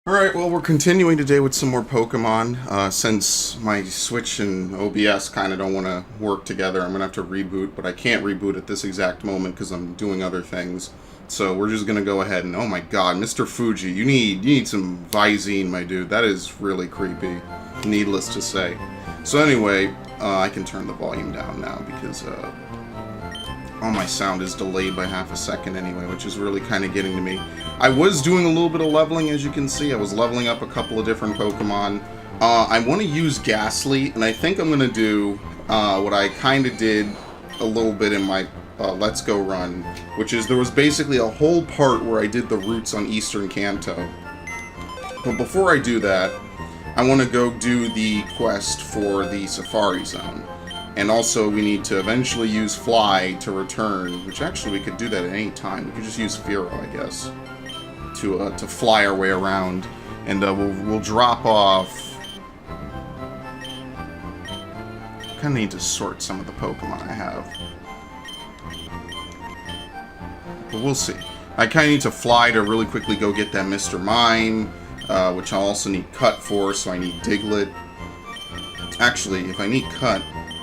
Alright, well, we're continuing today with some more Pokemon. Since my Switch and OBS kind of don't want to work together, I'm going to have to reboot, but I can't reboot at this exact moment because I'm doing other things. So we're just going to go ahead and, oh my god, Mr. Fuji, you need some Visine, my dude. That is really creepy, needless to say. So anyway, I can turn the volume down now because all my sound is delayed by half a second anyway, which is really kind of getting to me. I was doing a little bit of leveling, as you can see. I was leveling up a couple of different Pokemon. I want to use Ghastly, and I think I'm going to do what I kind of did a little bit in my Let's Go run, which is there was basically a whole part where I did the routes on Eastern Kanto. But before I do that, I want to go do the quest for the Safari Zone. And also, we need to eventually use Fly to return, which actually we could do that at any time. We could just use Fearow, I guess, to fly our way around, and we'll drop off. Kind of need to sort some of the Pokemon I have, but we'll see. I kind of need to fly to really quickly go get that Mr. Mime, which I'll also need Cut for, so I need Diglett. Actually, if I need Cut,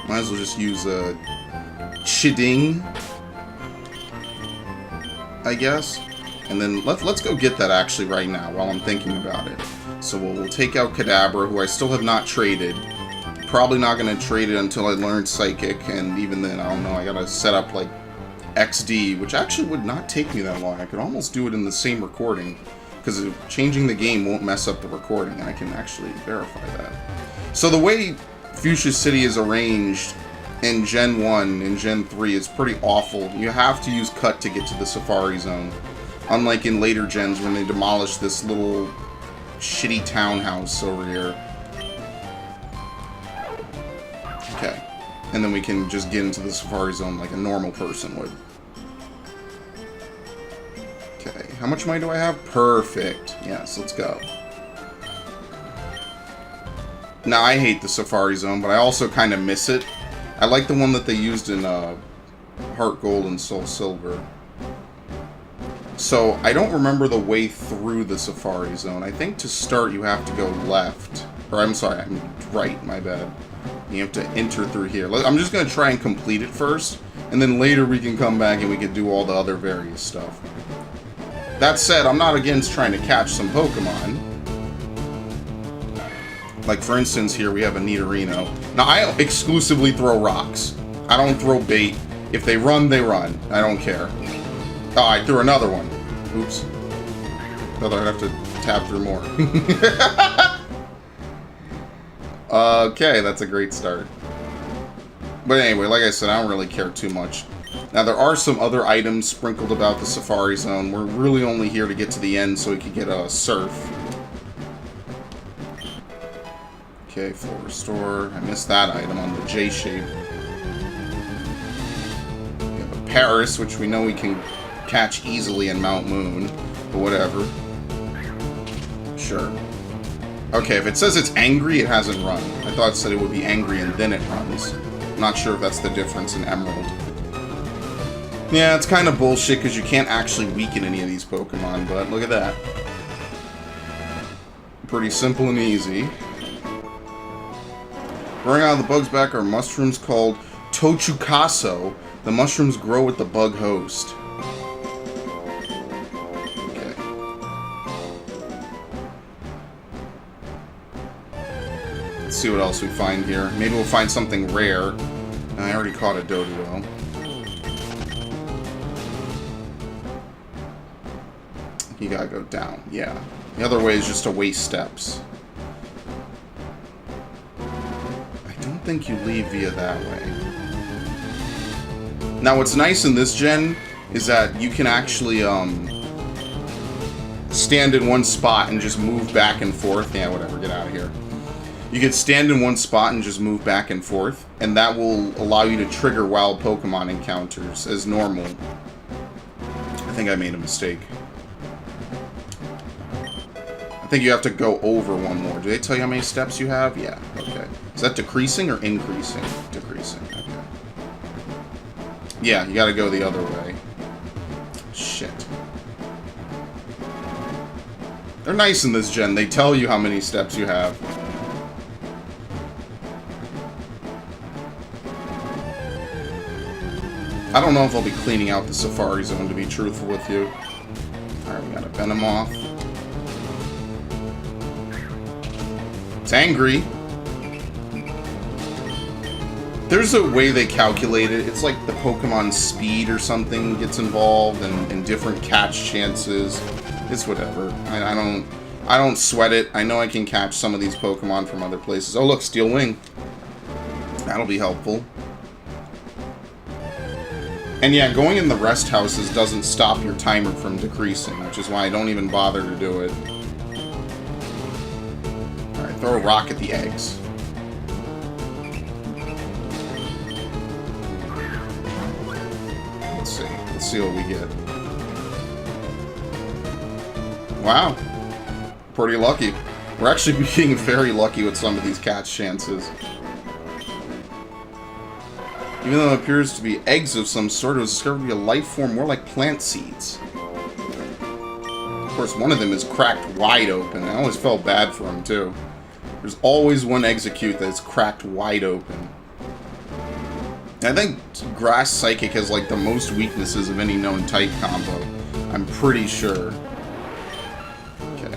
might as well just use a Chiding, I guess. And then let's go get that actually right now while I'm thinking about it. So we'll take out Kadabra, who I still have not traded. Probably not going to trade it until I learn Psychic, and even then, I don't know, I gotta set up like XD, which actually would not take me that long. I could almost do it in the same recording, because changing the game won't mess up the recording, and I can actually verify that. So the way Fuchsia City is arranged in Gen 1 and Gen 3 is pretty awful. You have to use Cut to get to the Safari Zone. Unlike in later gens when they demolished this little shitty townhouse over here. Okay. And then we can just get into the Safari Zone like a normal person would. Okay. How much money do I have? Perfect. Yes, let's go. Now, I hate the Safari Zone, but I also kind of miss it. I like the one that they used in Heart Gold and Soul Silver. So, I don't remember the way through the Safari Zone. I think to start you have to go left. Or, I'm sorry, I'm right, my bad. You have to enter through here. I'm just going to try and complete it first, and then later we can come back and we can do all the other various stuff. That said, I'm not against trying to catch some Pokemon. Like, for instance, here we have a Nidorino. Now, I exclusively throw rocks. I don't throw bait. If they run, they run. I don't care. Oh, I threw another one. Oops. Thought I'd have to tab through more. Okay, that's a great start. But anyway, like I said, I don't really care too much. Now, there are some other items sprinkled about the Safari Zone. We're really only here to get to the end so we can get a Surf. Okay, full restore. I missed that item on the J shape. We have a Paris, which we know we can catch easily in Mount Moon, but whatever. Sure. Okay, if it says it's angry, it hasn't run. I thought it said it would be angry and then it runs. I'm not sure if that's the difference in Emerald. Yeah, it's kind of bullshit because you can't actually weaken any of these Pokemon, but look at that. Pretty simple and easy. Growing out of the bug's back are mushrooms called Tochukaso. The mushrooms grow with the bug host. Okay. Let's see what else we find here. Maybe we'll find something rare. I already caught a Doduo. You gotta go down, yeah. The other way is just to waste steps. I think you leave via that way. Now, what's nice in this gen is that you can actually stand in one spot and just move back and forth. Yeah, whatever, get out of here. You can stand in one spot and just move back and forth, and that will allow you to trigger wild Pokemon encounters as normal. I think I made a mistake. I think you have to go over one more. Do they tell you how many steps you have? Yeah, okay. Is that decreasing or increasing? Decreasing, okay. Yeah, you gotta go the other way. Shit. They're nice in this gen. They tell you how many steps you have. I don't know if I'll be cleaning out the Safari Zone, to be truthful with you. Alright, we got a Venomoth. It's angry. There's a way they calculate it. It's like the Pokemon speed or something gets involved, and different catch chances. It's whatever. I don't sweat it. I know I can catch some of these Pokemon from other places. Oh look, Steel Wing. That'll be helpful. And yeah, going in the rest houses doesn't stop your timer from decreasing, which is why I don't even bother to do it. Alright, throw a rock at the eggs. Let's see what we get. Wow. Pretty lucky. We're actually being very lucky with some of these catch chances. Even though it appears to be eggs of some sort, it was discovered to be a life form more like plant seeds. Of course, one of them is cracked wide open. I always felt bad for him, too. There's always one Execute that's cracked wide open. And I think Grass Psychic has, like, the most weaknesses of any known type combo. I'm pretty sure. Okay.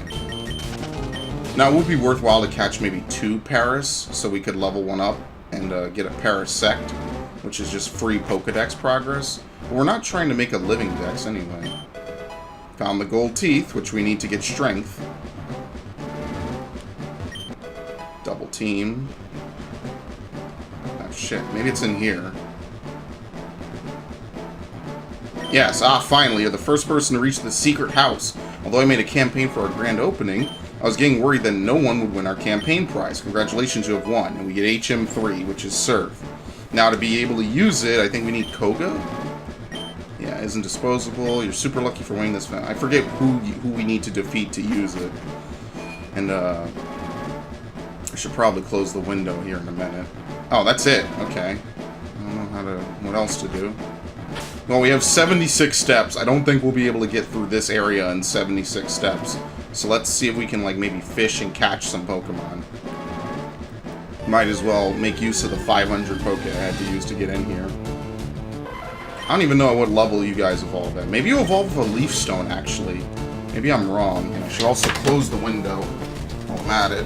Now, it would be worthwhile to catch maybe 2 Paras, so we could level one up and get a Parasect, which is just free Pokedex progress. But we're not trying to make a living dex anyway. Found the gold teeth, which we need to get strength. Double team. Oh shit, maybe it's in here. Yes, finally, you're the first person to reach the secret house. Although I made a campaign for our grand opening, I was getting worried that no one would win our campaign prize. Congratulations, you have won. And we get HM3, which is Surf. Now, to be able to use it, I think we need Koga. Yeah, isn't disposable. You're super lucky for winning this. I forget who we need to defeat to use it. And, I should probably close the window here in a minute. Oh, that's it. Okay. I don't know what else to do. Well, we have 76 steps. I don't think we'll be able to get through this area in 76 steps. So let's see if we can, like, maybe fish and catch some Pokemon. Might as well make use of the 500 Poke I had to use to get in here. I don't even know at what level you guys evolve at. Maybe you evolve with a Leaf Stone, actually. Maybe I'm wrong. And I should also close the window while I'm at it.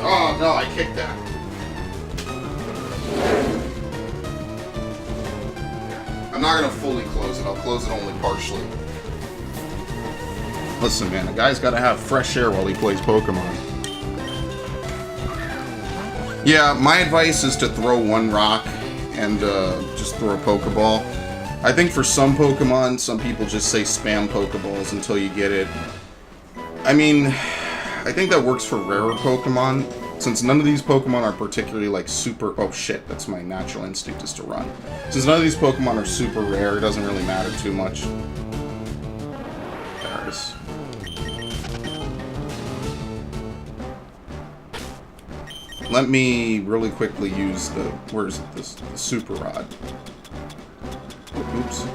Oh, no, I kicked that. I'm not going to fully close it. I'll close it only partially. Listen, man, a guy's got to have fresh air while he plays Pokemon. Yeah, my advice is to throw one rock and just throw a Pokeball. I think for some Pokemon, some people just say spam Pokeballs until you get it. I mean, I think that works for rarer Pokemon, since none of these Pokemon are particularly, like, super... Oh, shit, that's my natural instinct is to run. Since none of these Pokemon are super rare, it doesn't really matter too much. Paris. Let me really quickly use the... Where is it? The Super Rod. Oops.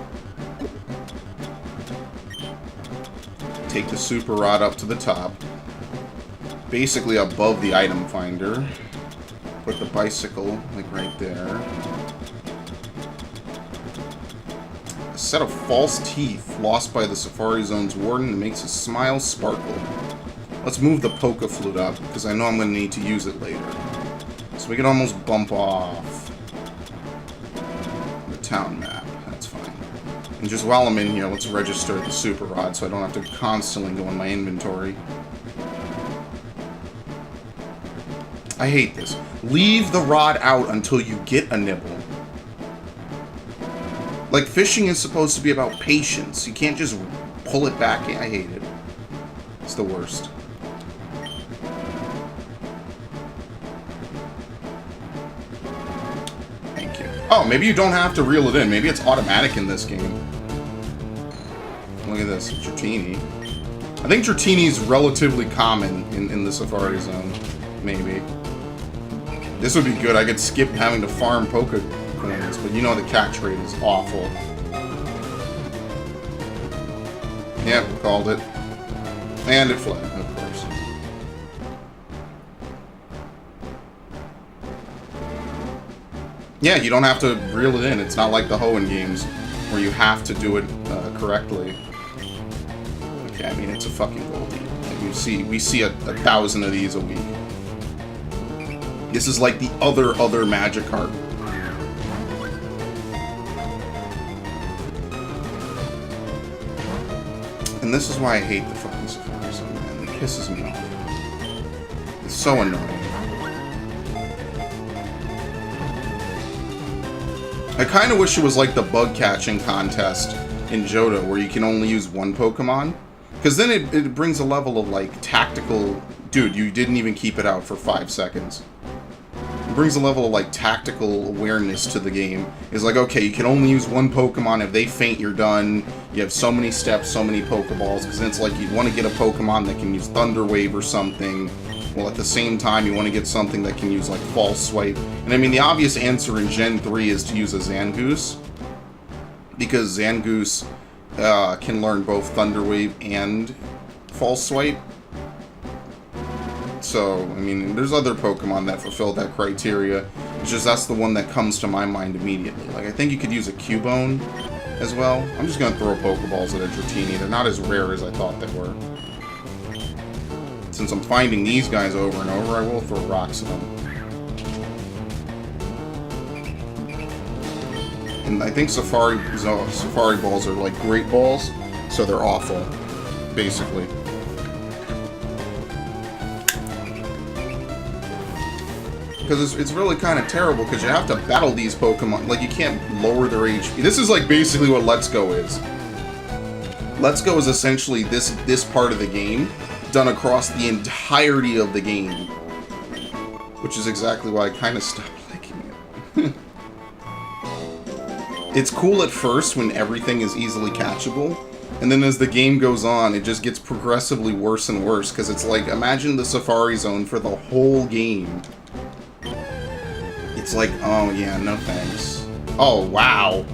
Take the Super Rod up to the top. Basically above the item finder. Put the bicycle, like, right there. A set of false teeth lost by the Safari Zone's warden that makes his smile sparkle. Let's move the Poke Flute up, because I know I'm going to need to use it later. So we can almost bump off the town map. That's fine. And just while I'm in here, let's register the Super Rod so I don't have to constantly go in my inventory. I hate this. Leave the rod out until you get a nibble. Like, fishing is supposed to be about patience. You can't just pull it back. I hate it. It's the worst. Thank you. Oh, maybe you don't have to reel it in. Maybe it's automatic in this game. Look at this. Dratini. I think Dratini is relatively common in the Safari Zone. Maybe. This would be good. I could skip having to farm Poke Coins, but you know the catch rate is awful. Yep, called it. And it fled, of course. Yeah, you don't have to reel it in. It's not like the Hoenn games where you have to do it correctly. Okay, I mean, it's a fucking Goldie. Like we see a 1,000 of these a week. This is like the other Magikarp. And this is why I hate the fucking Safari Zone, man. It pisses me off. It's so annoying. I kind of wish it was like the bug catching contest in Johto, where you can only use one Pokemon. Because then it brings a level of, like, tactical... Dude, you didn't even keep it out for 5 seconds. It brings a level of, like, tactical awareness to the game. It's like, okay, you can only use one Pokemon. If they faint, you're done. You have so many steps, so many Pokeballs. Because then it's like you want to get a Pokemon that can use Thunder Wave or something. Well, at the same time, you want to get something that can use, like, False Swipe. And, I mean, the obvious answer in Gen 3 is to use a Zangoose. Because Zangoose can learn both Thunder Wave and False Swipe. So, I mean, there's other Pokemon that fulfill that criteria. It's just that's the one that comes to my mind immediately. Like, I think you could use a Cubone as well. I'm just going to throw Pokeballs at a Dratini. They're not as rare as I thought they were. Since I'm finding these guys over and over, I will throw rocks at them. And I think Safari Balls are like Great Balls, so they're awful, basically. Because it's really kind of terrible, because you have to battle these Pokemon. Like, you can't lower their HP. This is like basically what Let's Go is. Let's Go is essentially this part of the game, done across the entirety of the game. Which is exactly why I kind of stopped liking it. It's cool at first when everything is easily catchable, and then as the game goes on, it just gets progressively worse and worse, because it's like, imagine the Safari Zone for the whole game. It's like, oh yeah, no thanks. Oh, wow.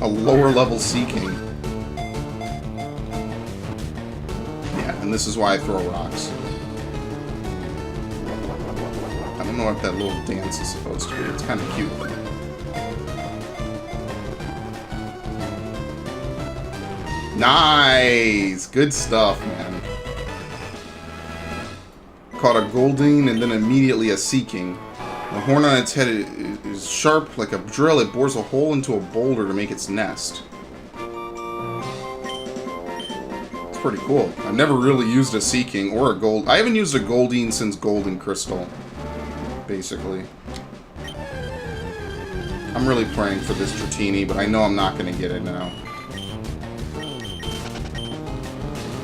A lower level Seeking. Yeah, and this is why I throw rocks. I don't know what that little dance is supposed to be. It's kind of cute. Nice! Good stuff, man. Caught a Goldeen and then immediately a Seeking. The horn on its head is sharp like a drill. It bores a hole into a boulder to make its nest. It's pretty cool. I've never really used a Seeking or a Gold. I haven't used a Goldeen since Golden Crystal, basically. I'm really praying for this Dratini, but I know I'm not going to get it now.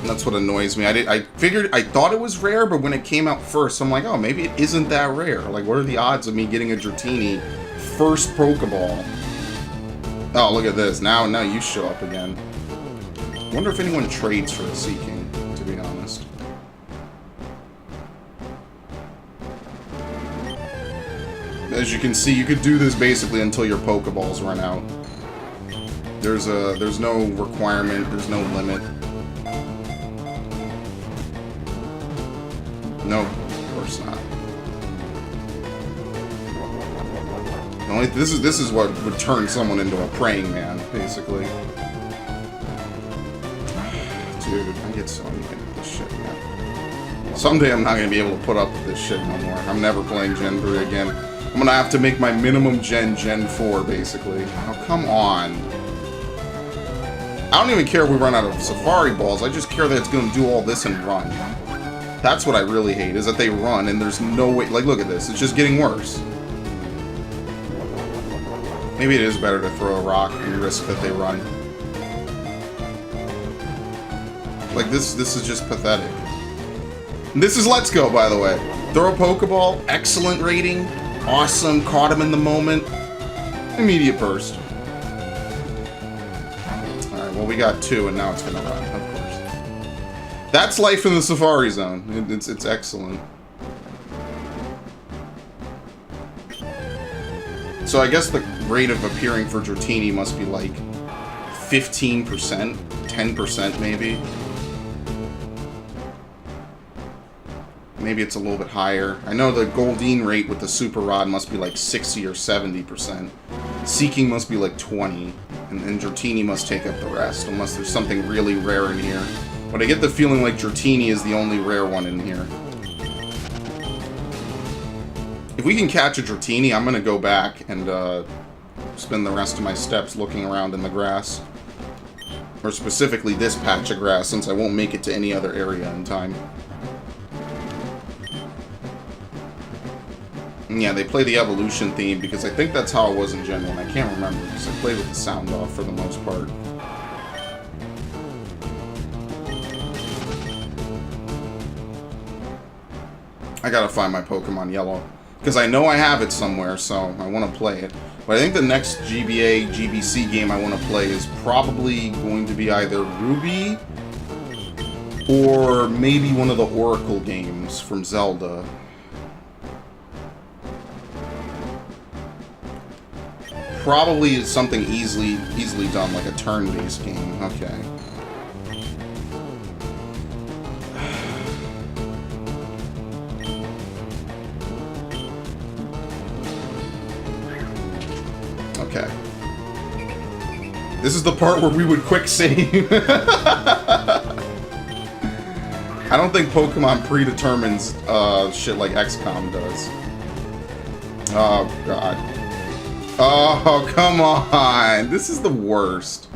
That's what annoys me. I thought it was rare, but when it came out first, I'm like, oh, maybe it isn't that rare. Like, what are the odds of me getting a Dratini first Pokeball? Oh, look at this. Now you show up again. I wonder if anyone trades for a Seeking, to be honest. As you can see, you could do this basically until your Pokeballs run out. There's no requirement, there's no limit. No, of course not. Only this is what would turn someone into a praying man, basically. Dude, I get so annoyed with this shit, man. Someday I'm not gonna be able to put up with this shit no more. I'm never playing Gen 3 again. I'm gonna have to make my minimum Gen 4, basically. Oh, come on. I don't even care if we run out of Safari Balls. I just care that it's gonna do all this and run. That's what I really hate, is that they run and there's no way... Like, look at this. It's just getting worse. Maybe it is better to throw a rock and risk that they run. Like, this is just pathetic. And this is Let's Go, by the way. Throw a Pokeball, excellent rating, awesome, caught him in the moment, immediate burst. Alright, well, we got 2 and now it's gonna run, of course. That's life in the Safari Zone. It's excellent. So I guess the rate of appearing for Dratini must be like 15%, 10% maybe. Maybe it's a little bit higher. I know the Goldeen rate with the Super Rod must be like 60 or 70%. Seeking must be like 20. And Dratini must take up the rest, unless there's something really rare in here. But I get the feeling like Dratini is the only rare one in here. If we can catch a Dratini, I'm going to go back and spend the rest of my steps looking around in the grass. Or specifically this patch of grass, since I won't make it to any other area in time. And yeah, they play the evolution theme because I think that's how it was in Gen 1. I can't remember because I played with the sound off for the most part. I gotta find my Pokemon Yellow. Because I know I have it somewhere, so I want to play it. But I think the next GBA, GBC game I want to play is probably going to be either Ruby or maybe one of the Oracle games from Zelda. Probably something easily done, like a turn-based game. Okay. Okay. This is the part where we would quick save. I don't think Pokemon predetermines shit like XCOM does. Oh, God. Oh, come on! This is the worst.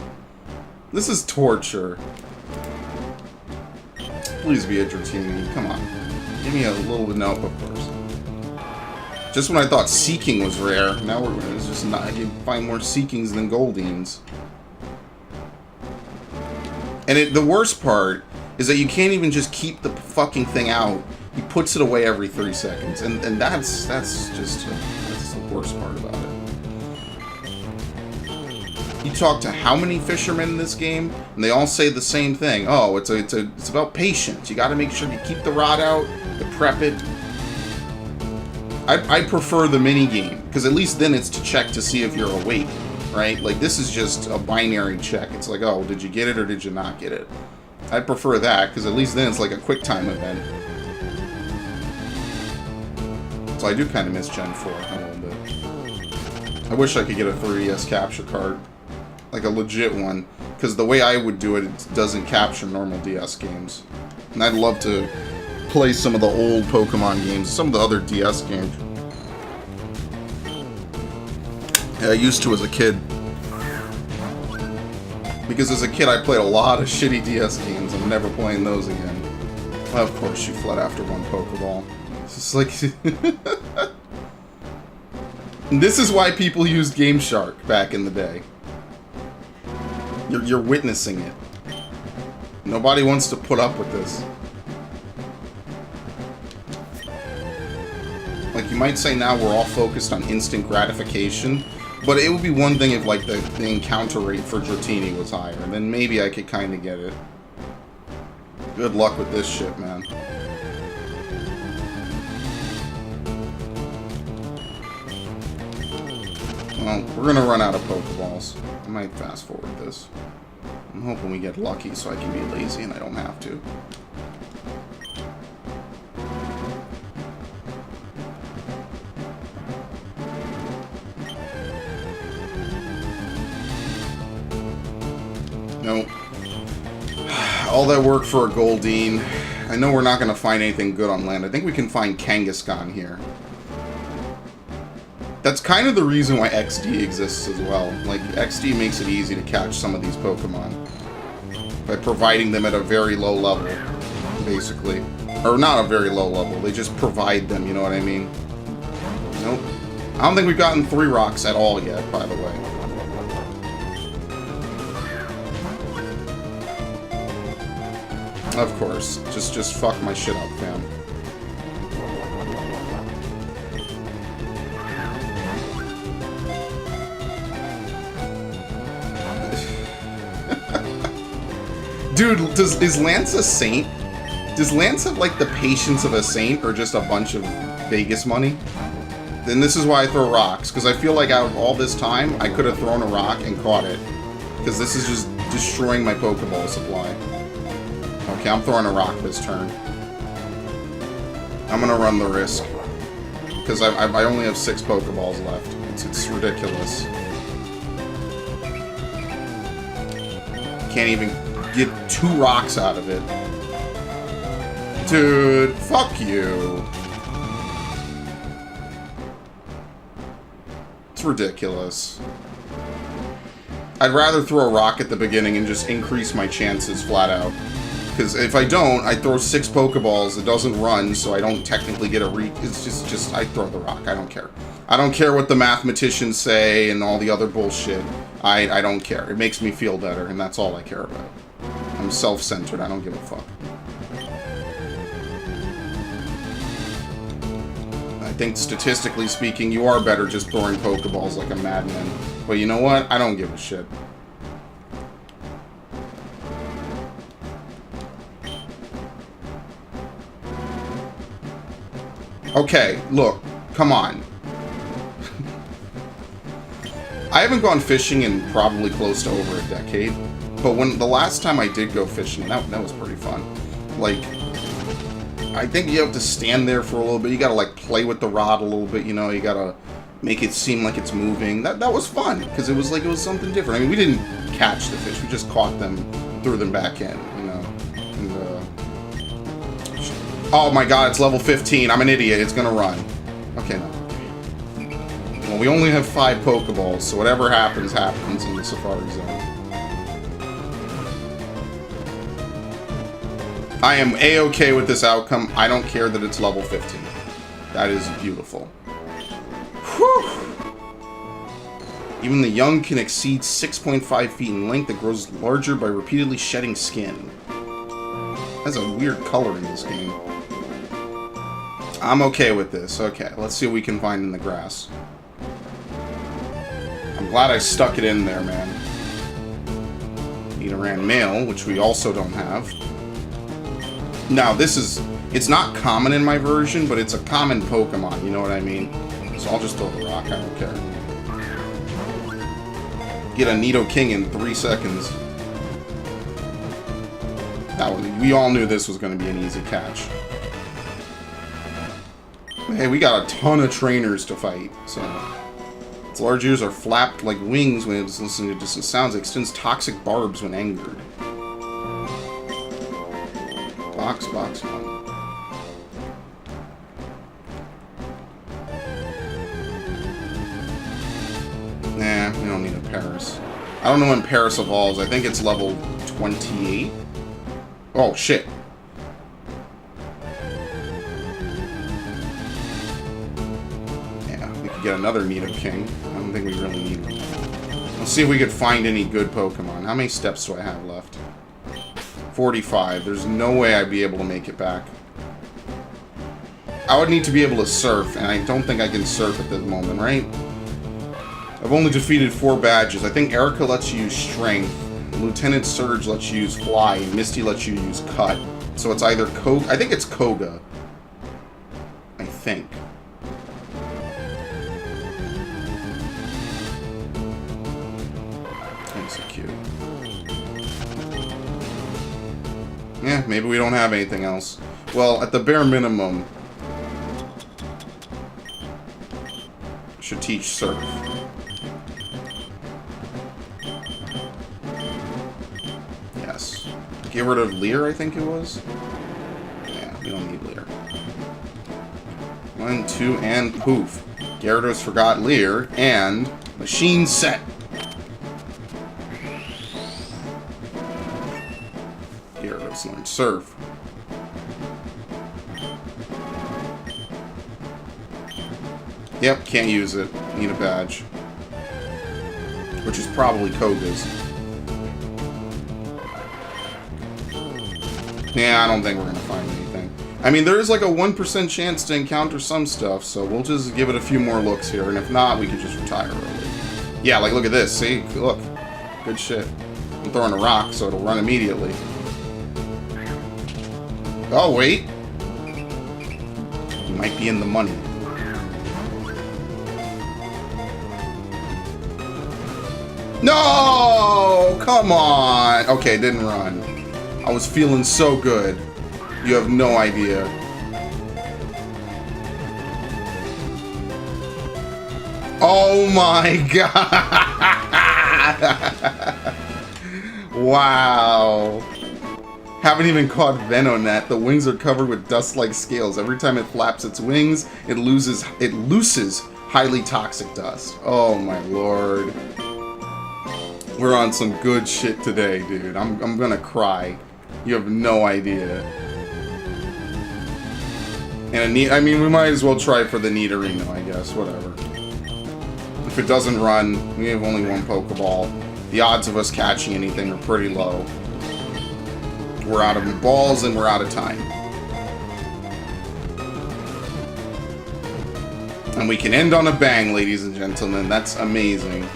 This is torture. Please be a Dratini. Come on. Give me a little nope, of course. Just when I thought Seeking was rare, now we're just not. You find more Seekings than Goldeens. And the worst part is that you can't even just keep the fucking thing out. He puts it away every 3 seconds, and that's just that's the worst part about it. You talk to how many fishermen in this game, and they all say the same thing. Oh, it's about patience. You got to make sure you keep the rod out, you prep it. I prefer the mini game because at least then it's to check to see if you're awake, right? Like this is just a binary check. It's like, oh, did you get it or did you not get it? I prefer that because at least then it's like a quick time event. So I do kind of miss Gen 4 a little bit. I wish I could get a 3DS capture card. Like a legit one, because the way I would do it, it doesn't capture normal DS games. And I'd love to play some of the old Pokemon games, some of the other DS games. Yeah, I used to as a kid. Because as a kid, I played a lot of shitty DS games. I'm never playing those again. Well, of course, she fled after one Pokeball. It's just like... This is why people used Game Shark back in the day. You're witnessing it. Nobody wants to put up with this. Like, you might say now we're all focused on instant gratification, but it would be one thing if, like, the encounter rate for Dratini was higher. Then maybe I could kind of get it. Good luck with this shit, man. Well, we're gonna run out of Pokeballs. I might fast forward this. I'm hoping we get lucky so I can be lazy and I don't have to. Nope. All that work for a Goldeen. I know we're not gonna find anything good on land. I think we can find Kangaskhan here. That's kind of the reason why XD exists as well. Like, XD makes it easy to catch some of these Pokemon. By providing them at a very low level, basically. Or not a very low level, they just provide them, you know what I mean? Nope. I don't think we've gotten 3 rocks at all yet, by the way. Of course. Just fuck my shit up, fam. Dude, is Lance a saint? Does Lance have, like, the patience of a saint, or just a bunch of Vegas money? Then this is why I throw rocks, because I feel like out of all this time, I could have thrown a rock and caught it. Because this is just destroying my Pokeball supply. Okay, I'm throwing a rock this turn. I'm gonna run the risk. Because I only have 6 Pokeballs left. It's ridiculous. Can't even get 2 rocks out of it. Dude, fuck you. It's ridiculous. I'd rather throw a rock at the beginning and just increase my chances flat out. Because if I don't, I throw 6 Pokeballs, it doesn't run, so I don't technically get a It's just, I throw the rock, I don't care. I don't care what the mathematicians say and all the other bullshit. I don't care. It makes me feel better, and that's all I care about. I'm self-centered, I don't give a fuck. I think statistically speaking, you are better just throwing Pokeballs like a madman. But you know what? I don't give a shit. Okay, look. Come on. I haven't gone fishing in probably close to over a decade. But when the last time I did go fishing, that was pretty fun. Like, I think you have to stand there for a little bit. You gotta, like, play with the rod a little bit, you know? You gotta make it seem like it's moving. That was fun, because it was like, it was something different. I mean, we didn't catch the fish. We just caught them, threw them back in, you know? And, oh my god, it's level 15. I'm an idiot. It's gonna run. Okay, no. Well, we only have 5 Pokeballs, so whatever happens, happens in the Safari Zone. I am A-okay with this outcome. I don't care that it's level 15. That is beautiful. Whew! Even the young can exceed 6.5 feet in length that grows larger by repeatedly shedding skin. That's a weird color in this game. I'm okay with this. Okay, let's see what we can find in the grass. I'm glad I stuck it in there, man. Nidoran male, which we also don't have. Now, this is... It's not common in my version, but it's a common Pokemon, you know what I mean? So I'll just throw the rock, I don't care. Get a Nidoking in 3 seconds. We all knew this was going to be an easy catch. Hey, we got a ton of trainers to fight, so... Its large ears are flapped like wings when it's listening to distant sounds. It extends toxic barbs when angered. Box 1. Nah, we don't need a Paris. I don't know when Paris evolves. I think it's level 28. Oh, shit. Yeah, we could get another Nidoking. I don't think we really need one. Let's see if we could find any good Pokemon. How many steps do I have left? 45. There's no way I'd be able to make it back. I would need to be able to surf, and I don't think I can surf at this moment, right? I've only defeated 4 badges. I think Erica lets you use Strength, Lieutenant Surge lets you use Fly, and Misty lets you use Cut. So it's either Koga... I think it's Koga. I think. That's so cute. Yeah, maybe we don't have anything else. Well, at the bare minimum... should teach Surf. Yes. Get rid of Leer, I think it was? Yeah, we don't need Leer. 1, 2, and poof. Gyarados forgot Leer, and Machine set. Gyarados learned Surf. Yep, can't use it. Need a badge. Which is probably Koga's. Yeah, I don't think we're gonna find anything. I mean, there is like a 1% chance to encounter some stuff, so we'll just give it a few more looks here, and if not, we can just retire early. Yeah, like, look at this. See? Look. Good shit. I'm throwing a rock, so it'll run immediately. Oh, wait. You might be in the money. No! Come on! Okay, didn't run. I was feeling so good. You have no idea. Oh my god! Wow. Haven't even caught Venonat. The wings are covered with dust-like scales. Every time it flaps its wings, it looses highly toxic dust. Oh my lord. We're on some good shit today, dude. I'm gonna cry. You have no idea. And I mean, we might as well try for the Nidorino, I guess. Whatever. If it doesn't run, we have only one Pokeball. The odds of us catching anything are pretty low. We're out of balls and we're out of time. And we can end on a bang, ladies and gentlemen. That's amazing.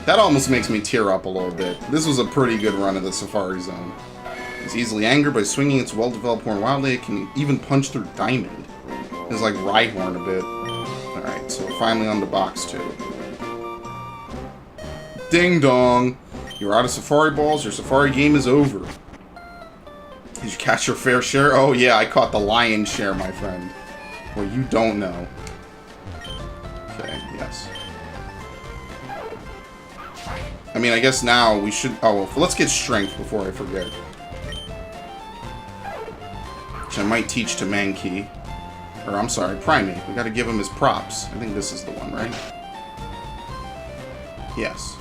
That almost makes me tear up a little bit. This was a pretty good run of the Safari Zone. It's easily angered by swinging its well-developed horn wildly. It can even punch through Diamond. It's like Rhyhorn a bit. Alright, so we're finally on to box 2. Ding dong! You're out of Safari Balls. Your Safari game is over. Did you catch your fair share? Oh yeah, I caught the lion's share, my friend. Well, you don't know. Okay, yes. I mean, I guess now we should... Oh, well, let's get Strength before I forget. Which I might teach to Mankey. Or, I'm sorry, Primate. We gotta give him his props. I think this is the one, right? Yes.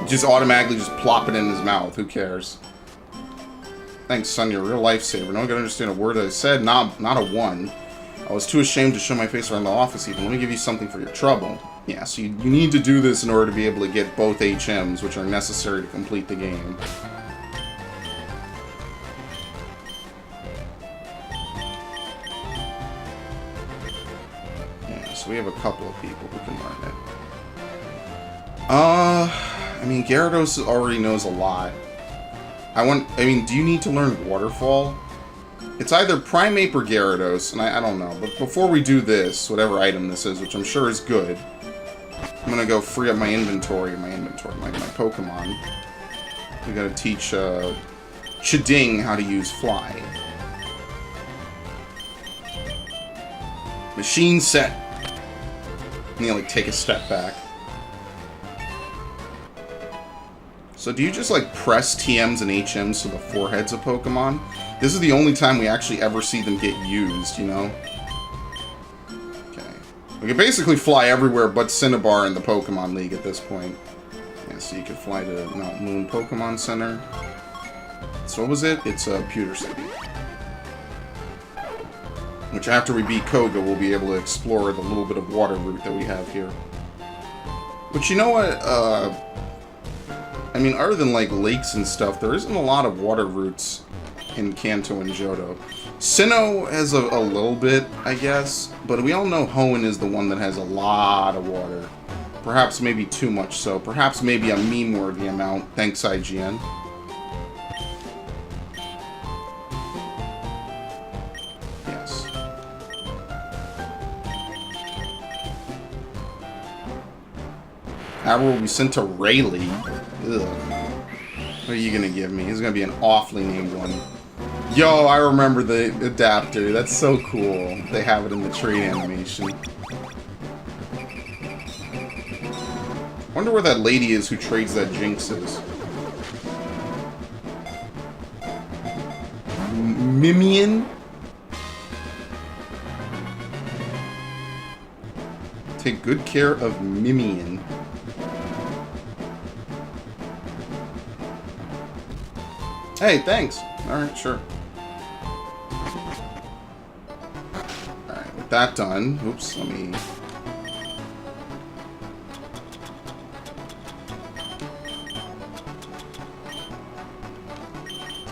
Just automatically just plop it in his mouth. Who cares? Thanks, son. You're a real lifesaver. No one can understand a word that I said. Not a one. I was too ashamed to show my face around the office even. Let me give you something for your trouble. Yeah, so you need to do this in order to be able to get both HMs, which are necessary to complete the game. Yeah, so we have a couple of people who can learn it. I mean, Gyarados already knows a lot. I mean, do you need to learn Waterfall? It's either Primeape or Gyarados, and I don't know. But before we do this, whatever item this is, which I'm sure is good, I'm gonna go free up my inventory, my Pokemon. We gotta teach Chiding how to use Fly. Machine set. And you like take a step back. So do you just like press TMs and HMs to the foreheads of Pokemon? This is the only time we actually ever see them get used, you know? Okay. We can basically fly everywhere but Cinnabar in the Pokemon League at this point. Yeah, so you can fly to Mount Moon Pokemon Center. So what was it? It's Pewter City. Which after we beat Koga, we'll be able to explore the little bit of water route that we have here. But you know what, I mean, other than, like, lakes and stuff, there isn't a lot of water routes in Kanto and Johto. Sinnoh has a little bit, I guess, but we all know Hoenn is the one that has a lot of water. Perhaps maybe too much so. Perhaps maybe a meme-worthy amount. Thanks, IGN. Yes. Arrow will be sent to Rayleigh. Ugh. What are you gonna give me? He's gonna be an awfully named one. Yo, I remember the adapter. That's so cool. They have it in the trade animation. Wonder where that lady is who trades that Jinx is. Mimian? Take good care of Mimian. Hey, thanks. Alright, sure. Alright, with that done, oops, let me...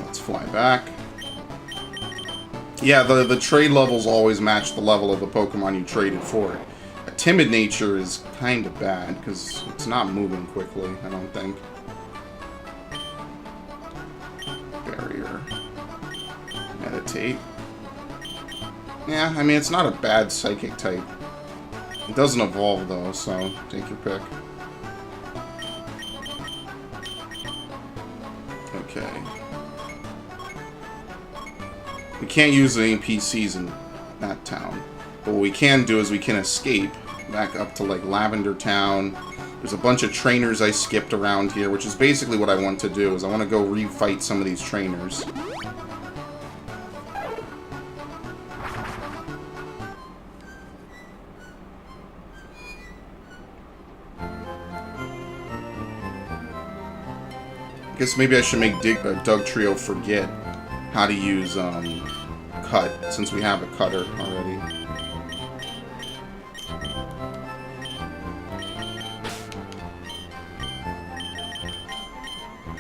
Let's fly back. Yeah, the trade levels always match the level of the Pokemon you traded for it. A timid nature is kind of bad, because it's not moving quickly, I don't think. Barrier. Meditate. Yeah, I mean, it's not a bad psychic type. It doesn't evolve, though, so take your pick. We can't use any PCs in that town. But what we can do is we can escape back up to, like, Lavender Town. There's a bunch of trainers I skipped around here, which is basically what I want to do, is I want to go refight some of these trainers. I guess maybe I should make Doug Trio forget how to use cut, since we have a cutter already.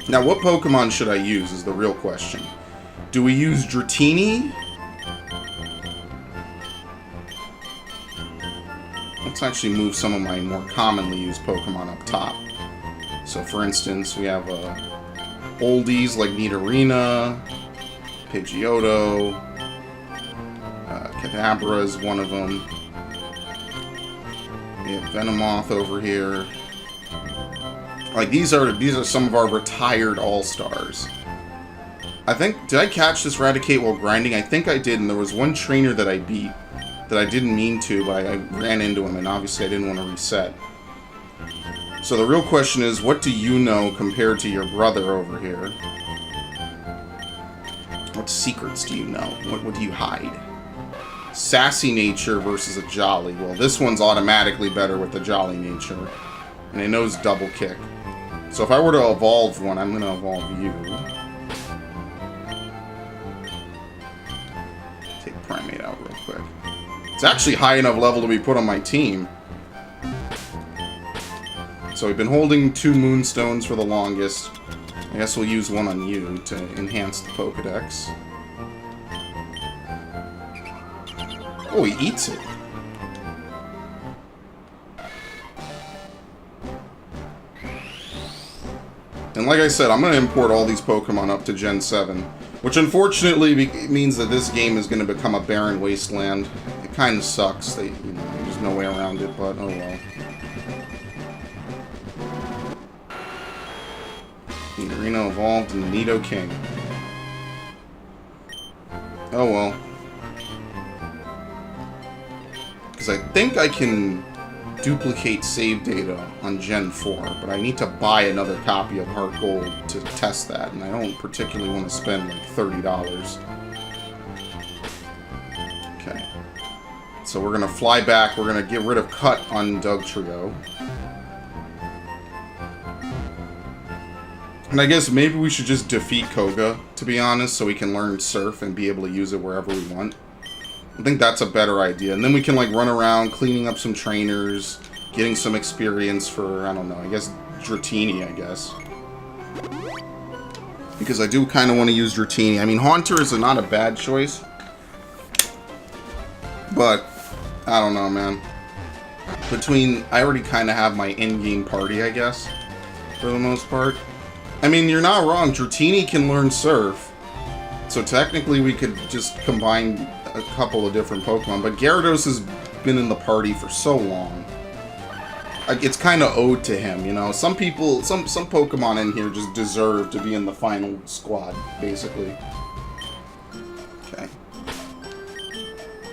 Now, what Pokemon should I use is the real question. Do we use Dratini? Let's actually move some of my more commonly used Pokemon up top. So, for instance, we have oldies like Nidorina, Pidgeotto, Kadabra is one of them. We have Venomoth over here. Like, these are some of our retired all-stars. I think, did I catch this Raticate while grinding? I think I did, and there was one trainer that I beat that I didn't mean to, but I ran into him, and obviously I didn't want to reset. So the real question is, what do you know compared to your brother over here? What secrets do you know? What do you hide? Sassy nature versus a jolly. Well, this one's automatically better with the jolly nature. And it knows double kick. So if I were to evolve one, I'm going to evolve you. Take Primate out real quick. It's actually high enough level to be put on my team. So we've been holding 2 Moonstones for the longest. I guess we'll use one on you to enhance the Pokedex. Oh, he eats it. And like I said, I'm going to import all these Pokemon up to Gen 7. Which unfortunately means that this game is going to become a barren wasteland. It kind of sucks. There's no way around it, but oh well. Nidorino evolved in Nidoking. Oh well. Because I think I can duplicate save data on Gen 4, but I need to buy another copy of Heart Gold to test that, and I don't particularly want to spend like $30. Okay. So we're going to fly back. We're going to get rid of Cut on Doug Trio. And I guess maybe we should just defeat Koga, to be honest, so we can learn Surf and be able to use it wherever we want. I think that's a better idea. And then we can, like, run around cleaning up some trainers, getting some experience for, I don't know, I guess Dratini, I guess. Because I do kind of want to use Dratini. I mean, Haunter is not a bad choice. But, I don't know, man. I already kind of have my in-game party, I guess, for the most part. I mean, you're not wrong. Dratini can learn Surf. So technically we could just combine a couple of different Pokemon. But Gyarados has been in the party for so long. It's kind of owed to him, you know? Some people, some Pokemon in here just deserve to be in the final squad, basically. Okay.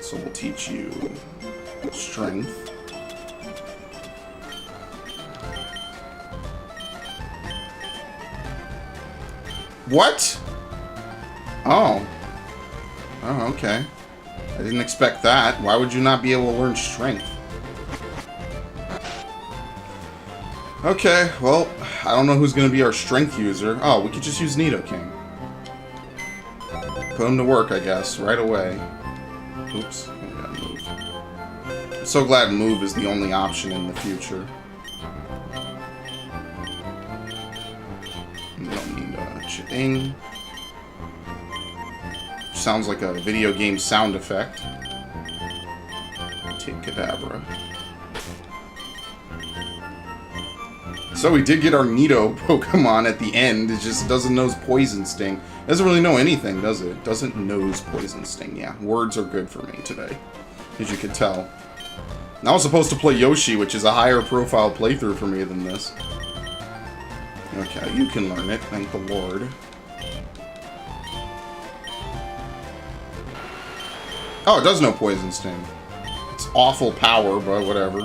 So we'll teach you Strength. What? Oh. Oh, okay. I didn't expect that. Why would you not be able to learn Strength? Okay, well, I don't know who's going to be our Strength user. Oh, we could just use Nidoking. Put him to work, I guess, right away. Oops. I gotta move. I'm so glad Move is the only option in the future. We don't need Ching. Sounds like a video game sound effect. Take Kadabra. So we did get our Nido Pokemon at the end. It just doesn't know Poison Sting. It doesn't really know anything, does it? It doesn't know Poison Sting. Yeah, words are good for me today, as you could tell. And I was supposed to play Yoshi, which is a higher profile playthrough for me than this. Okay, you can learn it. Thank the Lord. Oh, it does know Poison Sting. It's awful power, but whatever.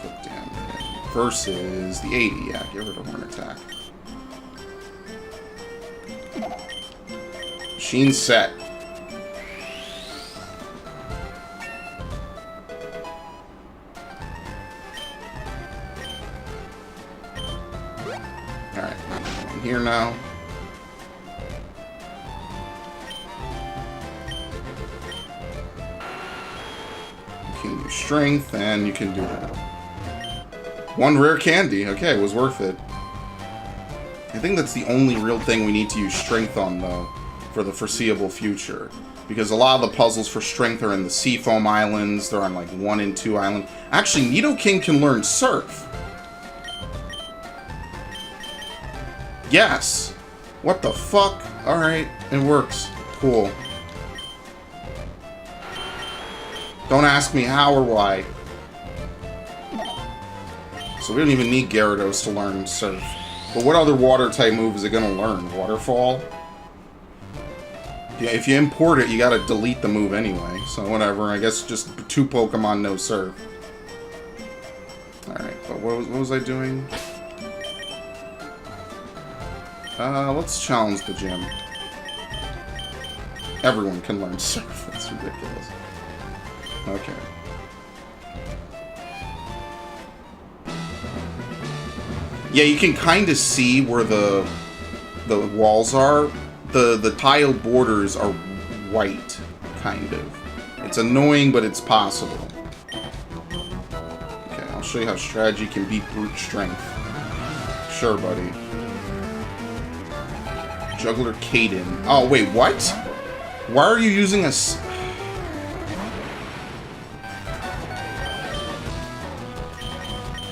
Put damage versus the 80. Yeah, give rid of one attack. Machine set. Alright, I'm here now. You can use strength, and you can do that. One rare candy. Okay, it was worth it. I think that's the only real thing we need to use strength on, though, for the foreseeable future. Because a lot of the puzzles for strength are in the Seafoam Islands. They're on, like, 1 and 2 Islands. Actually, Nidoking can learn Surf. Yes! What the fuck? Alright, it works. Cool. Don't ask me how or why. So we don't even need Gyarados to learn Surf. But what other water-type move is it going to learn? Waterfall? Yeah, if you import it, you gotta delete the move anyway. So whatever, I guess just 2 Pokemon, no Surf. Alright, but what was I doing? Let's challenge the gym. Everyone can learn Surf. That's ridiculous. Okay. Yeah, you can kind of see where the walls are. The tile borders are white, kind of. It's annoying, but it's possible. Okay, I'll show you how strategy can beat brute strength. Sure, buddy. Juggler Caden. Oh, wait, what? Why are you using a...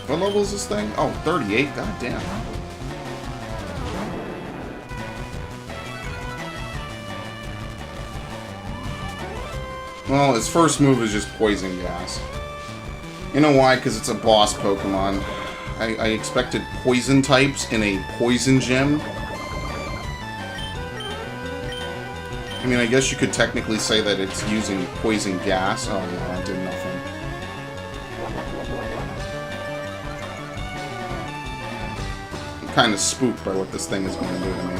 What level is this thing? Oh, 38. God damn. Well, its first move is just Poison Gas. You know why? Because it's a boss Pokemon. I expected poison types in a poison gym. I mean, I guess you could technically say that it's using Poison Gas. Oh, no, I did nothing. I'm kind of spooked by what this thing is going to do to me.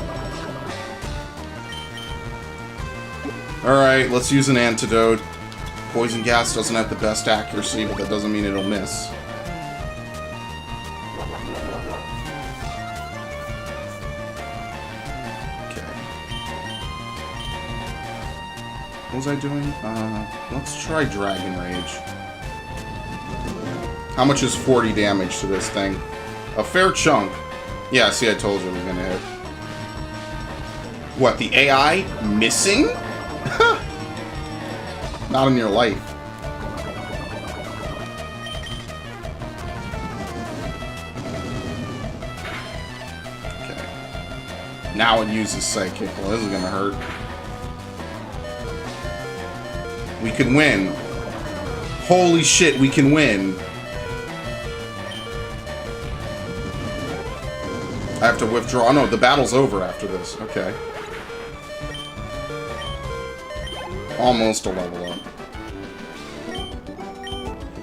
Alright, let's use an antidote. Poison Gas doesn't have the best accuracy, but that doesn't mean it'll miss. Okay. What was I doing? Let's try Dragon Rage. How much is 40 damage to this thing? A fair chunk. Yeah, see, I told you it was gonna hit. What, the AI missing? Not in your life. Okay. Now it uses Psychic. Well, this is gonna hurt. We can win. Holy shit, we can win. I have to withdraw. Oh no, the battle's over after this. Okay. Almost a level up.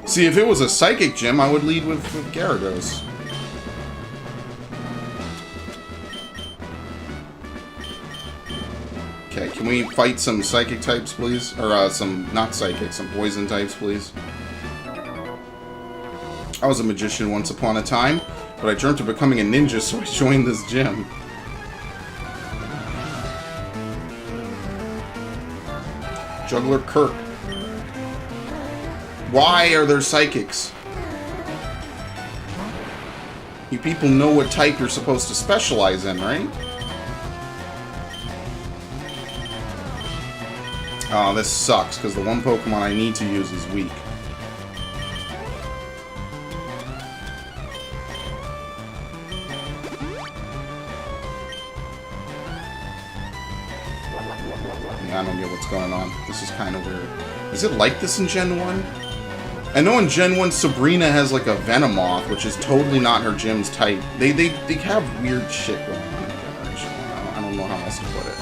See, if it was a Psychic gym, I would lead with Gyarados. Okay, can we fight some Psychic types, please? Or, some, not Psychic, some Poison types, please? I was a magician once upon a time, but I dreamt of becoming a ninja, so I joined this gym. Juggler Kirk. Why are there Psychics? You people know what type you're supposed to specialize in, right? Oh, this sucks, because the one Pokemon I need to use is weak. I don't get what's going on. This is kind of weird. Is it like this in Gen 1? I know in Gen 1 Sabrina has like a Venomoth, which is totally not her gym's type. They have weird shit going on in Generation 1. I don't know how else to put it.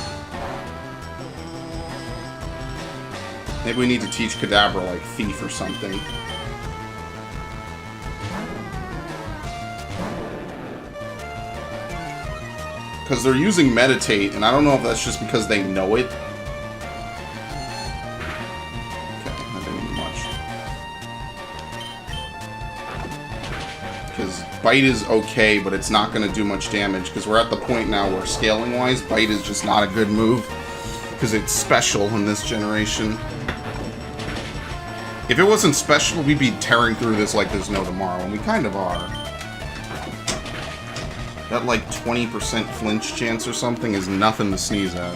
Maybe we need to teach Kadabra like Thief or something. Because they're using Meditate, and I don't know if that's just because they know it. Okay, that didn't do much. Because Bite is okay, but it's not going to do much damage, because we're at the point now where scaling-wise, Bite is just not a good move, because it's special in this generation. If it wasn't special, we'd be tearing through this like there's no tomorrow, and we kind of are. That, like, 20% flinch chance or something is nothing to sneeze at.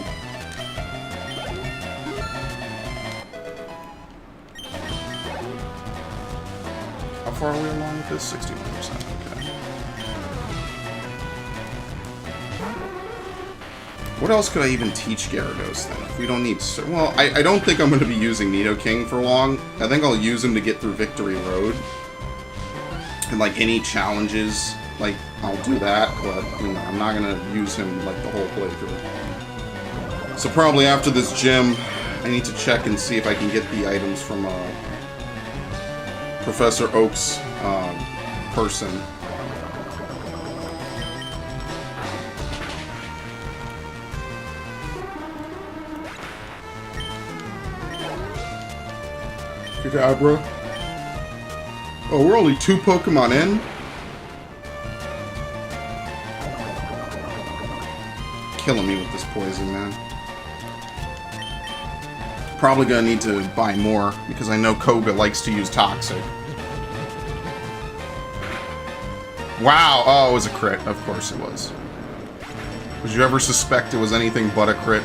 How far are we along with this? 61%, okay. What else could I even teach Gyarados, then? If we don't need... Well, I don't think I'm going to be using Nidoking for long. I think I'll use him to get through Victory Road. And, like, any challenges, like, I'll do that, but, you know, I'm not going to use him, like, the whole playthrough. So probably after this gym, I need to check and see if I can get the items from, Professor Oak's, person. Kadabra. Oh, we're only 2 Pokemon in? Killing me with this poison, man. Probably gonna need to buy more, because I know Koga likes to use Toxic. Wow! Oh, it was a crit. Of course it was. Would you ever suspect it was anything but a crit?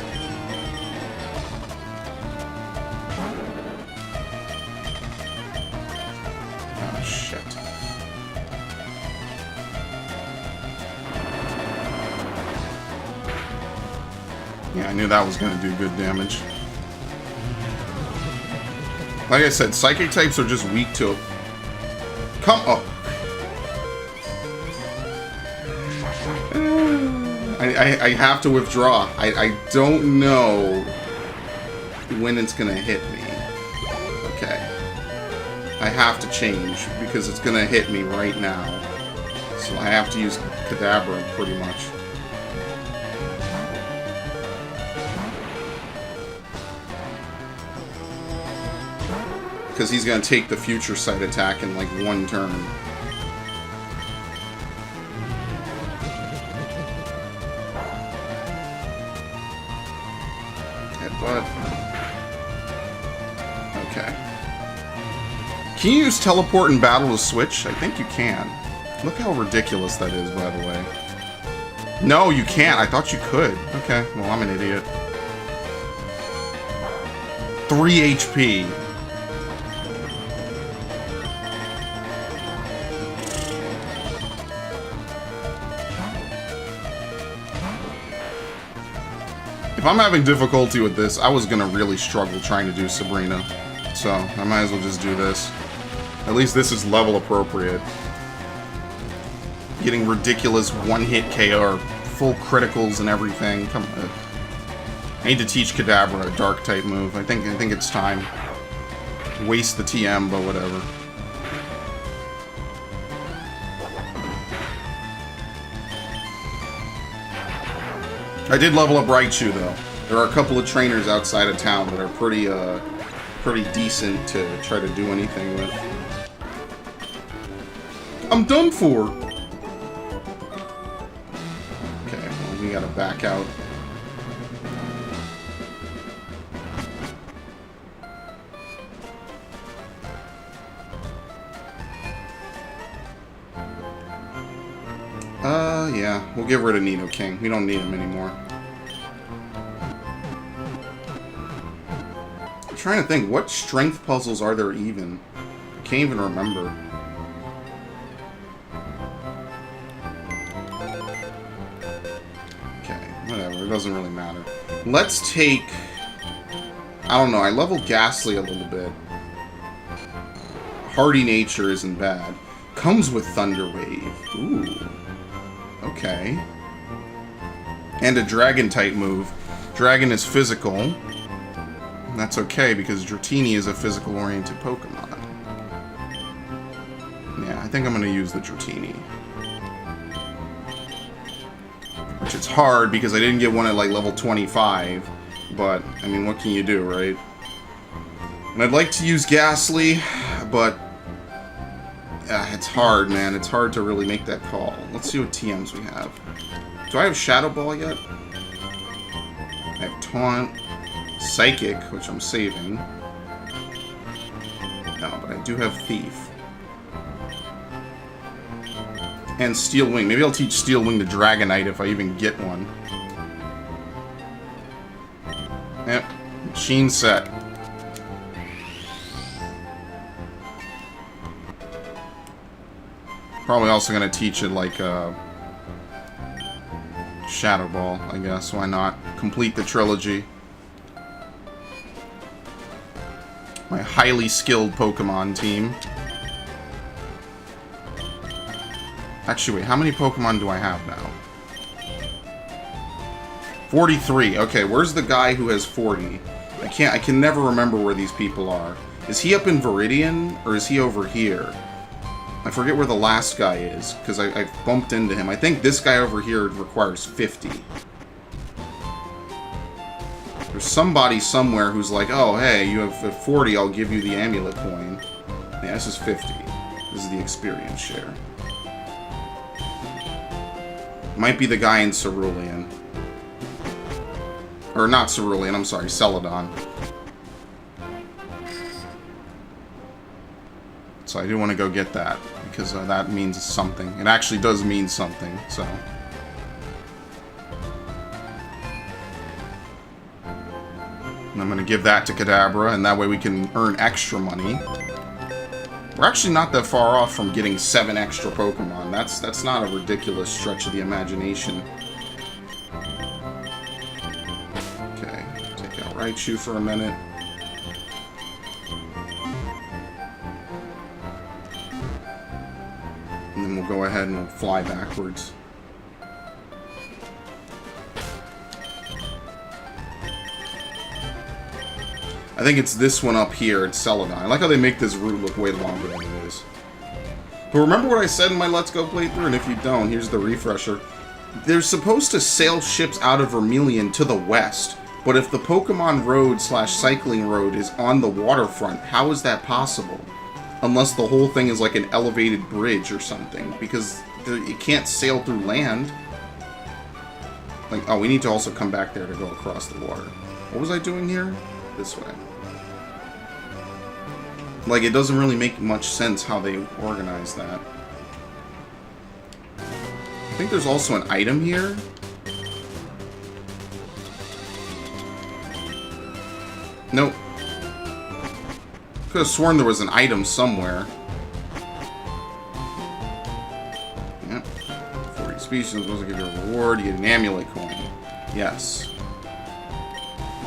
Yeah, I knew that was going to do good damage. Like I said, Psychic types are just weak to... Come up! I have to withdraw. I don't know when it's going to hit me. Okay. I have to change, because it's going to hit me right now. So I have to use Kadabra, pretty much. Because he's going to take the Future Sight attack in, like, 1 turn. Headbutt. Okay. Can you use Teleport in battle to switch? I think you can. Look how ridiculous that is, by the way. No, you can't. I thought you could. Okay, well, I'm an idiot. 3 HP. If I'm having difficulty with this, I was gonna really struggle trying to do Sabrina. So, I might as well just do this. At least this is level appropriate. Getting ridiculous one-hit KO, full criticals and everything. Come on. I need to teach Kadabra a dark type move. I think it's time. Waste the TM, but whatever. I did level up Raichu, though. There are a couple of trainers outside of town that are pretty decent to try to do anything with. I'm done for! Okay, well, we gotta back out. Yeah, we'll get rid of Nidoking. We don't need him anymore. I'm trying to think, what strength puzzles are there even? I can't even remember. Okay, whatever, it doesn't really matter. Let's take... I don't know, I leveled Ghastly a little bit. Hardy Nature isn't bad. Comes with Thunder Wave. Ooh. Okay. And a Dragon type move. Dragon is physical. That's okay, because Dratini is a physical-oriented Pokemon. Yeah, I think I'm going to use the Dratini. Which it's hard, because I didn't get one at, like, level 25. But, I mean, what can you do, right? And I'd like to use Ghastly, but... it's hard, man. It's hard to really make that call. Let's see what TMs we have. Do I have Shadow Ball yet? I have Taunt, Psychic, which I'm saving. No, but I do have Thief. And Steel Wing. Maybe I'll teach Steel Wing to Dragonite if I even get one. Yep. Machine set. Probably also going to teach it like Shadow Ball, I guess. Why not? Complete the trilogy. My highly skilled Pokemon team. Actually, wait, how many Pokemon do I have now? 43. Okay, where's the guy who has 40? I can never remember where these people are. Is he up in Viridian, or is he over here? I forget where the last guy is, because I bumped into him. I think this guy over here requires 50. There's somebody somewhere who's like, oh, hey, you have 40, I'll give you the Amulet Coin. Yeah, this is 50. This is the experience share. Might be the guy in Cerulean. Or not Cerulean, I'm sorry, Celadon. So I do want to go get that, because that means something. It actually does mean something, so... And I'm going to give that to Kadabra, and that way we can earn extra money. We're actually not that far off from getting 7 extra Pokemon. That's not a ridiculous stretch of the imagination. Okay, take out Raichu for a minute. And then we'll go ahead and we'll fly backwards. I think it's this one up here, it's Celadon. I like how they make this route look way longer than it is. But remember what I said in my Let's Go playthrough? And if you don't, here's the refresher. They're supposed to sail ships out of Vermilion to the west. But if the Pokemon Road / Cycling Road is on the waterfront, how is that possible? Unless the whole thing is like an elevated bridge or something. Because it can't sail through land. Like, oh, we need to also come back there to go across the water. What was I doing here? This way. Like, it doesn't really make much sense how they organize that. I think there's also an item here. Nope. Could have sworn there was an item somewhere. Yep. 40 species, supposed to give you a reward. You get an Amulet Coin. Yes.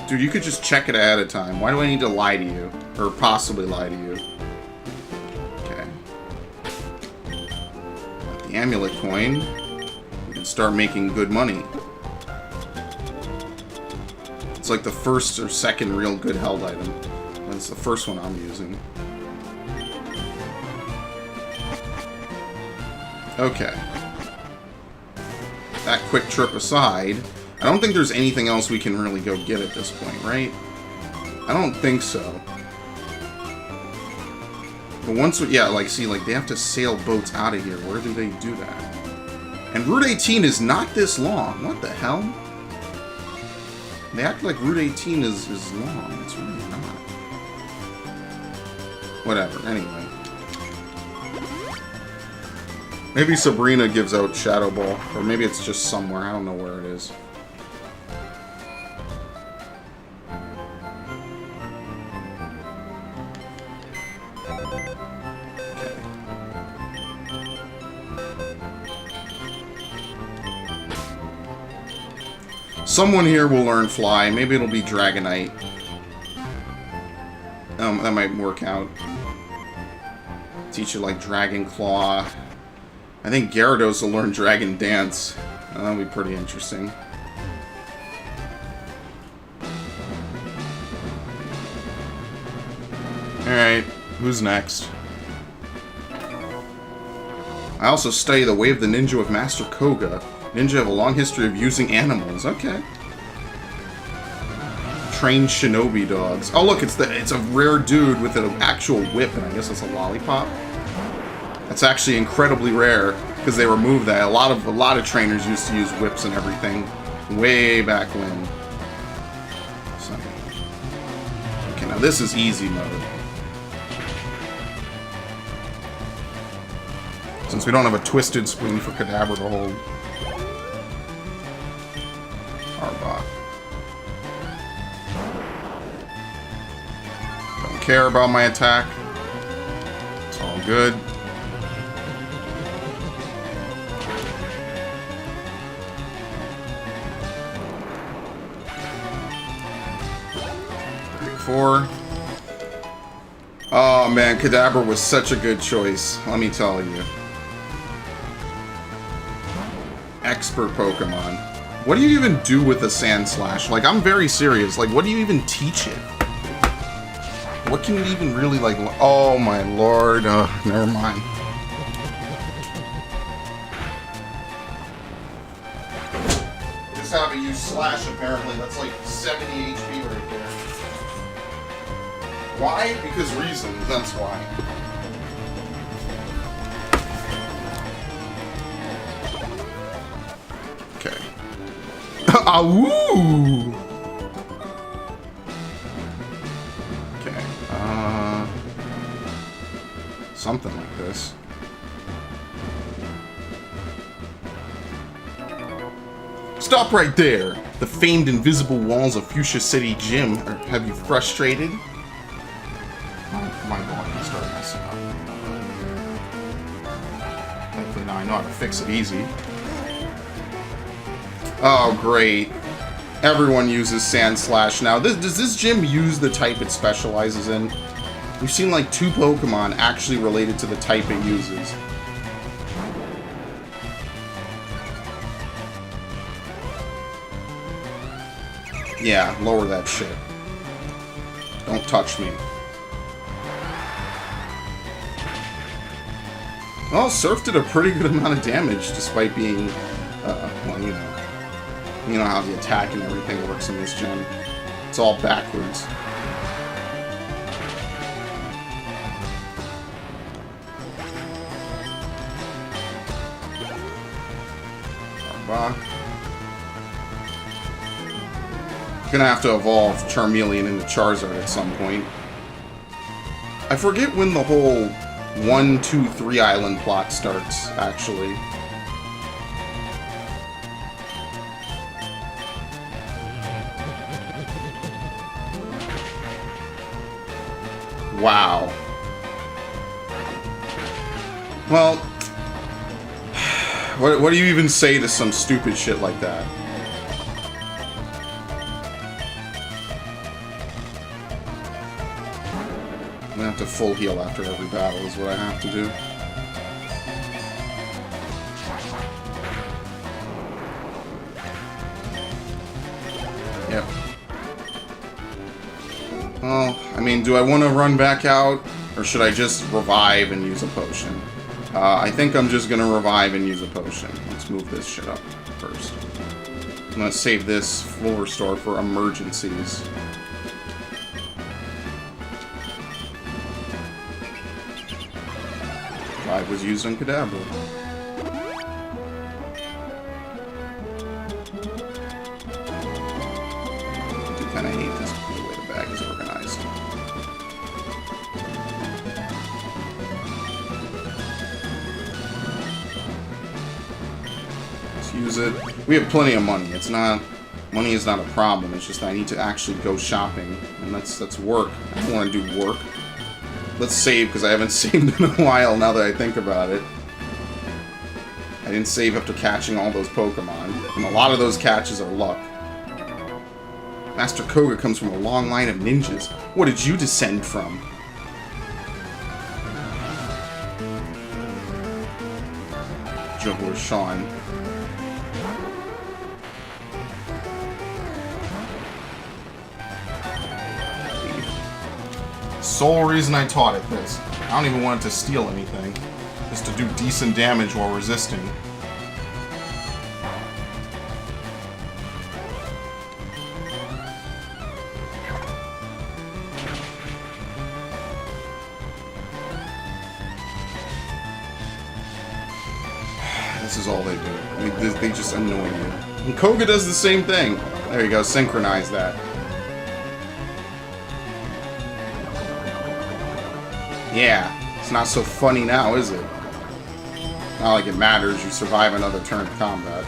Dude, you could just check it ahead of time. Why do I need to lie to you? Or possibly lie to you? Okay. The Amulet Coin. We can start making good money. It's like the first or second real good held item. That's the first one I'm using. Okay. That quick trip aside... I don't think there's anything else we can really go get at this point, right? I don't think so. But once we... Yeah, like, see, like, they have to sail boats out of here. Where do they do that? And Route 18 is not this long. What the hell? They act like Route 18 is long. It's really not. Whatever, anyway. Maybe Sabrina gives out Shadow Ball. Or maybe it's just somewhere. I don't know where it is. Someone here will learn Fly. Maybe it'll be Dragonite. That might work out. Teach you like Dragon Claw. I think Gyarados will learn Dragon Dance. That'll be pretty interesting. Alright, who's next? I also study the way of the ninja with Master Koga. Ninja have a long history of using animals. Okay. Trained shinobi dogs. Oh look, it's a rare dude with an actual whip, and I guess it's a lollipop. That's actually incredibly rare because they removed that. A lot of trainers used to use whips and everything way back when. So, okay, now this is easy mode. Since we don't have a twisted spoon for Kadabra to hold. Arbok. Don't care about my attack. It's all good. Pick 4. Oh man, Kadabra was such a good choice, let me tell you. Expert Pokemon. What do you even do with a Sand Slash? Like, I'm very serious. Like, what do you even teach it? What can you even really, like... Oh, my lord. Never mind. Just have to use Slash, apparently. That's like 70 HP right there. Why? Because reasons. That's why. Woo! Okay, something like this. Stop right there! The famed invisible walls of Fuchsia City Gym have you frustrated? My volume started messing up. Thankfully now I know how to fix it easy. Oh, great. Everyone uses Sand Slash now. Does this gym use the type it specializes in? We've seen like 2 Pokemon actually related to the type it uses. Yeah, lower that shit. Don't touch me. Well, Surf did a pretty good amount of damage despite being, well, you know how the attack and everything works in this gen. It's all backwards. Arbok. Gonna have to evolve Charmeleon into Charizard at some point. I forget when the whole 1, 2, 3 island plot starts, actually. Wow. Well, what do you even say to some stupid shit like that? I'm gonna have to full heal after every battle is what I have to do. Yep. Well, I mean, do I want to run back out, or should I just revive and use a potion? I think I'm just going to revive and use a potion. Let's move this shit up first. I'm going to save this full restore for emergencies. Revive was used on Kadabra. I do kind of hate this, the way the bag is organized. Let's use it. We have plenty of money. It's not... Money is not a problem. It's just I need to actually go shopping. And that's work. I don't want to do work. Let's save, because I haven't saved in a while now that I think about it. I didn't save after catching all those Pokemon. And a lot of those catches are luck. Master Koga comes from a long line of ninjas. What did you descend from? Johor Sean. sole reason I taught it this. I don't even want it to steal anything. Just to do decent damage while resisting. This is all they do. They just annoy you. And Koga does the same thing. There you go, synchronize that. Yeah, it's not so funny now, is it? Not like it matters, you survive another turn of combat.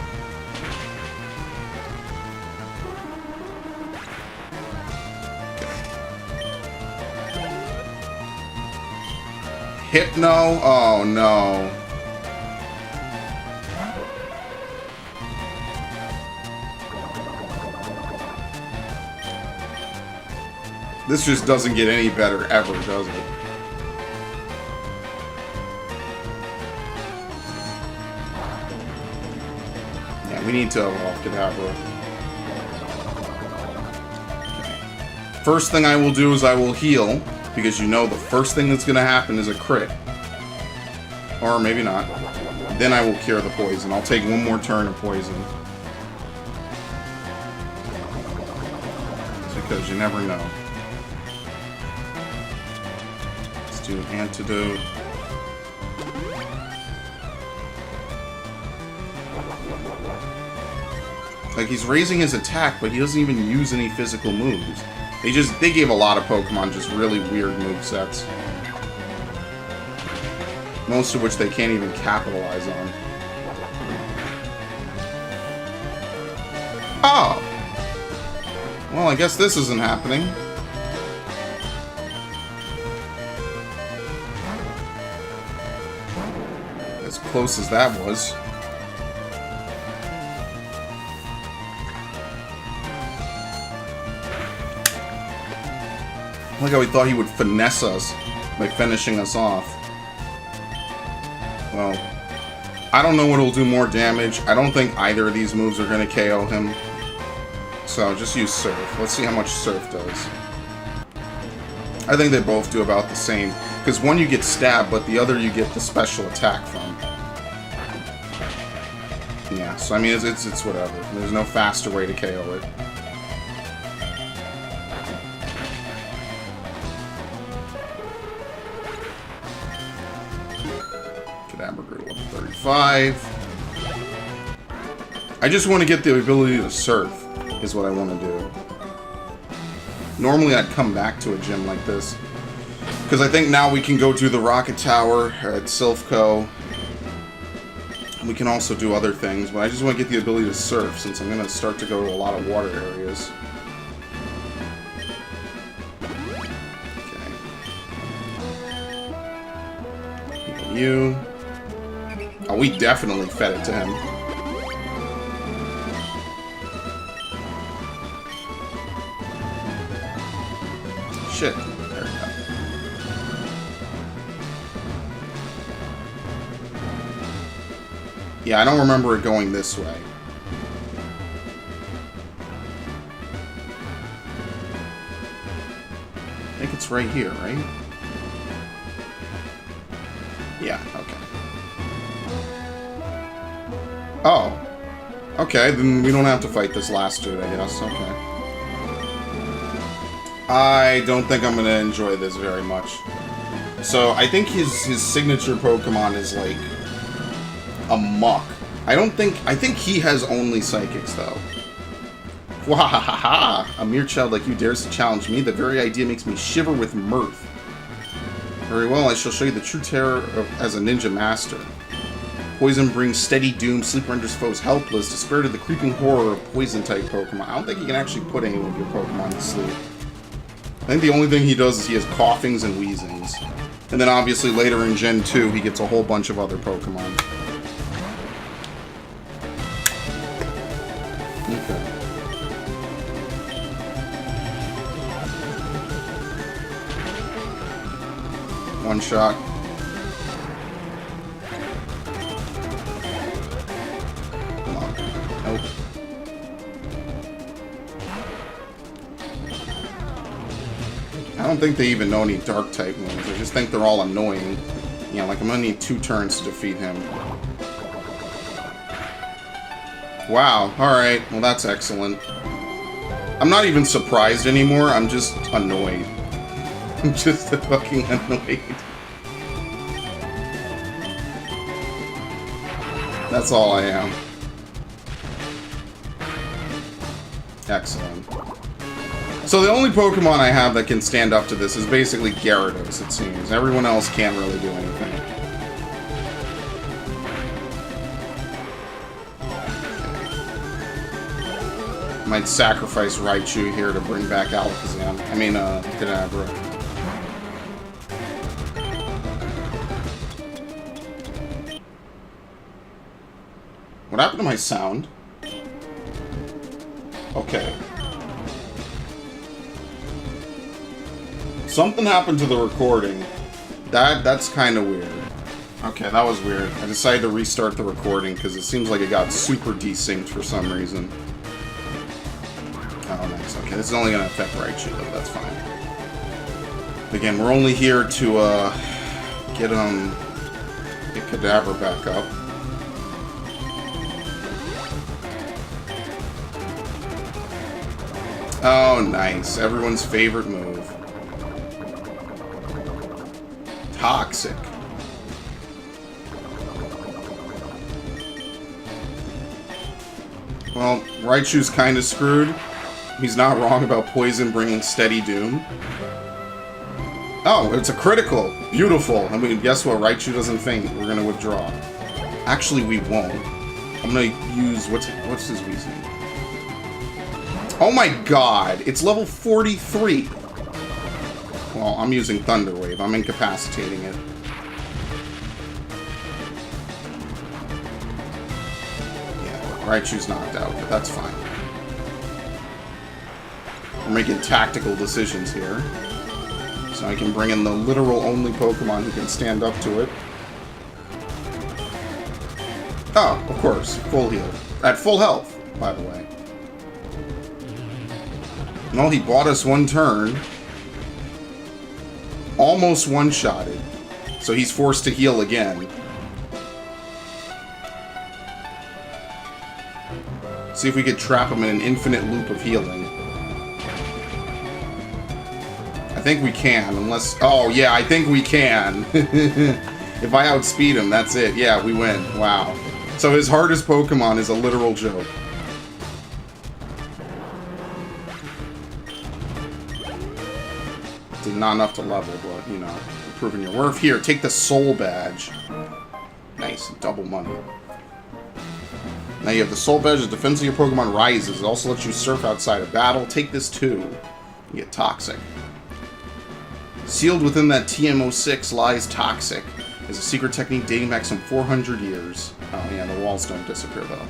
Hypno? Oh no. This just doesn't get any better ever, does it? Yeah, we need to evolve Kadabra. Okay. First thing I will do is I will heal, because you know the first thing that's going to happen is a crit. Or maybe not. Then I will cure the poison. I'll take one more turn of poison. It's because you never know. Do antidote. Like, he's raising his attack, but he doesn't even use any physical moves. They gave a lot of Pokemon just really weird movesets. Most of which they can't even capitalize on. Oh! Well, I guess this isn't happening. Close as that was. Look how he thought he would finesse us by finishing us off. Well, I don't know what'll do more damage. I don't think either of these moves are going to KO him. So just use Surf. Let's see how much Surf does. I think they both do about the same. Because one you get stabbed, but the other you get the special attack from. Yeah, so I mean, it's whatever. There's no faster way to KO it. Kadabra grew to level 35. I just want to get the ability to surf, is what I want to do. Normally I'd come back to a gym like this. Because I think now we can go to the Rocket Tower at Silphco. We can also do other things, but I just want to get the ability to surf since I'm going to start to go to a lot of water areas. Okay. Heal you. Oh, we definitely fed it to him. Shit. There we go. Yeah, I don't remember it going this way. I think it's right here, right? Yeah, okay. Oh. Okay, then we don't have to fight this last dude, I guess. Okay. I don't think I'm going to enjoy this very much. So, I think his signature Pokemon is like a muck. I think he has only psychics though. Wahahaha! A mere child like you dares to challenge me. The very idea makes me shiver with mirth. Very well, I shall show you the true terror as a ninja master. Poison brings steady doom, sleep renders foes helpless, despair to the creeping horror of poison-type Pokemon. I don't think you can actually put any of your Pokemon to sleep. I think the only thing he does is he has coughings and wheezings. And then obviously later in Gen 2, he gets a whole bunch of other Pokemon. Okay. One shot. Nope. I don't think they even know any Dark-type moves. I just think they're all annoying. Yeah, like I'm gonna need 2 turns to defeat him. Wow, alright. Well, that's excellent. I'm not even surprised anymore. I'm just annoyed. I'm just fucking annoyed. That's all I am. Excellent. So the only Pokemon I have that can stand up to this is basically Gyarados, it seems. Everyone else can't really do anything. Might sacrifice Raichu here to bring back Alakazam. I mean, Kadabra. What happened to my sound? Okay. Something happened to the recording. That's kind of weird. Okay, that was weird. I decided to restart the recording because it seems like it got super desynced for some reason. Oh, nice. Okay, this is only going to affect Raichu, though. That's fine. Again, we're only here to get Kadabra back up. Oh, nice. Everyone's favorite move. Toxic. Well, Raichu's kind of screwed. He's not wrong about poison bringing steady doom. Oh, it's a critical. Beautiful. I mean, guess what? Raichu doesn't faint. We're going to withdraw. Actually, we won't. I'm going to use... What's his reason? Oh my god! It's level 43! Well, I'm using Thunder Wave. I'm incapacitating it. Yeah, Raichu's knocked out, but that's fine. We're making tactical decisions here. So I can bring in the literal only Pokemon who can stand up to it. Oh, of course. Full heal. At full health, by the way. Well, he bought us 1 turn. Almost one-shotted. So he's forced to heal again. See if we could trap him in an infinite loop of healing. I think we can, unless... Oh, yeah, I think we can. If I outspeed him, that's it. Yeah, we win. Wow. So his hardest Pokemon is a literal joke. Not enough to level, but, you know, proving your worth. Here, take the Soul Badge. Nice. Double money. Now you have the Soul Badge. The defense of your Pokemon rises. It also lets you surf outside of battle. Take this, too. You get Toxic. Sealed within that TM06 lies Toxic. It's a secret technique dating back some 400 years. Oh, yeah, the walls don't disappear, though.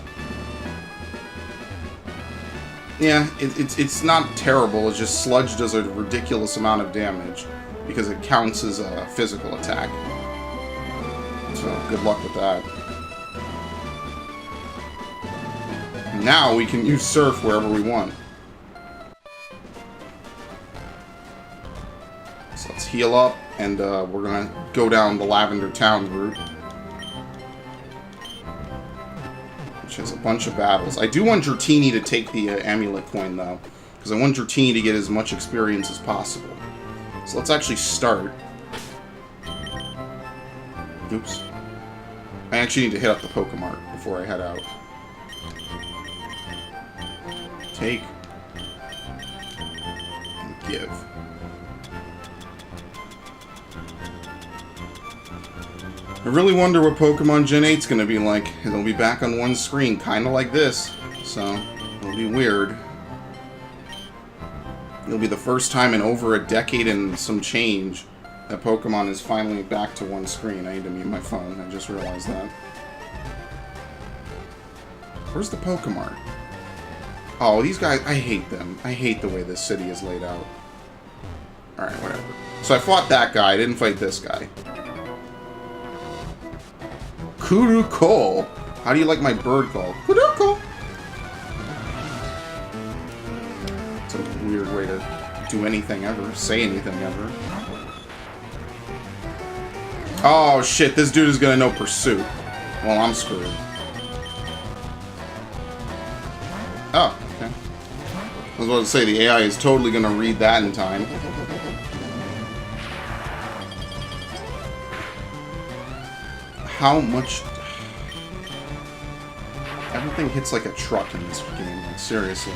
Yeah, it's not terrible, it's just Sludge does a ridiculous amount of damage, because it counts as a physical attack. So, good luck with that. Now we can use Surf wherever we want. So let's heal up, and we're gonna go down the Lavender Town route. Which has a bunch of battles. I do want Dratini to take the Amulet Coin, though. Because I want Dratini to get as much experience as possible. So let's actually start. Oops. I actually need to hit up the Pokemart before I head out. Take. And give. I really wonder what Pokemon Gen 8's gonna be like. It'll be back on one screen, kinda like this. So, it'll be weird. It'll be the first time in over a decade and some change that Pokemon is finally back to one screen. I need to mute my phone, I just realized that. Where's the Pokemart? Oh, these guys, I hate them. I hate the way this city is laid out. Alright, whatever. So I fought that guy, I didn't fight this guy. Kuruko. How do you like my bird call? Kuruko. It's a weird way to do anything ever, say anything ever. Oh shit, this dude is gonna know Pursuit. Well, I'm screwed. Oh, okay. I was about to say, the AI is totally gonna read that in time. How much... Everything hits like a truck in this game, like, seriously.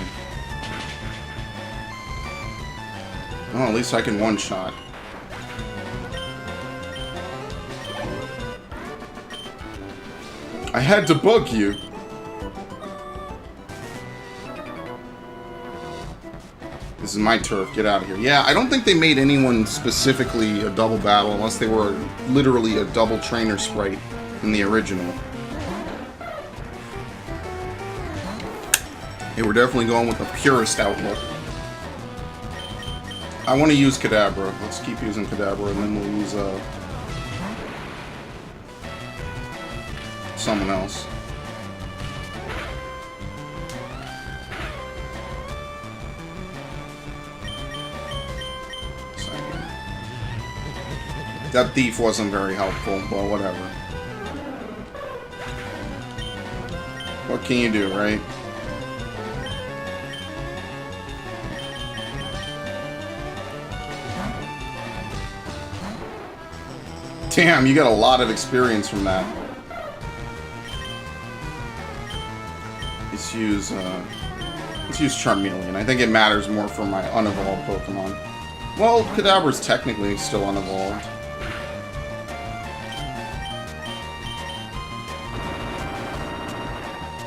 Oh, at least I can one-shot. I had to bug you. This is my turf. Get out of here. Yeah, I don't think they made anyone specifically a double battle unless they were literally a double trainer sprite in the original. They were definitely going with the purest outlook. I want to use Kadabra. Let's keep using Kadabra, and then we'll use someone else. That thief wasn't very helpful, but whatever. What can you do, right? Damn, you got a lot of experience from that. Let's use Charmeleon. I think it matters more for my unevolved Pokemon. Well, Kadabra's technically still unevolved.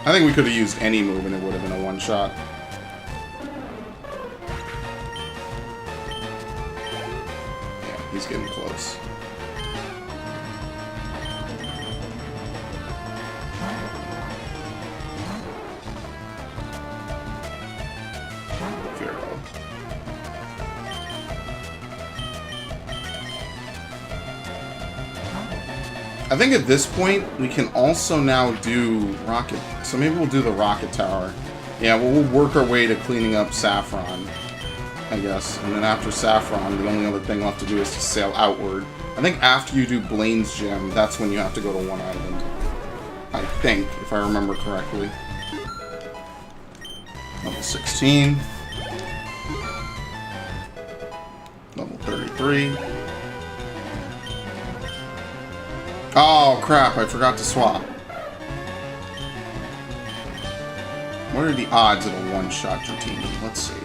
I think we could have used any move and it would have been a one-shot. Yeah, he's getting close. I think at this point, we can also now do Rocket. So maybe we'll do the Rocket Tower. Yeah, we'll work our way to cleaning up Saffron, I guess. And then after Saffron, the only other thing left to do is to sail outward. I think after you do Blaine's Gem, that's when you have to go to one island. I think, if I remember correctly. Level 16. Level 33. Oh, crap, I forgot to swap. What are the odds of a one-shot Dratini? Let's see.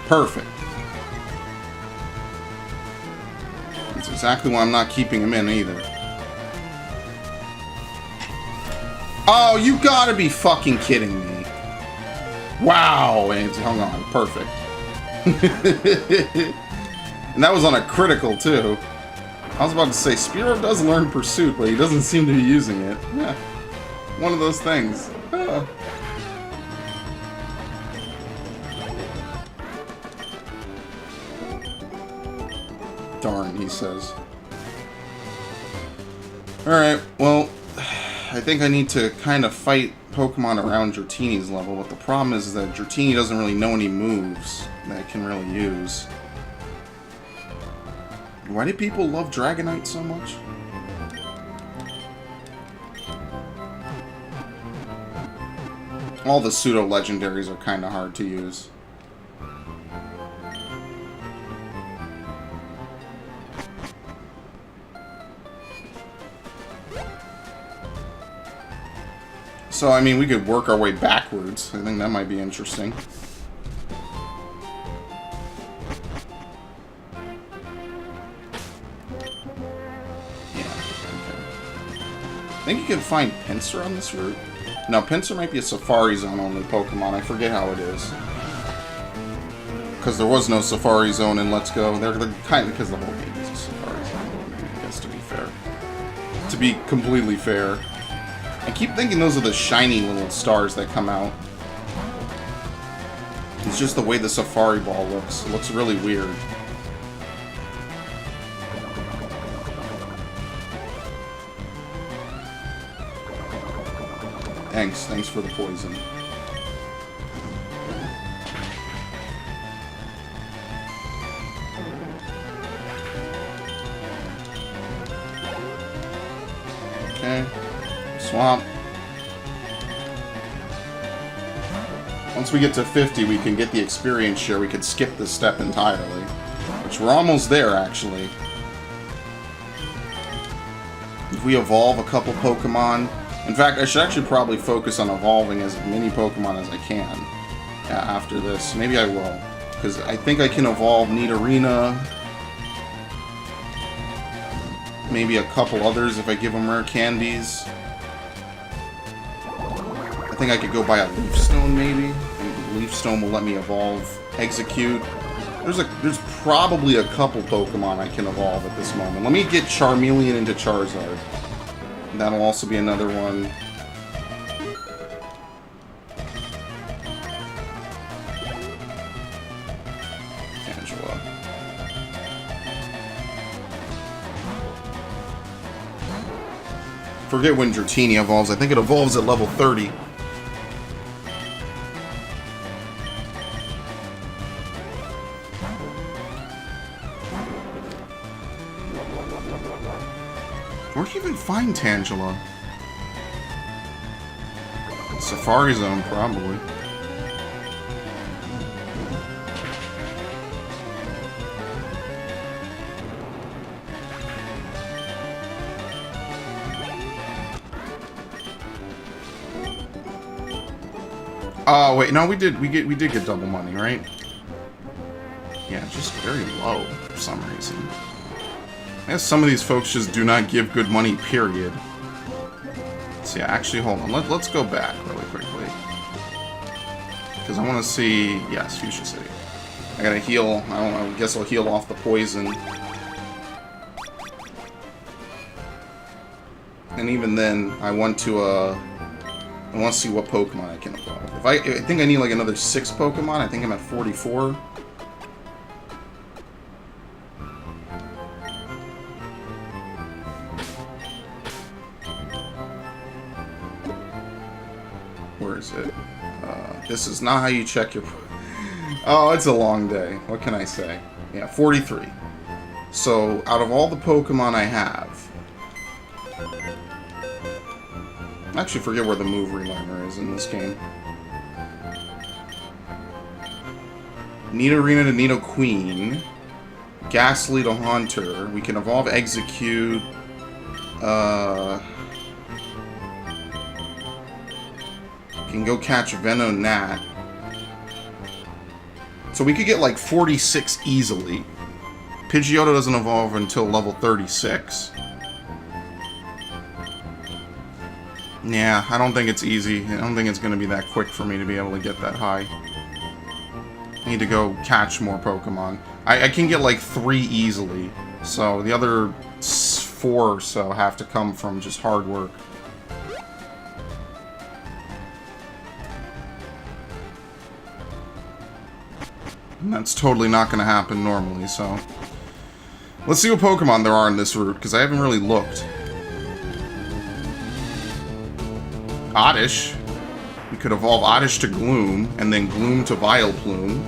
Perfect. That's exactly why I'm not keeping him in, either. Oh, you gotta be fucking kidding me. Wow, and hung on. Perfect. And that was on a critical, too. I was about to say, Spearow does learn Pursuit, but he doesn't seem to be using it. Yeah. One of those things. Darn, he says. Alright, well, I think I need to kind of fight Pokemon around Dratini's level, but the problem is that Dratini doesn't really know any moves that it can really use. Why do people love Dragonite so much? All the pseudo-legendaries are kind of hard to use. So, I mean, we could work our way backwards. I think that might be interesting. I think you can find Pinsir on this route. No, Pinsir might be a Safari Zone only Pokemon. I forget how it is. Because there was no Safari Zone in Let's Go. They're kind of because the whole game is a Safari Zone. I guess, to be fair. To be completely fair. I keep thinking those are the shiny little stars that come out. It's just the way the Safari Ball looks. It looks really weird. Thanks for the poison. Swamp. Once we get to 50, we can get the experience share. We could skip this step entirely. Which we're almost there, actually. If we evolve a couple Pokemon... In fact, I should actually probably focus on evolving as many Pokemon as I can after this. Maybe I will. Because I think I can evolve Nidorina. Maybe a couple others if I give them rare candies. I think I could go buy a Leaf Stone, maybe. And Leaf Stone will let me evolve Execute. There's probably a couple Pokemon I can evolve at this moment. Let me get Charmeleon into Charizard. That'll also be another one. Angela. Forget when Dratini evolves. I think it evolves at level 30. Where do you even find Tangela? Safari Zone, probably. Oh wait, no, we did get double money, right? Yeah, just very low for some reason. I guess some of these folks just do not give good money, period. So yeah, actually, hold on. Let's go back really quickly. Because I want to see... Yes, Fuchsia City. I gotta heal. I don't know, I guess I'll heal off the poison. And even then, I want to see what Pokemon I can evolve. I think I need like another 6 Pokemon. I think I'm at 44. Where is it? This is not how you check your... Oh, it's a long day. What can I say? Yeah, 43. So, out of all the Pokemon I have... I actually forget where the move relearner is in this game. Nidorina to Nidoqueen. Ghastly to Haunter. We can evolve Execute. Can go catch Venonat. So we could get like 46 easily. Pidgeotto doesn't evolve until level 36. Yeah, I don't think it's easy. I don't think it's going to be that quick for me to be able to get that high. I need to go catch more Pokemon. I can get like 3 easily. So the other 4 or so have to come from just hard work. And that's totally not going to happen normally, so... Let's see what Pokemon there are in this route, because I haven't really looked. Oddish. We could evolve Oddish to Gloom, and then Gloom to Vileplume.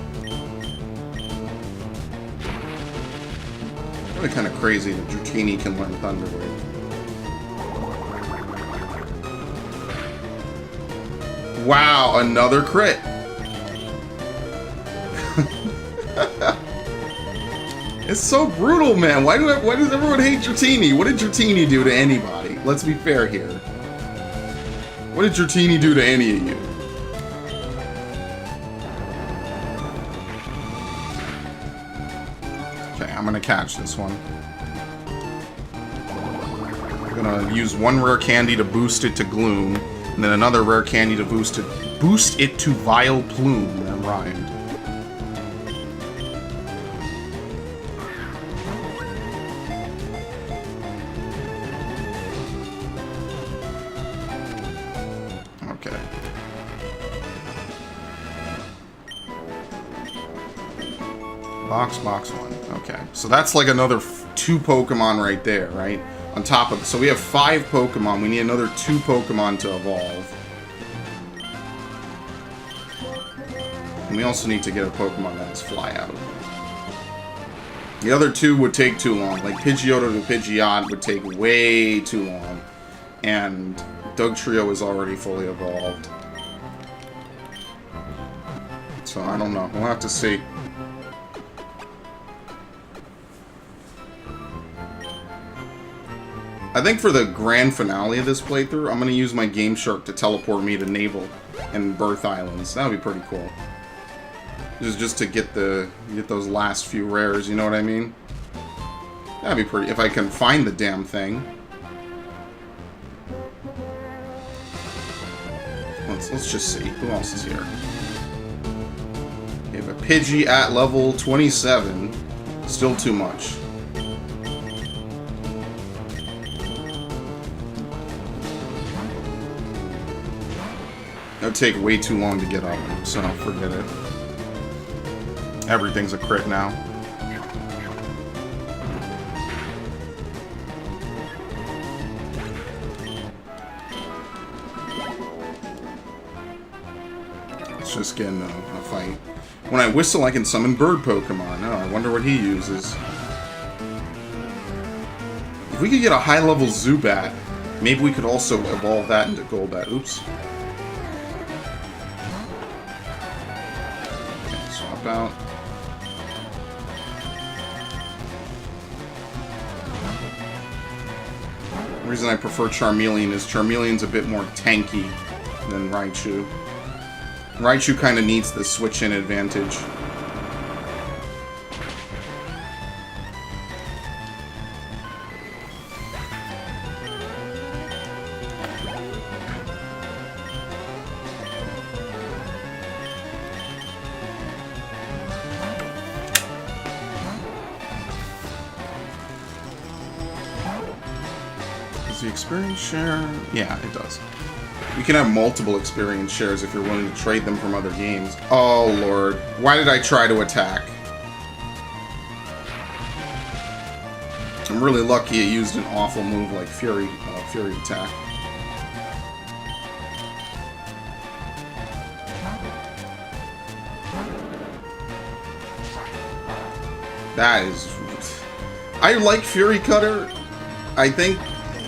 Really kind of crazy that Dratini can learn Thunder Wave. Wow, another crit! It's so brutal, man. Why does everyone hate Dratini? What did Dratini do to anybody? Let's be fair here. What did Dratini do to any of you? Okay, I'm gonna catch this one. I'm gonna use 1 rare candy to boost it to Gloom, and then another rare candy to boost it to Vileplume. That rhymed. Box 1. Okay. So that's like another 2 Pokemon right there, right? On top of... So we have 5 Pokemon. We need another 2 Pokemon to evolve. And we also need to get a Pokemon that has Fly Out. The other 2 would take too long. Like Pidgeotto to Pidgeot would take way too long. and Dugtrio is already fully evolved. So I don't know. We'll have to see. I think for the grand finale of this playthrough, I'm going to use my Game Shark to teleport me to Navel and Birth Islands. That would be pretty cool. Just to get those last few rares, you know what I mean? That'd be pretty... If I can find the damn thing. Let's just see. Who else is here? We have a Pidgey at level 27. Still too much. It would take way too long to get up, so forget it. Everything's a crit now. Let's just get in a fight. When I whistle, I can summon bird Pokemon. Oh, I wonder what he uses. If we could get a high-level Zubat, maybe we could also evolve that into Golbat. Oops. Okay, swap out. The reason I prefer Charmeleon is Charmeleon's a bit more tanky than Raichu. Raichu kind of needs the switch-in advantage. Does the experience share? Yeah, it does. You can have multiple experience shares if you're willing to trade them from other games. Oh, Lord. Why did I try to attack? I'm really lucky I used an awful move like Fury Attack. That is... I like Fury Cutter. I think...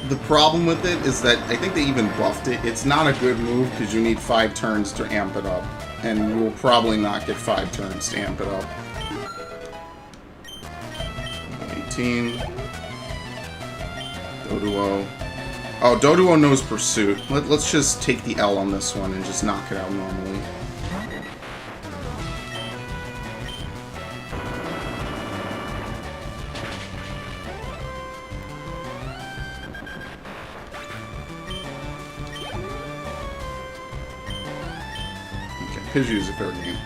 The problem with it is that I think they even buffed it. It's not a good move because you need 5 turns to amp it up. And you will probably not get 5 turns to amp it up. 18. Doduo. Oh, Doduo knows Pursuit. Let's just take the L on this one and just knock it out normally. Pidgey is a fair game.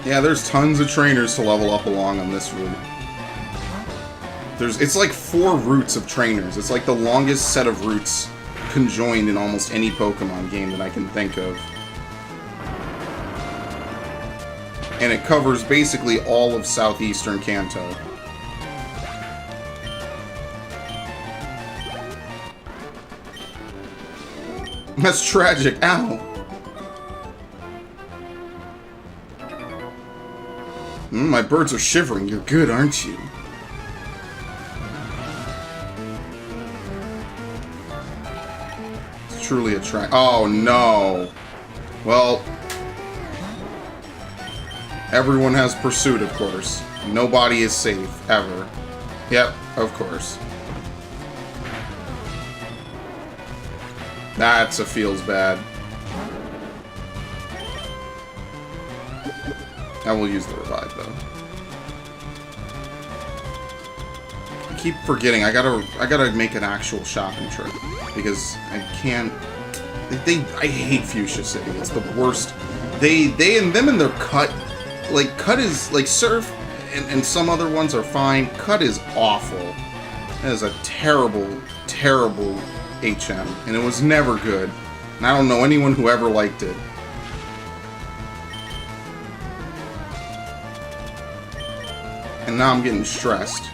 Yeah, there's tons of trainers to level up along on this route. It's like 4 routes of trainers. It's like the longest set of routes conjoined in almost any Pokemon game that I can think of. And it covers basically all of southeastern Kanto. That's tragic. Ow. My birds are shivering. You're good, aren't you? It's truly a Oh, no. Well, everyone has Pursuit, of course. Nobody is safe, ever. Yep, of course. That's a feels bad. I will use the revive though. I keep forgetting. I gotta make an actual shopping trip because I can't. I hate Fuchsia City. It's the worst. They and them and their cut. Like cut is like Surf and some other ones are fine. Cut is awful. That is a terrible, terrible HM, and it was never good. And I don't know anyone who ever liked it. And now I'm getting stressed.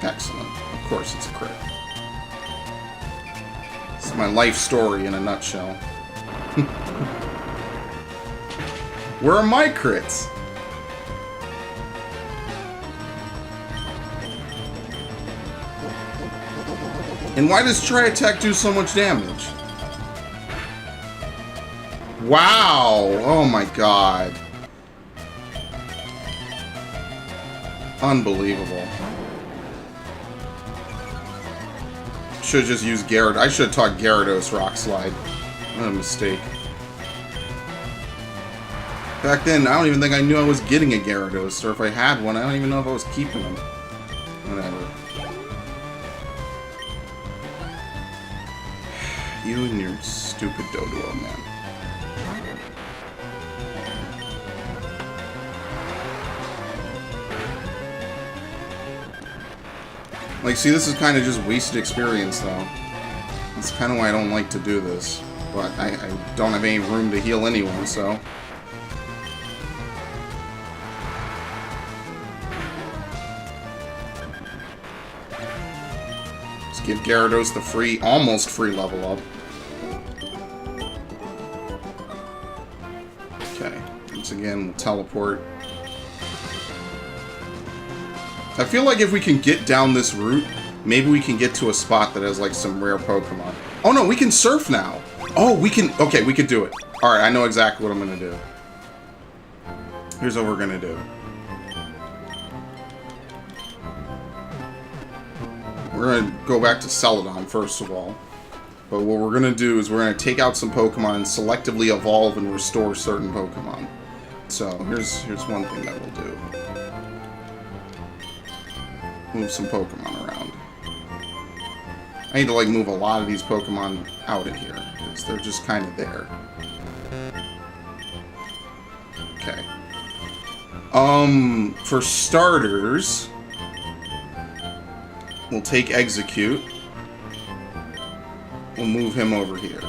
Excellent. Of course it's a crit. my life story in a nutshell. Where are my crits? And why does Tri Attack do so much damage? Wow! Oh my god. Unbelievable. Should have just used Gyarados. I should have taught Gyarados Rock Slide. What a mistake. Back then, I don't even think I knew I was getting a Gyarados, or if I had one, I don't even know if I was keeping them. Whatever. You and your stupid Doduo, man. Like, see, this is kind of just wasted experience, though. That's kind of why I don't like to do this. But I don't have any room to heal anyone, so... Let's give Gyarados the almost free level up. Okay. Once again, we'll teleport. I feel like if we can get down this route, maybe we can get to a spot that has, like, some rare Pokemon. Oh, no, we can surf now! Oh, we can... Okay, we could do it. Alright, I know exactly what I'm gonna do. Here's what we're gonna do. We're gonna go back to Celadon, first of all. But what we're gonna do is we're gonna take out some Pokemon and selectively evolve and restore certain Pokemon. So, here's one thing that we'll do. Move some Pokemon around. I need to, like, move a lot of these Pokemon out of here, because they're just kind of there. Okay. For starters, we'll take Execute. We'll move him over here.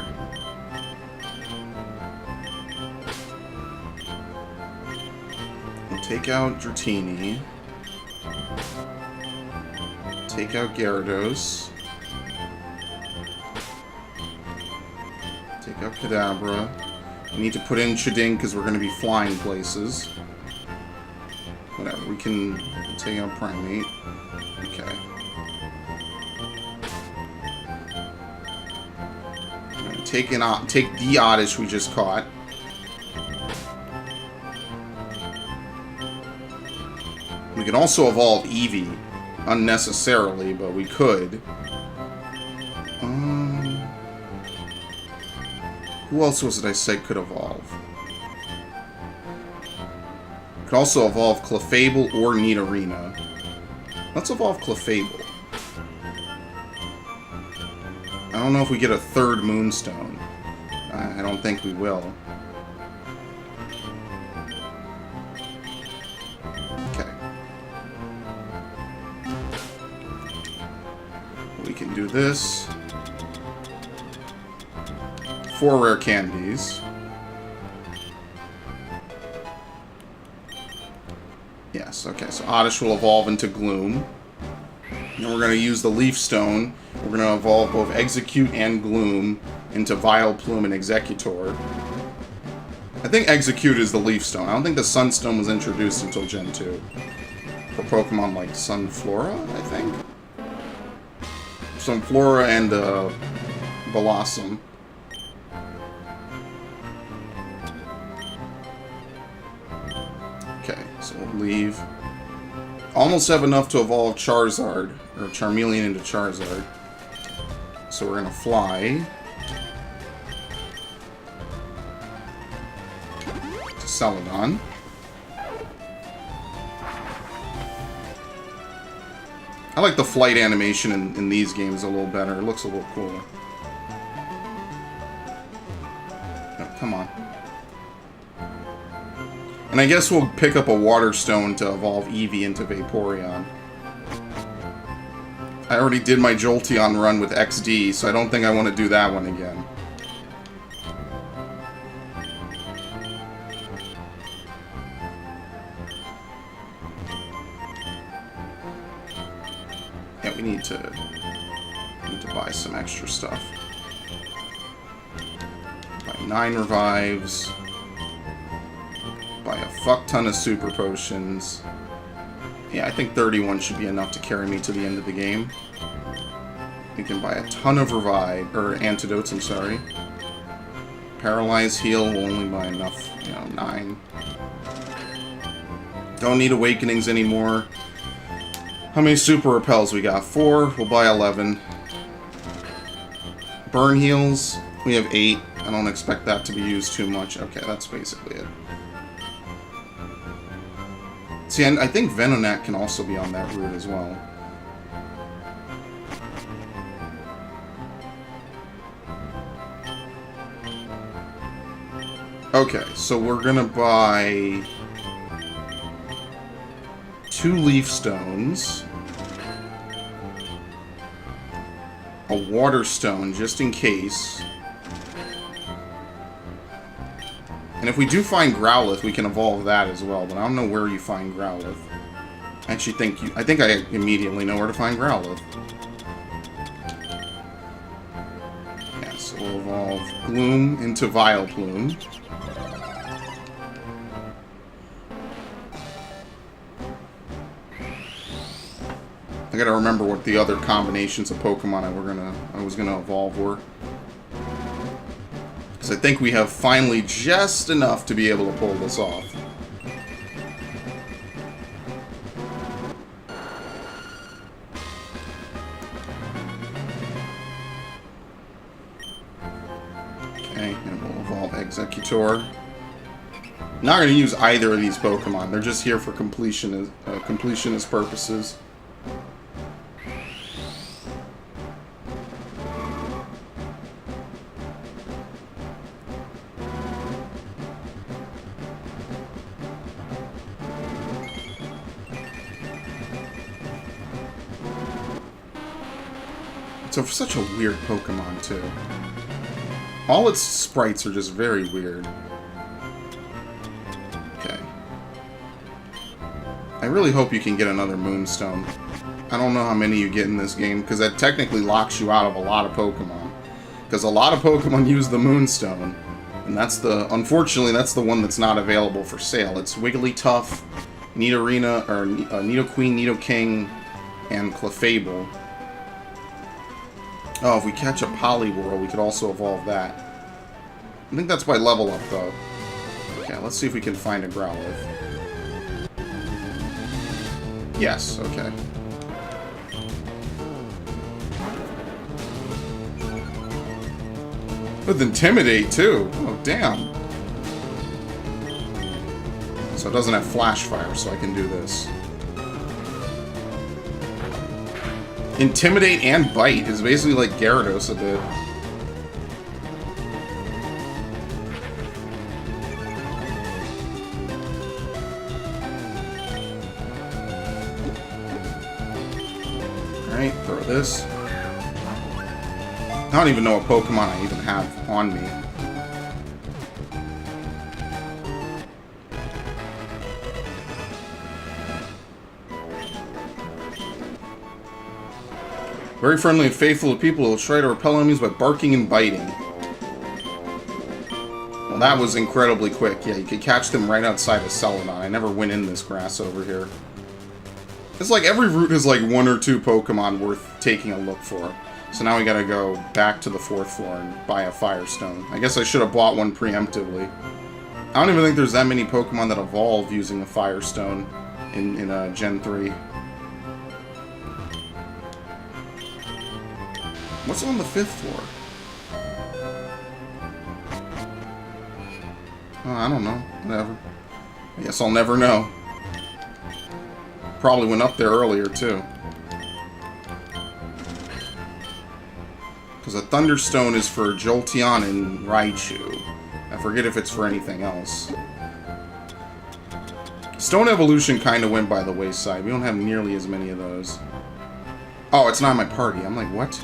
We'll take out Dratini. Take out Gyarados. Take out Kadabra. We need to put in Shedink because we're going to be flying places. Whatever, we can take out Primate. Okay. Take the Oddish we just caught. We can also evolve Eevee. Unnecessarily, but we could. Who else was it I said could evolve? Could also evolve Clefable or Nidorina. Let's evolve Clefable. I don't know if we get a third Moonstone. I don't think we will. We can do this. 4 rare candies. Yes, okay, so Oddish will evolve into Gloom. And we're going to use the Leaf Stone. We're going to evolve both Execute and Gloom into Vileplume and Executor. I think Execute is the Leaf Stone. I don't think the Sunstone was introduced until Gen 2. For Pokemon like Sunflora, I think? Sunflora and Blossom. Okay, so we'll leave. Almost have enough to evolve Charizard, or Charmeleon into Charizard. So we're gonna fly to Celadon. I like the flight animation in these games a little better. It looks a little cooler. Oh, come on. And I guess we'll pick up a Water Stone to evolve Eevee into Vaporeon. I already did my Jolteon run with XD, so I don't think I want to do that one again. Yeah, we need to buy some extra stuff. 9 revives. Buy a fuck ton of super potions. Yeah, I think 31 should be enough to carry me to the end of the game. We can buy a ton of antidotes, I'm sorry. Paralyze heal will only buy enough, 9. Don't need awakenings anymore. How many super repels we got? 4. We'll buy 11. Burn heals. We have 8. I don't expect that to be used too much. Okay, that's basically it. See, I think Venonat can also be on that route as well. Okay, so we're gonna buy 2 leaf stones, a water stone just in case, and if we do find Growlithe, we can evolve that as well. But I don't know where you find Growlithe. I actually think I think I immediately know where to find Growlithe. Yeah, so we'll evolve Gloom into Vileplume. I gotta remember what the other combinations of Pokemon I was gonna evolve were. Because I think we have finally just enough to be able to pull this off. Okay, and we'll evolve Executor. Not gonna use either of these Pokemon. They're just here for completionist purposes. It's such a weird Pokemon, too. All its sprites are just very weird. Okay. I really hope you can get another Moonstone. I don't know how many you get in this game, because that technically locks you out of a lot of Pokemon. Because a lot of Pokemon use the Moonstone. And unfortunately, that's the one that's not available for sale. It's Wigglytuff, Nidorina, or Nidoqueen, Nidoking, and Clefable. Oh, if we catch a Poliwhirl, we could also evolve that. I think that's by level up, though. Okay, let's see if we can find a Growlithe. Yes, okay. With Intimidate, too. Oh, damn. So it doesn't have Flash Fire, so I can do this. Intimidate and Bite is basically like Gyarados a bit. Alright, throw this. I don't even know what Pokemon I even have on me. Very friendly and faithful to people who will try to repel enemies by barking and biting. Well, that was incredibly quick. Yeah, you could catch them right outside of Celadon. I never went in this grass over here. It's like every route has like 1 or 2 Pokemon worth taking a look for. So now we gotta go back to the 4th floor and buy a Firestone. I guess I should have bought one preemptively. I don't even think there's that many Pokemon that evolve using a Firestone in Gen 3. What's on the 5th floor? Oh, I don't know. Whatever. I guess I'll never know. Probably went up there earlier, too. Because a Thunderstone is for Jolteon and Raichu. I forget if it's for anything else. Stone Evolution kind of went by the wayside. We don't have nearly as many of those. Oh, it's not in my party. I'm like, what?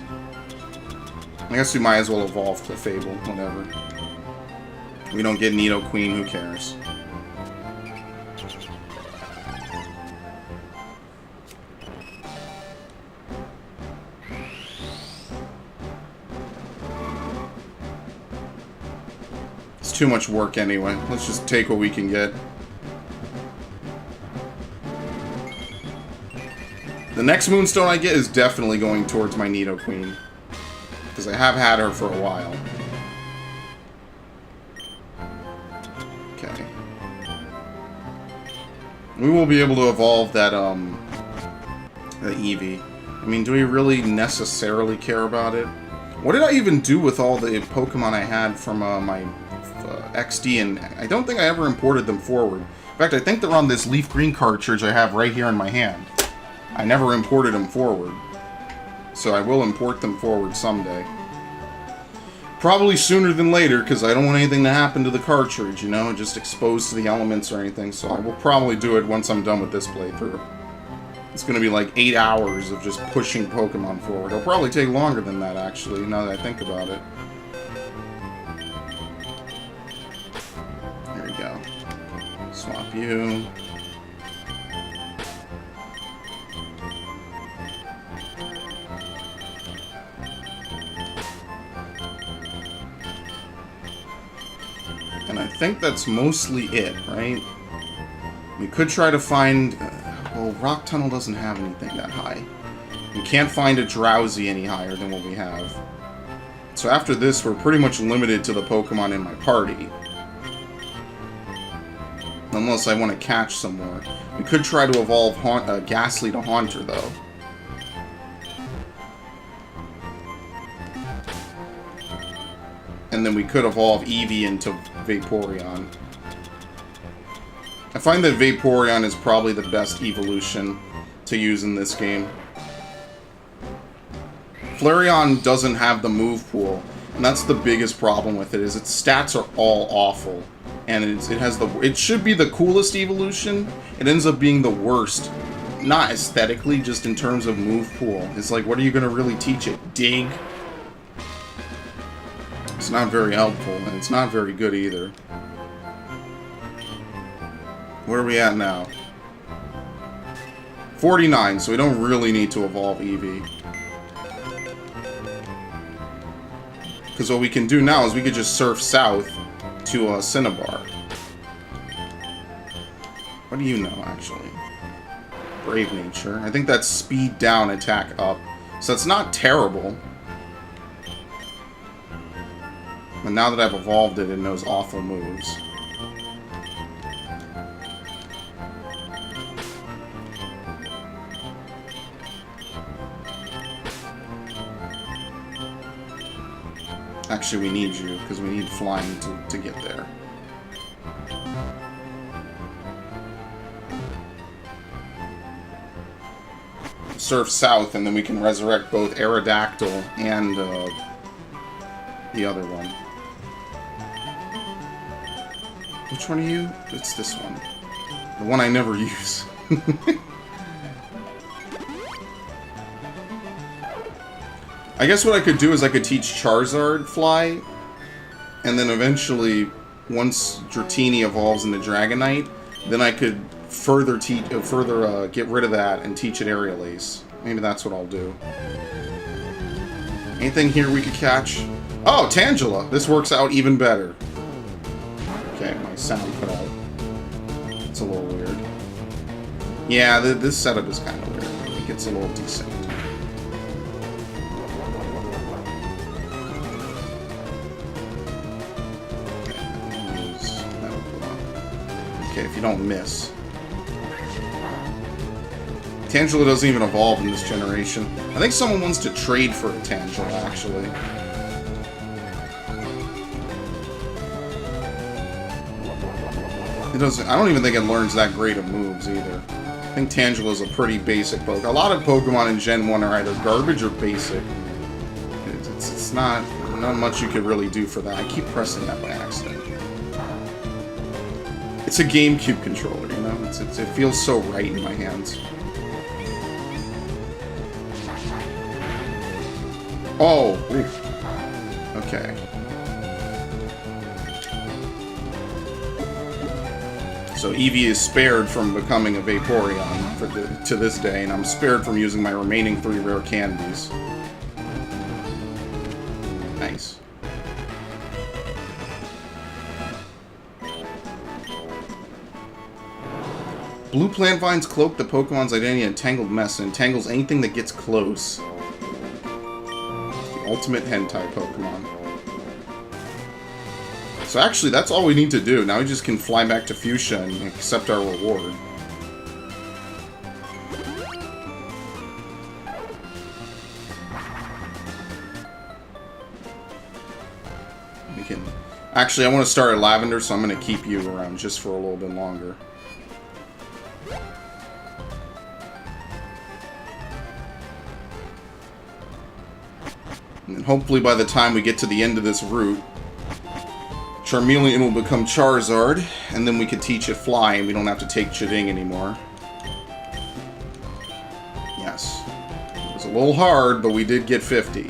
I guess we might as well evolve Clefable, whatever. We don't get Nidoqueen, who cares? too much work anyway. Let's just take what we can get. The next Moonstone I get is definitely going towards my Nidoqueen, because I have had her for a while. Okay. We will be able to evolve that, the Eevee. I mean, do we really necessarily care about it? What did I even do with all the Pokemon I had from my XD? And I don't think I ever imported them forward. In fact, I think they're on this leaf green cartridge I have right here in my hand. I never imported them forward. So I will import them forward someday. Probably sooner than later, because I don't want anything to happen to the cartridge, you know, just exposed to the elements or anything. So I will probably do it once I'm done with this playthrough. It's going to be like 8 hours of just pushing Pokemon forward. It'll probably take longer than that, actually, now that I think about it. There we go. Swap you. And I think that's mostly it, right? We could try to find... well, Rock Tunnel doesn't have anything that high. We can't find a Drowsy any higher than what we have. So after this, we're pretty much limited to the Pokemon in my party. Unless I want to catch some more. We could try to evolve Ghastly to Haunter, though. And then we could evolve Eevee into Vaporeon. I find that Vaporeon is probably the best evolution to use in this game. Flareon doesn't have the move pool, and that's the biggest problem with it, is its stats are all awful. And it should be the coolest evolution. It ends up being the worst. Not aesthetically, just in terms of move pool. It's like, what are you going to really teach it? Dig? It's not very helpful, and it's not very good either. Where are we at now? 49, so we don't really need to evolve Eevee. Because what we can do now is we could just surf south to Cinnabar. What do you know, actually? Brave Nature. I think that's speed down, attack up. So it's not terrible. But now that I've evolved it, it knows awful moves. Actually, we need you, because we need flying to get there. Surf south, and then we can resurrect both Aerodactyl and the other one. Which one are you? It's this one. The one I never use. I guess what I could do is I could teach Charizard Fly, and then eventually, once Dratini evolves into Dragonite, then I could further get rid of that and teach it Aerial Ace. Maybe that's what I'll do. Anything here we could catch? Oh, Tangela! This works out even better. Okay, my sound cut out. It's a little weird. Yeah, this setup is kind of weird. I think it's a little decent. Okay, if you don't miss. Tangela doesn't even evolve in this generation. I think someone wants to trade for a Tangela, actually. It doesn't. I don't even think it learns that great of moves either. I think Tangela's a pretty basic Pokemon. A lot of Pokemon in Gen 1 are either garbage or basic. It's not much you could really do for that. I keep pressing that by accident. It's a GameCube controller, you know? It feels so right in my hands. Oh! Oof. Okay. So Eevee is spared from becoming a Vaporeon to this day, and I'm spared from using my remaining 3 rare candies. Blue plant vines cloak the Pokemon's identity in a tangled mess and entangles anything that gets close. The ultimate hentai Pokemon. So actually, that's all we need to do. Now we just can fly back to Fuchsia and accept our reward. We can... Actually, I want to start at Lavender, so I'm going to keep you around just for a little bit longer. And hopefully by the time we get to the end of this route, Charmeleon will become Charizard, and then we can teach it Fly, and we don't have to take Chiding anymore. Yes. It was a little hard, but we did get 50.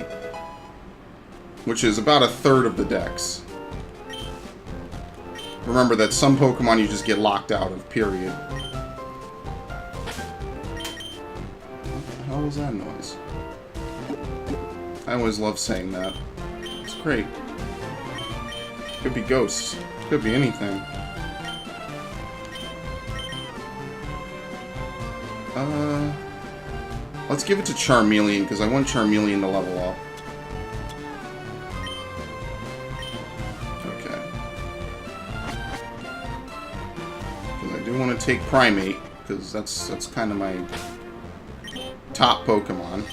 Which is about a third of the dex. Remember that some Pokemon you just get locked out of, period. What the hell was that noise? I always love saying that. It's great. Could be ghosts. Could be anything. Let's give it to Charmeleon, because I want Charmeleon to level up. Okay. Because I do want to take Primate, because that's kind of my top Pokemon.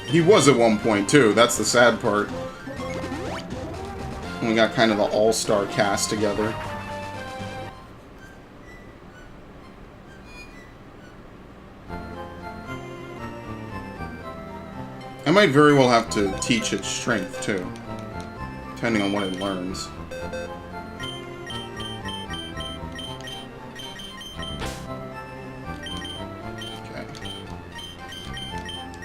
He was at one point, too. That's the sad part. We got kind of the all-star cast together. I might very well have to teach it Strength, too. Depending on what it learns.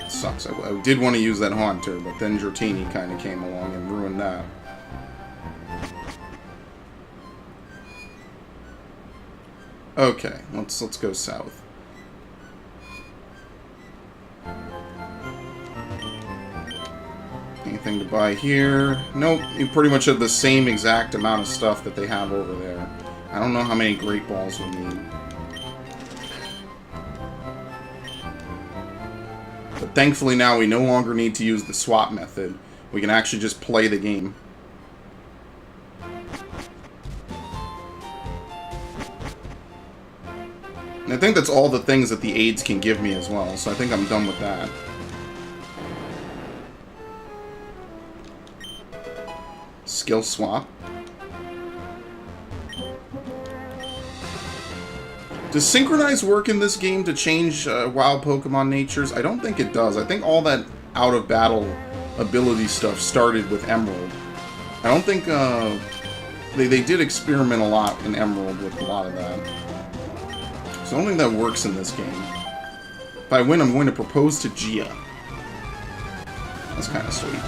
Sucks. I did want to use that Haunter, but then Dratini kind of came along and ruined that. Okay, let's go south. Anything to buy here? Nope, you pretty much have the same exact amount of stuff that they have over there. I don't know how many Great Balls we need. But thankfully now we no longer need to use the swap method. We can actually just play the game. And I think that's all the things that the aids can give me as well, so I think I'm done with that. Skill swap. Does Synchronize work in this game to change wild Pokemon natures? I don't think it does. I think all that out-of-battle ability stuff started with Emerald. I don't think... They did experiment a lot in Emerald with a lot of that. So I don't think that works in this game. If I win, I'm going to propose to Gia. That's kind of sweet.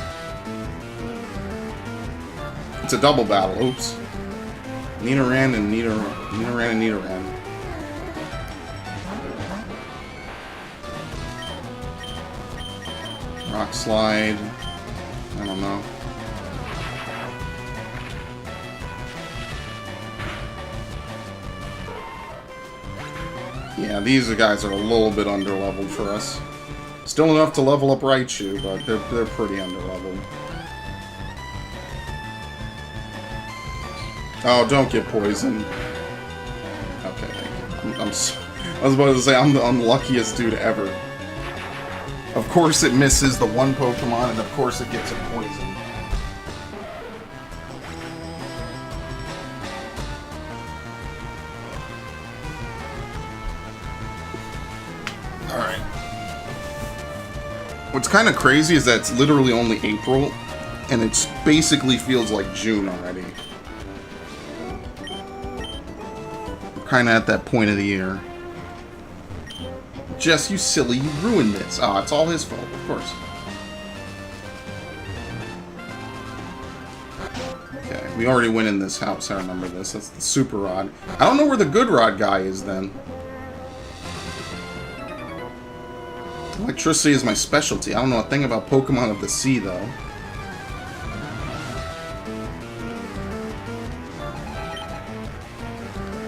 It's a double battle. Oops. Nidoran and Nidoran. Rock Slide. I don't know. Yeah, these guys are a little bit underleveled for us. Still enough to level up Raichu, but they're pretty underleveled. Oh, don't get poisoned. Okay, thank you. I was about to say, I'm the unluckiest dude ever. Of course it misses the one Pokemon, and of course it gets a poison. Alright. What's kind of crazy is that it's literally only April, and it basically feels like June already. We're kind of at that point of the year. Jess, you silly, you ruined this. Oh, it's all his fault, of course. Okay, we already went in this house, I remember this. That's the Super Rod. I don't know where the Good Rod guy is, then. Electricity is my specialty. I don't know a thing about Pokemon of the Sea, though.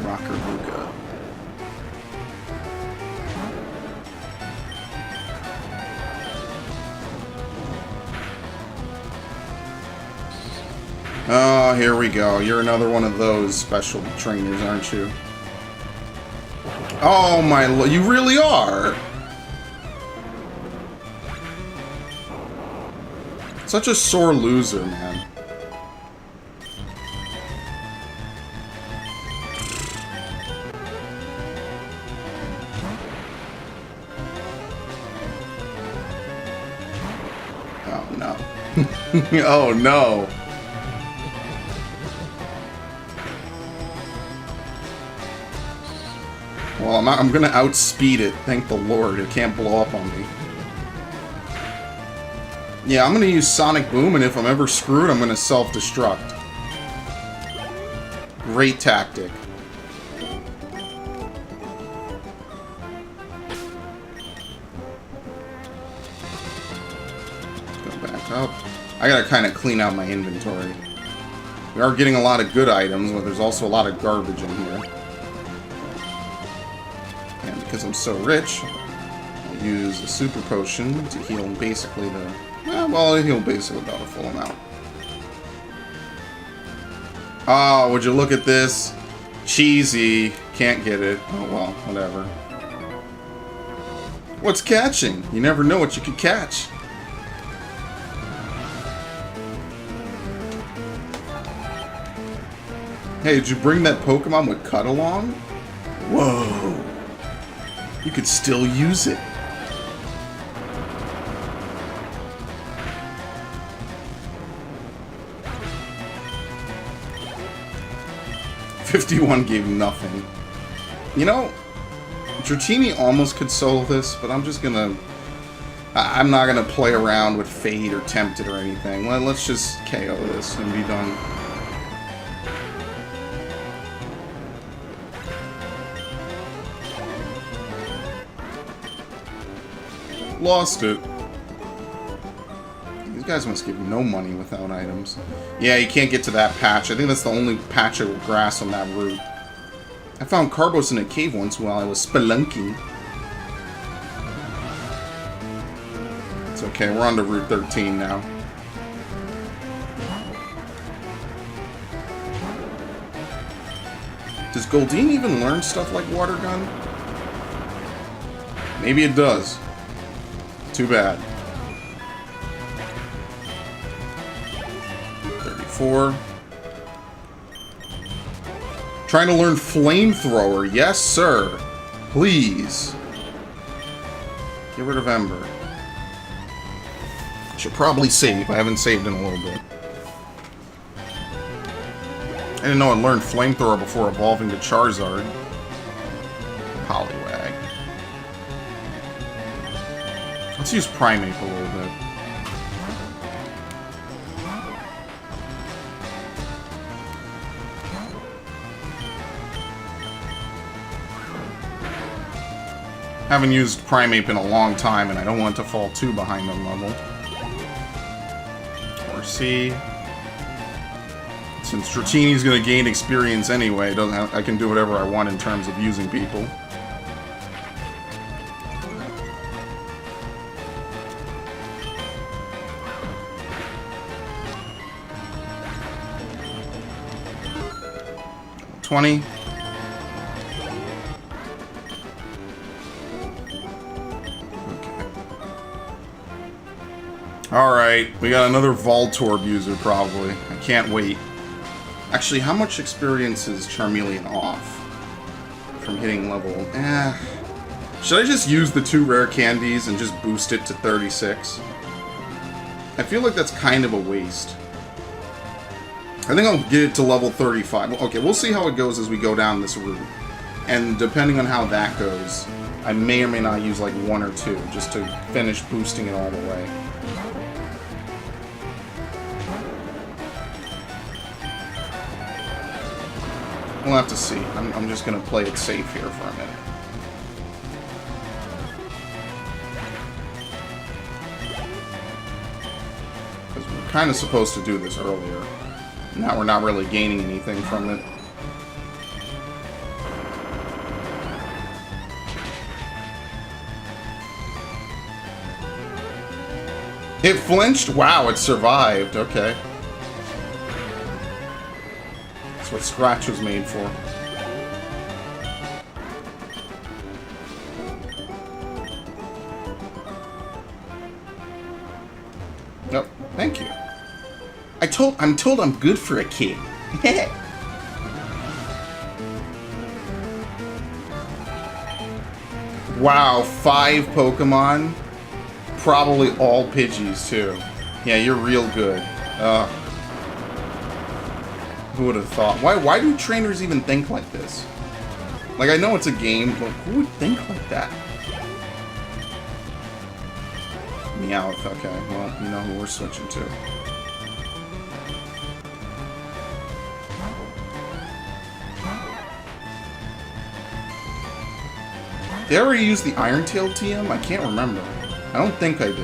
Rocker Luka. Oh, here we go. You're another one of those special trainers, aren't you? Oh my, you really are! Such a sore loser, man. Oh no. Oh no. Well, I'm gonna outspeed it, thank the Lord. It can't blow up on me. Yeah, I'm gonna use Sonic Boom, and if I'm ever screwed, I'm gonna self-destruct. Great tactic. Go back up. I gotta kind of clean out my inventory. We are getting a lot of good items, but there's also a lot of garbage in here. And because I'm so rich, I'll use a super potion to heal basically the... well, he'll basically about a full amount. Oh, would you look at this? Cheesy. Can't get it. Oh, well, whatever. What's catching? You never know what you could catch. Hey, did you bring that Pokemon with Cut along? Whoa. You could still use it. $51 gave nothing. You know, Dratini almost could solo this, but I'm just gonna... I'm not gonna play around with Fade or Tempted or anything. Let's just KO this and be done. Lost it. These guys must give no money without items. Yeah, you can't get to that patch. I think that's the only patch of grass on that route. I found Carbos in a cave once while I was spelunking. It's okay, we're on to Route 13 now. Does Goldeen even learn stuff like Water Gun? Maybe it does. Too bad. 34. Trying to learn Flamethrower. Yes, sir. Please. Get rid of Ember. Should probably save. I haven't saved in a little bit. I didn't know I learned Flamethrower before evolving to Charizard. Poliwag. Let's use Primeape a little bit. Haven't used Primeape in a long time, and I don't want to fall too behind on level. Or C. Since Dratini's going to gain experience anyway, I can do whatever I want in terms of using people. $20. Alright, we got another Voltorb user probably. I can't wait. Actually, how much experience is Charmeleon off from hitting level? Should I just use the 2 rare candies and just boost it to 36? I feel like that's kind of a waste. I think I'll get it to level 35. Okay, we'll see how it goes as we go down this route. And depending on how that goes, I may or may not use like 1 or 2 just to finish boosting it all the way. We'll have to see. I'm just going to play it safe here for a minute. Because we're kind of supposed to do this earlier. Now we're not really gaining anything from it. It flinched? Wow, it survived. Okay. That's what Scratch was made for. Oh, thank you. I'm told I'm good for a kid. Wow, 5 Pokemon. Probably all Pidgeys, too. Yeah, you're real good. Who would have thought? Why do trainers even think like this? Like, I know it's a game, but who would think like that? Meowth, okay. Well, you know who we're switching to. Did I already use the Iron-tailed TM? I can't remember. I don't think I did.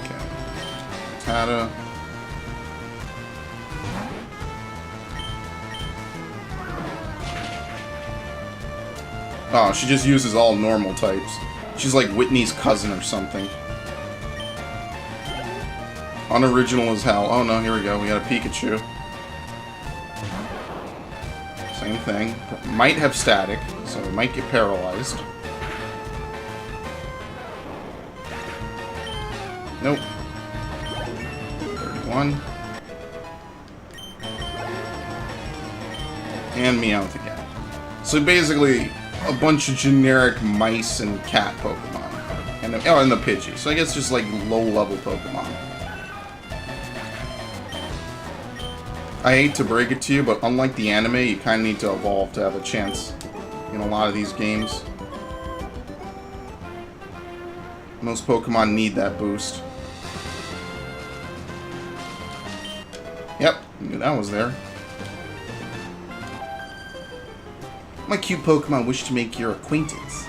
Okay. Tata. Oh, she just uses all normal types. She's like Whitney's cousin or something. Unoriginal as hell. Oh no, here we go. We got a Pikachu. Same thing. Might have static, so it might get paralyzed. Nope. 31. And Meowth again. So basically, a bunch of generic mice and cat Pokemon. And the Pidgey. So I guess just like low-level Pokemon. I hate to break it to you, but unlike the anime, you kind of need to evolve to have a chance in a lot of these games. Most Pokemon need that boost. Yep, knew that was there. My cute Pokemon wish to make your acquaintance.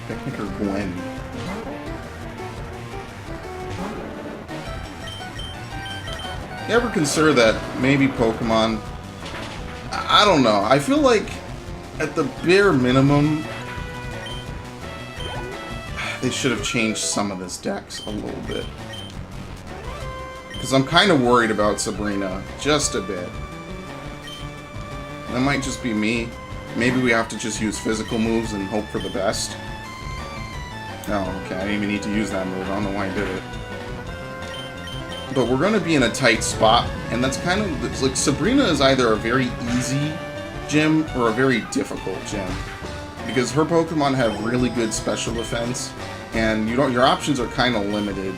Picnic or Gwen? You ever consider that maybe Pokemon... I don't know. I feel like, at the bare minimum, they should have changed some of this dex a little bit. Because I'm kind of worried about Sabrina, just a bit. That might just be me. Maybe we have to just use physical moves and hope for the best. Oh, okay, I didn't even need to use that move. I don't know why I did it. But we're going to be in a tight spot, and that's kind of... like, Sabrina is either a very easy gym or a very difficult gym. Because her Pokemon have really good special defense, and your options are kind of limited.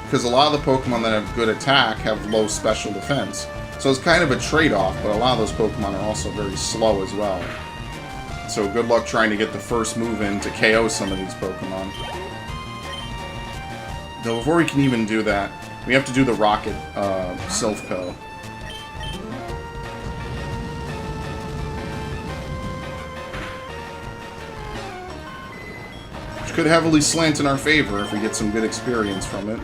Because a lot of the Pokemon that have good attack have low special defense. So it's kind of a trade-off, but a lot of those Pokemon are also very slow as well. So good luck trying to get the first move in to KO some of these Pokemon. Though before we can even do that, we have to do the Rocket Silph-Co. Which could heavily slant in our favor if we get some good experience from it.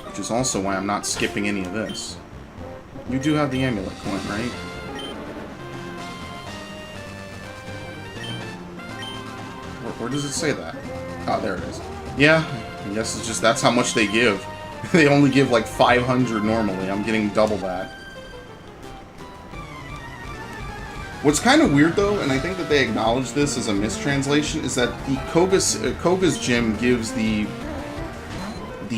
Which is also why I'm not skipping any of this. You do have the Amulet Coin, right? Where does it say that? Oh, there it is. Yeah, I guess it's just that's how much they give. They only give like 500 normally. I'm getting double that. What's kind of weird though, and I think that they acknowledge this as a mistranslation, is that the Koga's gym gives the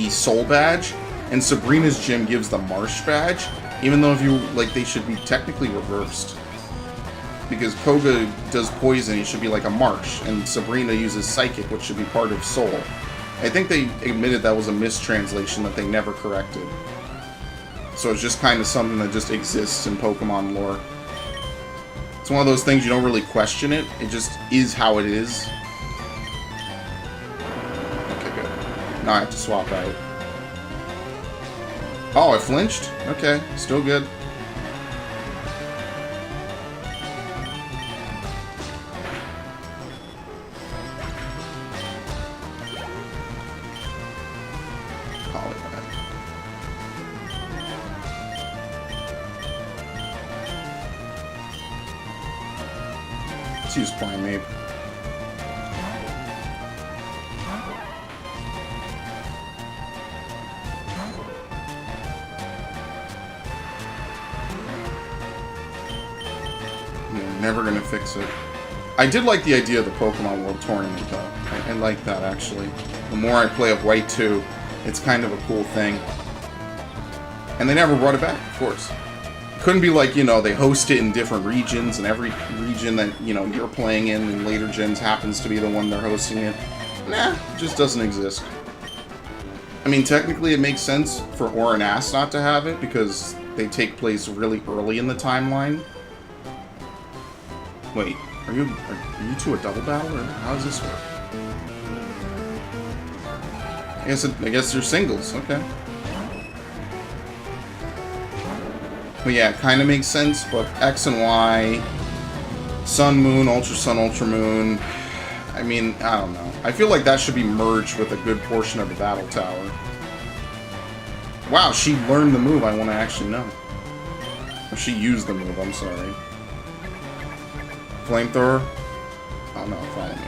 Soul Badge, and Sabrina's gym gives the Marsh Badge, even though if you, like, they should be technically reversed. Because Koga does poison, he should be like a Marsh, and Sabrina uses Psychic, which should be part of Soul. I think they admitted that was a mistranslation that they never corrected. So it's just kind of something that just exists in Pokemon lore. It's one of those things you don't really question it, it just is how it is. Okay, good. Now I have to swap out. Oh, it flinched? Okay, still good. call it that. Let's use Primeape. Never gonna fix it. I did like the idea of the Pokemon World Tournament, though. I like that, actually. The more I play of White 2, it's kind of a cool thing. And they never brought it back, of course. It couldn't be like, you know, they host it in different regions, and every region that, you know, you're playing in later gens happens to be the one they're hosting it. Nah, it just doesn't exist. I mean, technically it makes sense for Or and Ass not to have it, because they take place really early in the timeline. Wait, are you two a double battle, or how does this work? I guess they're singles, okay. But yeah, it kind of makes sense, but X and Y, Sun, Moon, Ultra Sun, Ultra Moon, I mean, I don't know. I feel like that should be merged with a good portion of the Battle Tower. Wow, she learned the move I want to actually know. Or she used the move, I'm sorry. Flamethrower? Oh no, follow me.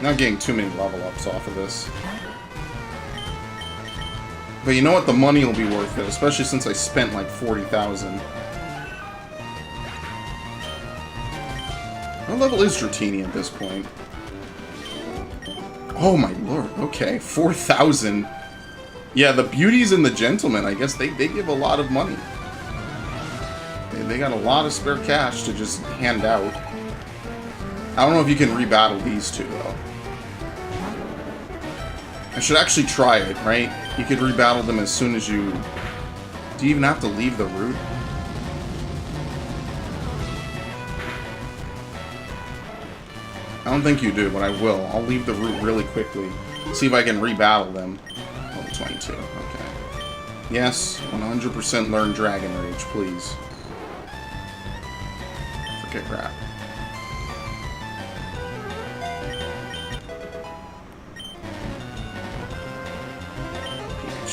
Not getting too many level ups off of this. But you know what? The money will be worth it, especially since I spent like 40,000. What level is Dratini at this point? Oh my lord, okay, 4,000. Yeah, the beauties and the gentlemen, I guess they give a lot of money. They got a lot of spare cash to just hand out. I don't know if you can rebattle these two, though. I should actually try it, right? You could rebattle them as soon as you... Do you even have to leave the route? I don't think you do, but I will. I'll leave the route really quickly. See if I can rebattle them. Level 22, okay. Yes, 100% learn Dragon Rage, please. Forget crap.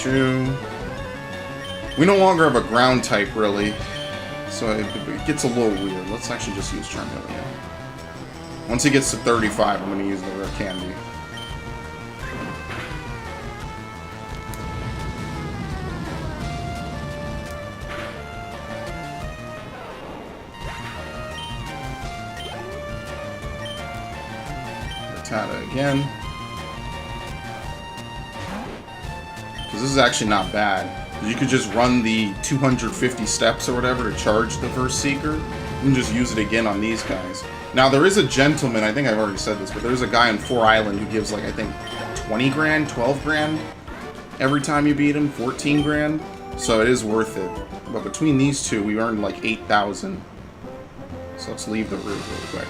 Pikachu. We no longer have a ground type, really. So it gets a little weird. Let's actually just use Charmeleon. Once he gets to 35, I'm going to use the Rare Candy. Rattata again. Because this is actually not bad. You could just run the 250 steps or whatever to charge the first Seeker, and just use it again on these guys. Now, there is a gentleman, I think I've already said this, but there's a guy on 4 Island who gives, like, I think, 20 grand, 12 grand every time you beat him, 14 grand. So it is worth it. But between these two, we earned, like, 8,000. So let's leave the route really quick.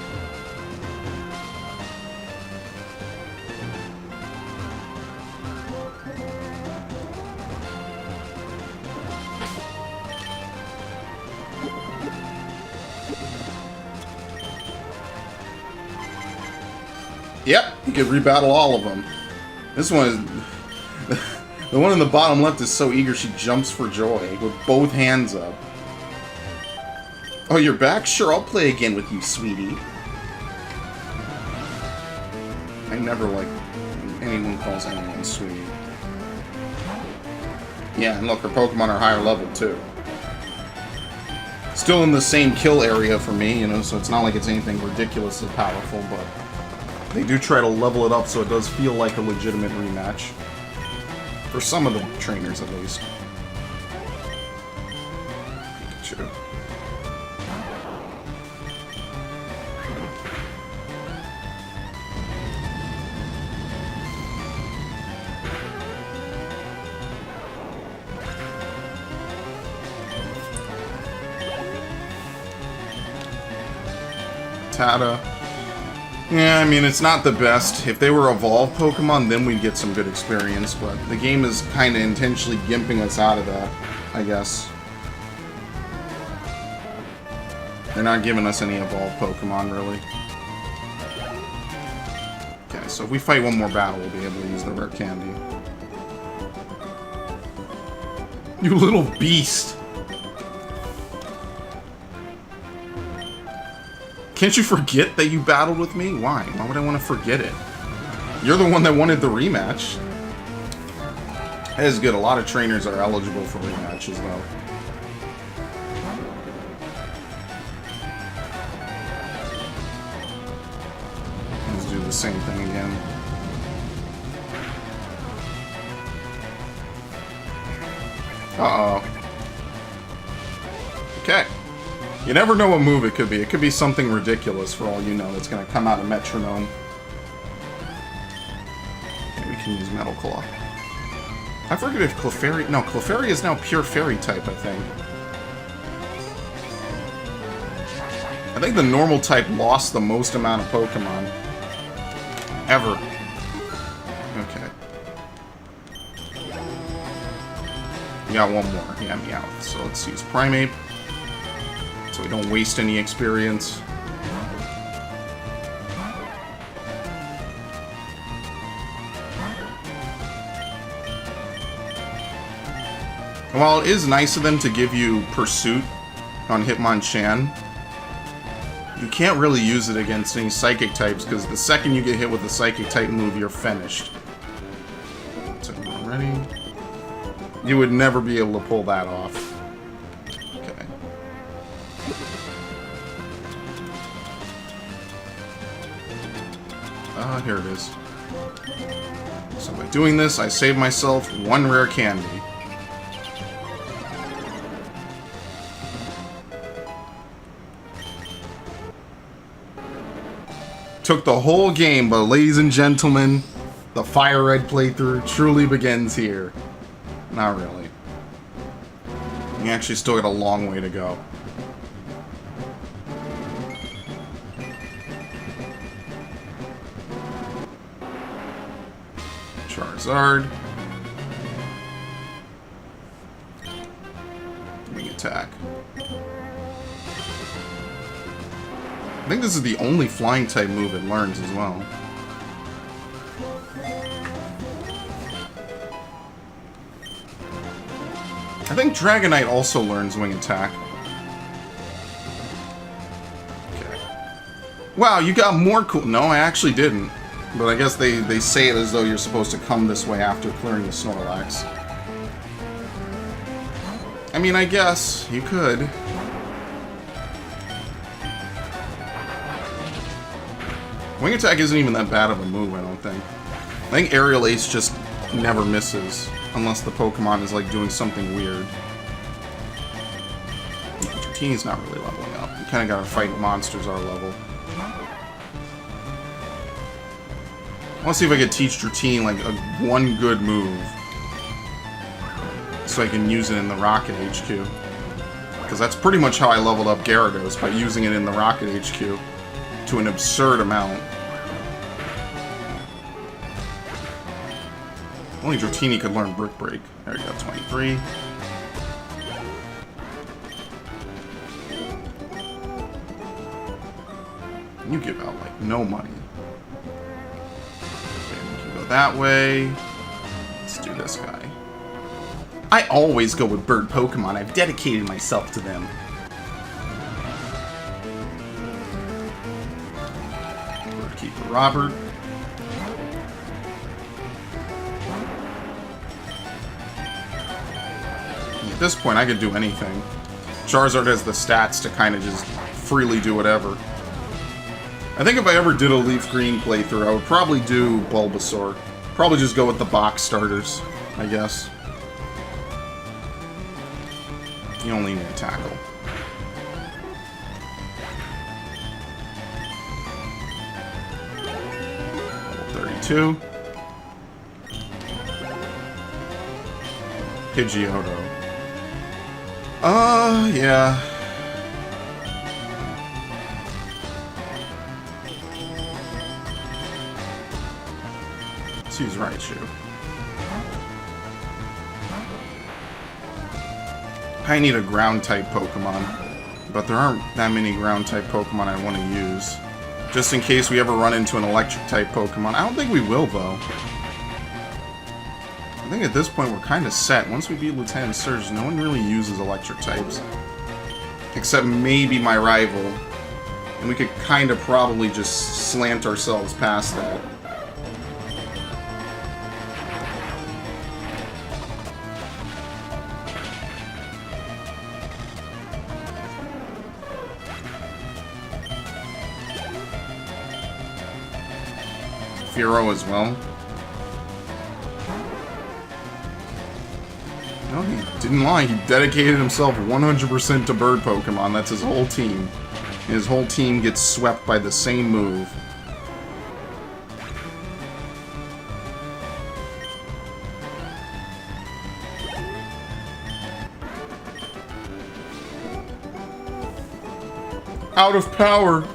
Yep, you can rebattle all of them. This one is... the one in the bottom left is so eager she jumps for joy with both hands up. Oh, you're back? Sure, I'll play again with you, sweetie. I never like anyone calls anyone sweetie. Yeah, and look, her Pokemon are higher level, too. Still in the same kill area for me, you know, so it's not like it's anything ridiculously powerful, but... They do try to level it up so it does feel like a legitimate rematch. For some of the trainers, at least. Pikachu. Tata. Yeah, I mean, it's not the best. If they were evolved Pokemon, then we'd get some good experience, but the game is kind of intentionally gimping us out of that, I guess. They're not giving us any evolved Pokemon, really. Okay, so if we fight one more battle, we'll be able to use the rare candy. You little beast! Can't you forget that you battled with me? Why? Why would I want to forget it? You're the one that wanted the rematch. That is good. A lot of trainers are eligible for rematches, though. Let's do the same thing again. Uh-oh. Okay. You never know what move it could be. It could be something ridiculous for all you know that's going to come out of Metronome. Okay, we can use Metal Claw. I forget if Clefairy... No, Clefairy is now pure Fairy type, I think. I think the normal type lost the most amount of Pokemon. Ever. Okay. We got one more. Yeah, Meowth. So let's use Primeape. So we don't waste any experience. And while it is nice of them to give you Pursuit on Hitmonchan, you can't really use it against any Psychic types, because the second you get hit with a Psychic type move, you're finished. So we're ready. You would never be able to pull that off. Here it is. So by doing this, I save myself one rare candy. Took the whole game, but ladies and gentlemen, the FireRed playthrough truly begins here. Not really. We actually still got a long way to go. Charizard. Wing attack. I think this is the only flying type move it learns as well. I think Dragonite also learns wing attack. Okay. Wow, you got more cool... No, I actually didn't. But I guess they say it as though you're supposed to come this way after clearing the Snorlax. I mean, I guess you could. Wing attack isn't even that bad of a move, I don't think. I think Aerial Ace just never misses, unless the Pokemon is like doing something weird. Dratini's not really leveling up. You kind of gotta fight monsters our level. I want to see if I could teach Dratini like one good move, so I can use it in the Rocket HQ. Because that's pretty much how I leveled up Gyarados, by using it in the Rocket HQ to an absurd amount. Only Dratini could learn Brick Break. There we go, 23. You give out like no money. That way. Let's do this guy. I always go with bird Pokemon. I've dedicated myself to them. Birdkeeper Robert. At this point, I could do anything. Charizard has the stats to kind of just freely do whatever. I think if I ever did a Leaf Green playthrough, I would probably do Bulbasaur. Probably just go with the box starters, I guess. You only need a tackle. Level 32. Pidgeotto. Yeah. Let's use Raichu. I need a ground-type Pokemon, but there aren't that many ground-type Pokemon I want to use. Just in case we ever run into an electric-type Pokemon. I don't think we will, though. I think at this point we're kind of set. Once we beat Lieutenant Surge, no one really uses electric types. Except maybe my rival. And we could kind of probably just slant ourselves past that. Firo as well. No, he didn't lie. He dedicated himself 100% to bird Pokemon. That's his whole team. And his whole team gets swept by the same move. Out of power.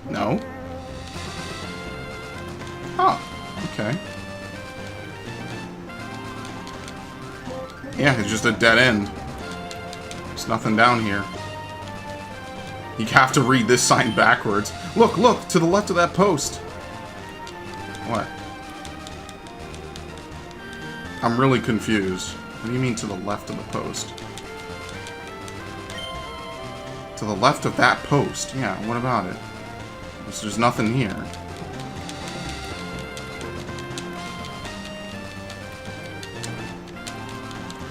No. Oh, okay. Yeah, it's just a dead end. There's nothing down here. You have to read this sign backwards. Look, look, to the left of that post. What? I'm really confused. What do you mean to the left of the post? To the left of that post? Yeah, what about it? There's nothing here.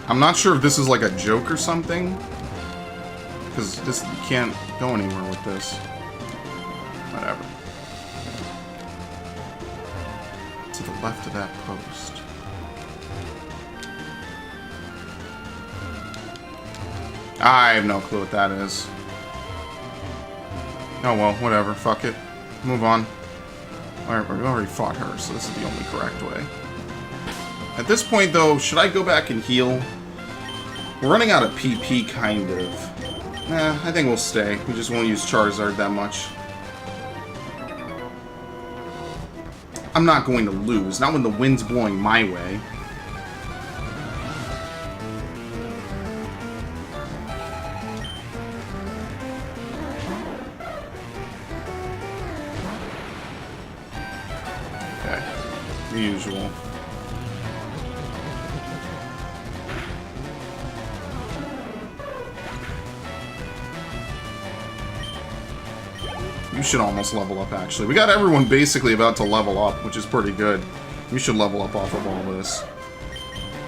I'm not sure if this is like a joke or something. Because this, you can't go anywhere with this. Whatever. To the left of that post. I have no clue what that is. Oh well, whatever, fuck it. Move on. Alright, we already fought her, so this is the only correct way. At this point, though, should I go back and heal? We're running out of PP, kind of. I think we'll stay. We just won't use Charizard that much. I'm not going to lose, not when the wind's blowing my way. The usual. You should almost level up, actually. We got everyone basically about to level up, which is pretty good. You should level up off of all this.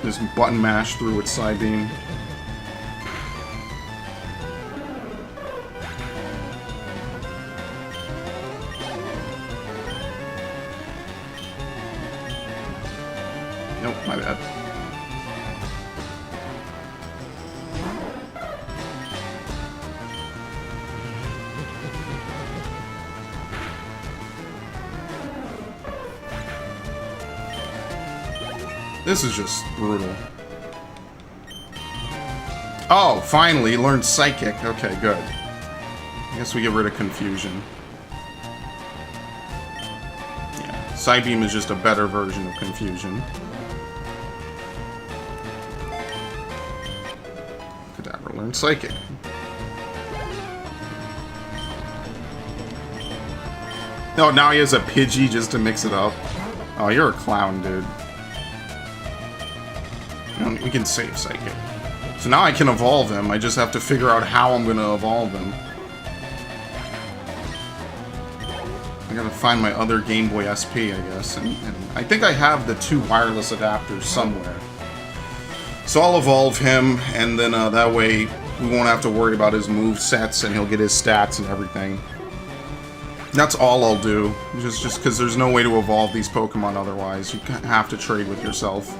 Just button mash through its side beam. Nope, my bad. This is just brutal. Oh, finally, he learned Psychic. Okay, good. I guess we get rid of confusion. Yeah, Psybeam is just a better version of confusion. Kadabra learned Psychic. Oh, now he has a Pidgey just to mix it up. Oh, you're a clown, dude. We can save Psychic. So now I can evolve him. I just have to figure out how I'm going to evolve him. I gotta find my other Game Boy SP, I guess. And I think I have the 2 wireless adapters somewhere. So I'll evolve him, and then that way we won't have to worry about his move sets, and he'll get his stats and everything. That's all I'll do. Just because there's no way to evolve these Pokemon otherwise. You have to trade with yourself.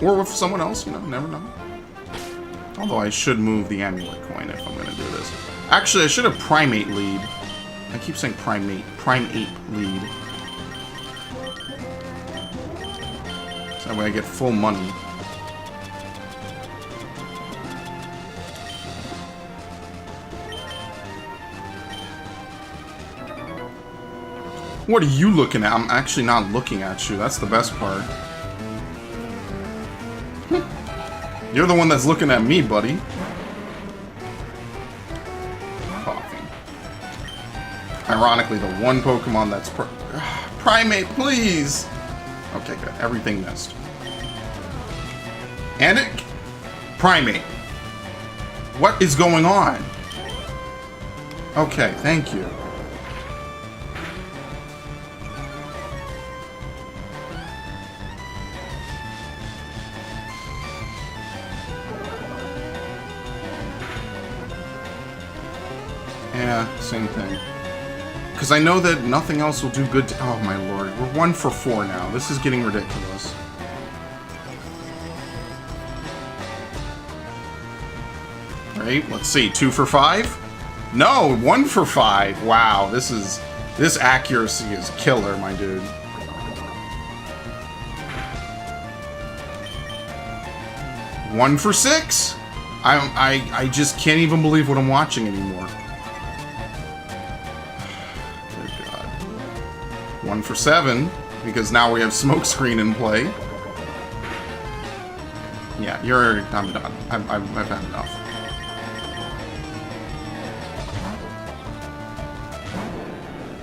Or with someone else, you know, never know. Although I should move the Amulet Coin if I'm going to do this. Actually, I should have Primate Lead. I keep saying Primate. Primate Lead. So that way I get full money. What are you looking at? I'm actually not looking at you. That's the best part. You're the one that's looking at me, buddy. Coffee. Ironically, the one Pokemon that's... Primate, please! Okay, good. Everything missed. And it... Primate. What is going on? Okay, thank you. Yeah, same thing. Because I know that nothing else will do good to... Oh my lord, we're 1 for 4 now. This is getting ridiculous. Right, let's see, 2 for 5? No, 1 for 5. Wow, this accuracy is killer, my dude. One for 6? I just can't even believe what I'm watching anymore. Good God. 1 for 7, because now we have Smokescreen in play. Yeah, I'm done. I've had enough.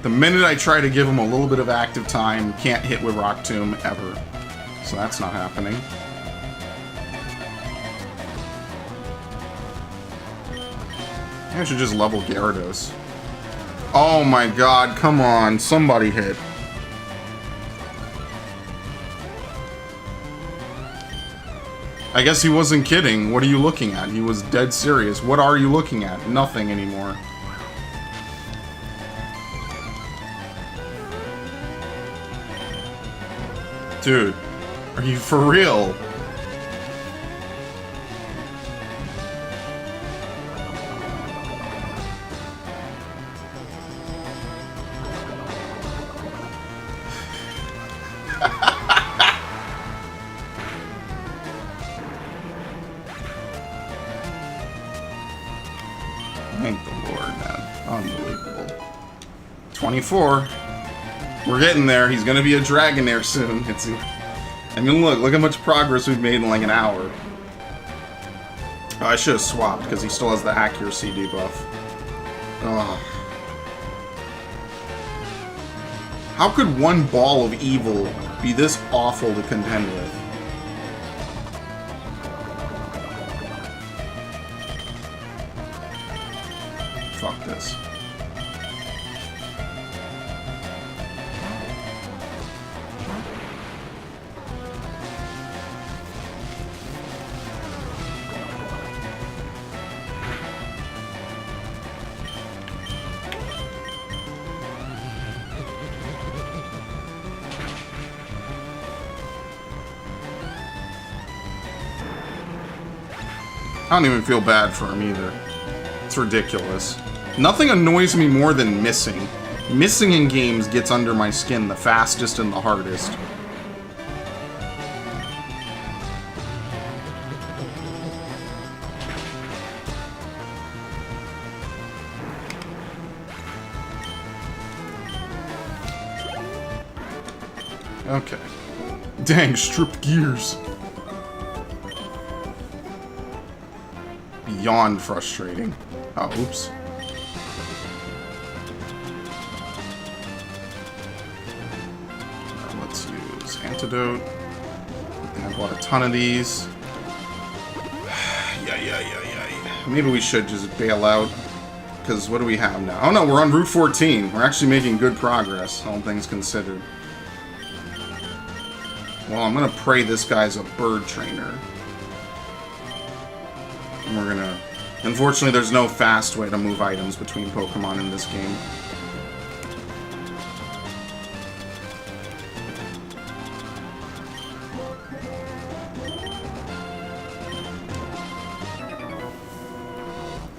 The minute I try to give him a little bit of active time, can't hit with Rock Tomb ever. So that's not happening. I should just level Gyarados. Oh my god, come on. Somebody hit. I guess he wasn't kidding. What are you looking at? He was dead serious. What are you looking at? Nothing anymore. Dude, are you for real? Thank the Lord, man. Unbelievable. 24. We're getting there. He's gonna be a Dragonair soon. I mean, look how much progress we've made in like an hour. Oh, I should have swapped because he still has the accuracy debuff. Oh. How could one ball of evil be this awful to contend with? Fuck this. I don't even feel bad for him either. It's ridiculous. Nothing annoys me more than missing. Missing in games gets under my skin the fastest and the hardest. Okay. Dang, stripped gears. Beyond frustrating. Oh, oops. Let's use Antidote. And I bought a ton of these. Yeah. Maybe we should just bail out. Because what do we have now? Oh no, we're on Route 14. We're actually making good progress, all things considered. Well, I'm gonna pray this guy's a bird trainer. And we're gonna... Unfortunately, there's no fast way to move items between Pokemon in this game.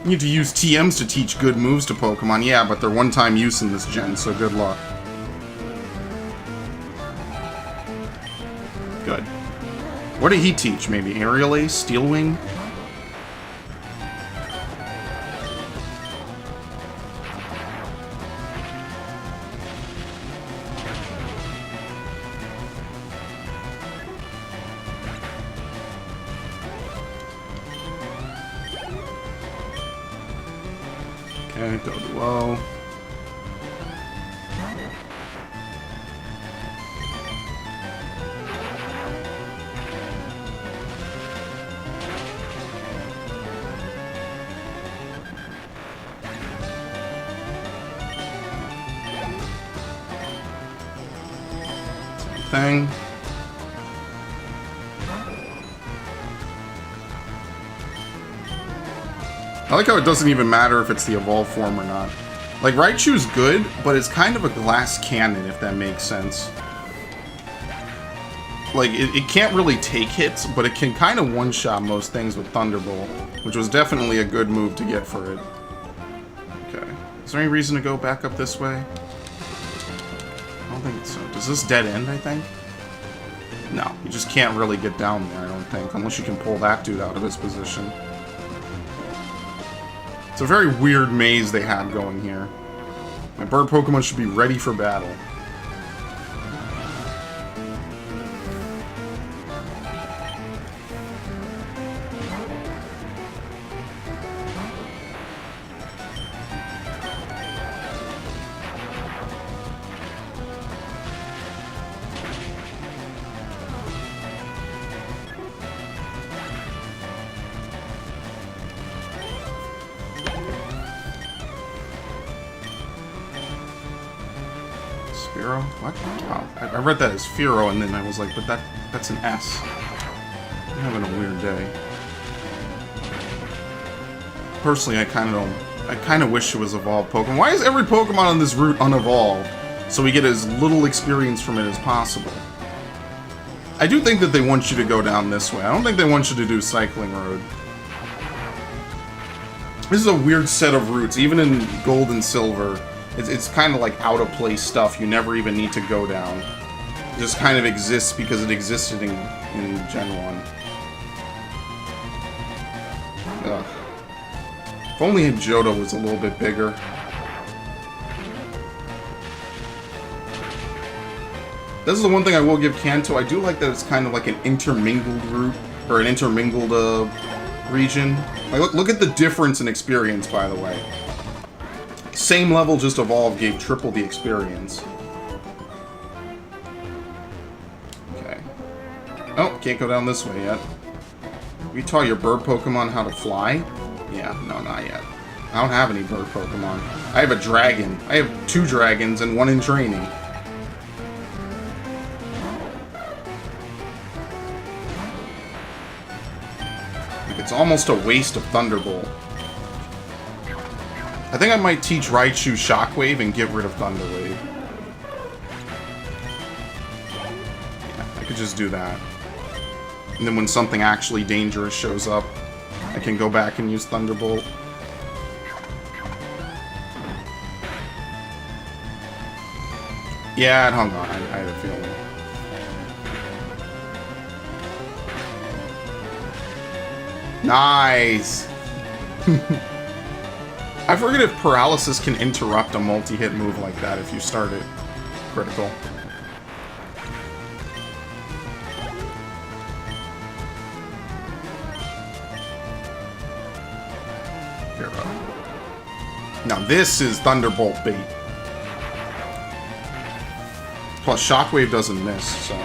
You need to use TMs to teach good moves to Pokemon. Yeah, but they're one-time use in this gen, so good luck. Good. What did he teach? Maybe Aerial Ace? Steel Wing? Okay, Doduo. Thing. I like how it doesn't even matter if it's the evolved form or not. Like, Raichu's good, but it's kind of a glass cannon, if that makes sense. Like, it can't really take hits, but it can kind of one-shot most things with Thunderbolt, which was definitely a good move to get for it. Okay. Is there any reason to go back up this way? I don't think so. Does this dead end, I think? No, you just can't really get down there, I don't think, unless you can pull that dude out of his position. It's a very weird maze they had going here. My bird Pokemon should be ready for battle. Firo? What? Oh, I read that as Firo, and then I was like, but that's an S. I'm having a weird day. Personally, I kind of wish it was evolved Pokemon. Why is every Pokemon on this route unevolved? So we get as little experience from it as possible. I do think that they want you to go down this way. I don't think they want you to do Cycling Road. This is a weird set of routes. Even in Gold and Silver, it's kind of like out-of-place stuff you never even need to go down. It just kind of exists because it existed in Gen 1. Ugh. If only Johto was a little bit bigger. This is the one thing I will give Kanto. I do like that it's kind of like an intermingled route, or an intermingled region. Like, look at the difference in experience, by the way. Same level, just evolved, gave triple the experience. Okay. Oh, can't go down this way yet. You taught your bird Pokemon how to fly? Yeah, no, not yet. I don't have any bird Pokemon. I have a dragon. I have 2 dragons and 1 in training. It's almost a waste of Thunderbolt. I think I might teach Raichu Shockwave and get rid of Thunderwave. Yeah, I could just do that. And then when something actually dangerous shows up, I can go back and use Thunderbolt. Yeah, it hung on. I had a feeling. Nice! I forget if Paralysis can interrupt a multi-hit move like that if you start it critical. Here we go. Now this is Thunderbolt bait. Plus Shockwave doesn't miss, so...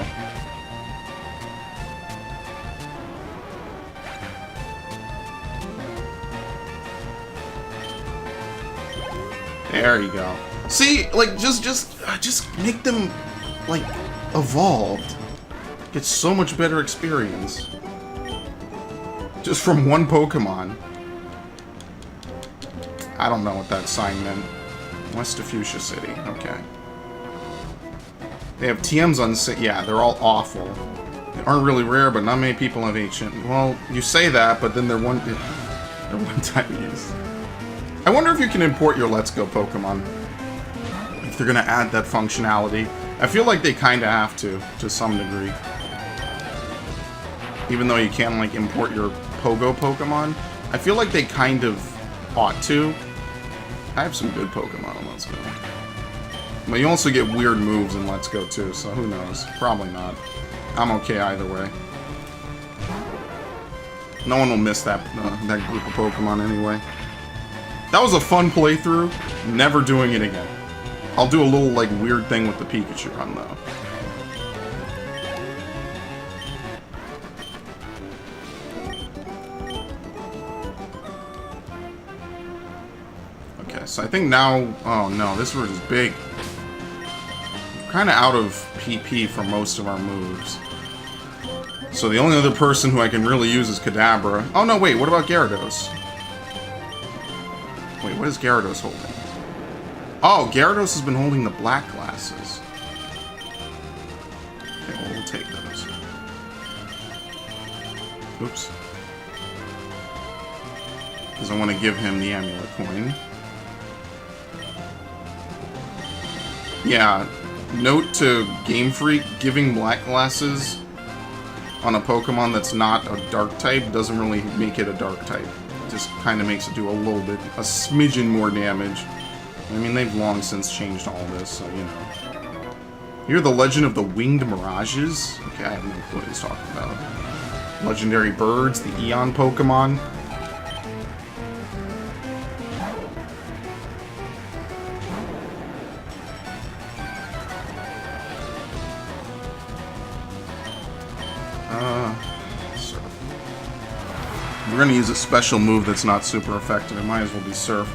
There you go. See, like, just make them, like, evolved. Get so much better experience. Just from one Pokemon. I don't know what that sign meant. West of Fuchsia City. Okay. They have TMs on... Yeah, they're all awful. They aren't really rare, but not many people have ancient. Well, you say that, but then they're one-time use. I wonder if you can import your Let's Go Pokemon. If they're gonna add that functionality. I feel like they kinda have to some degree. Even though you can't, like, import your Pogo Pokemon. I feel like they kind of ought to. I have some good Pokemon on Let's Go. But you also get weird moves in Let's Go too, so who knows? Probably not. I'm okay either way. No one will miss that group of Pokemon anyway. That was a fun playthrough. Never doing it again. I'll do a little, like, weird thing with the Pikachu run, though. Okay, so I think now... Oh, no, this route is big. We're kind of out of PP for most of our moves. So the only other person who I can really use is Kadabra. Oh, no, wait, what about Gyarados? Wait, what is Gyarados holding? Oh, Gyarados has been holding the black glasses. Okay, well, we'll take those. Oops. Because I want to give him the Amulet Coin. Yeah, note to Game Freak, giving black glasses on a Pokemon that's not a dark type doesn't really make it a dark type. It just kind of makes it do a little bit, a smidgen more damage. I mean, they've long since changed all this, so, you know. You're the Legend of the Winged Mirages? Okay, I have no clue what he's talking about. Legendary birds, the Eon Pokemon. We're gonna use a special move that's not super effective. It might as well be Surf.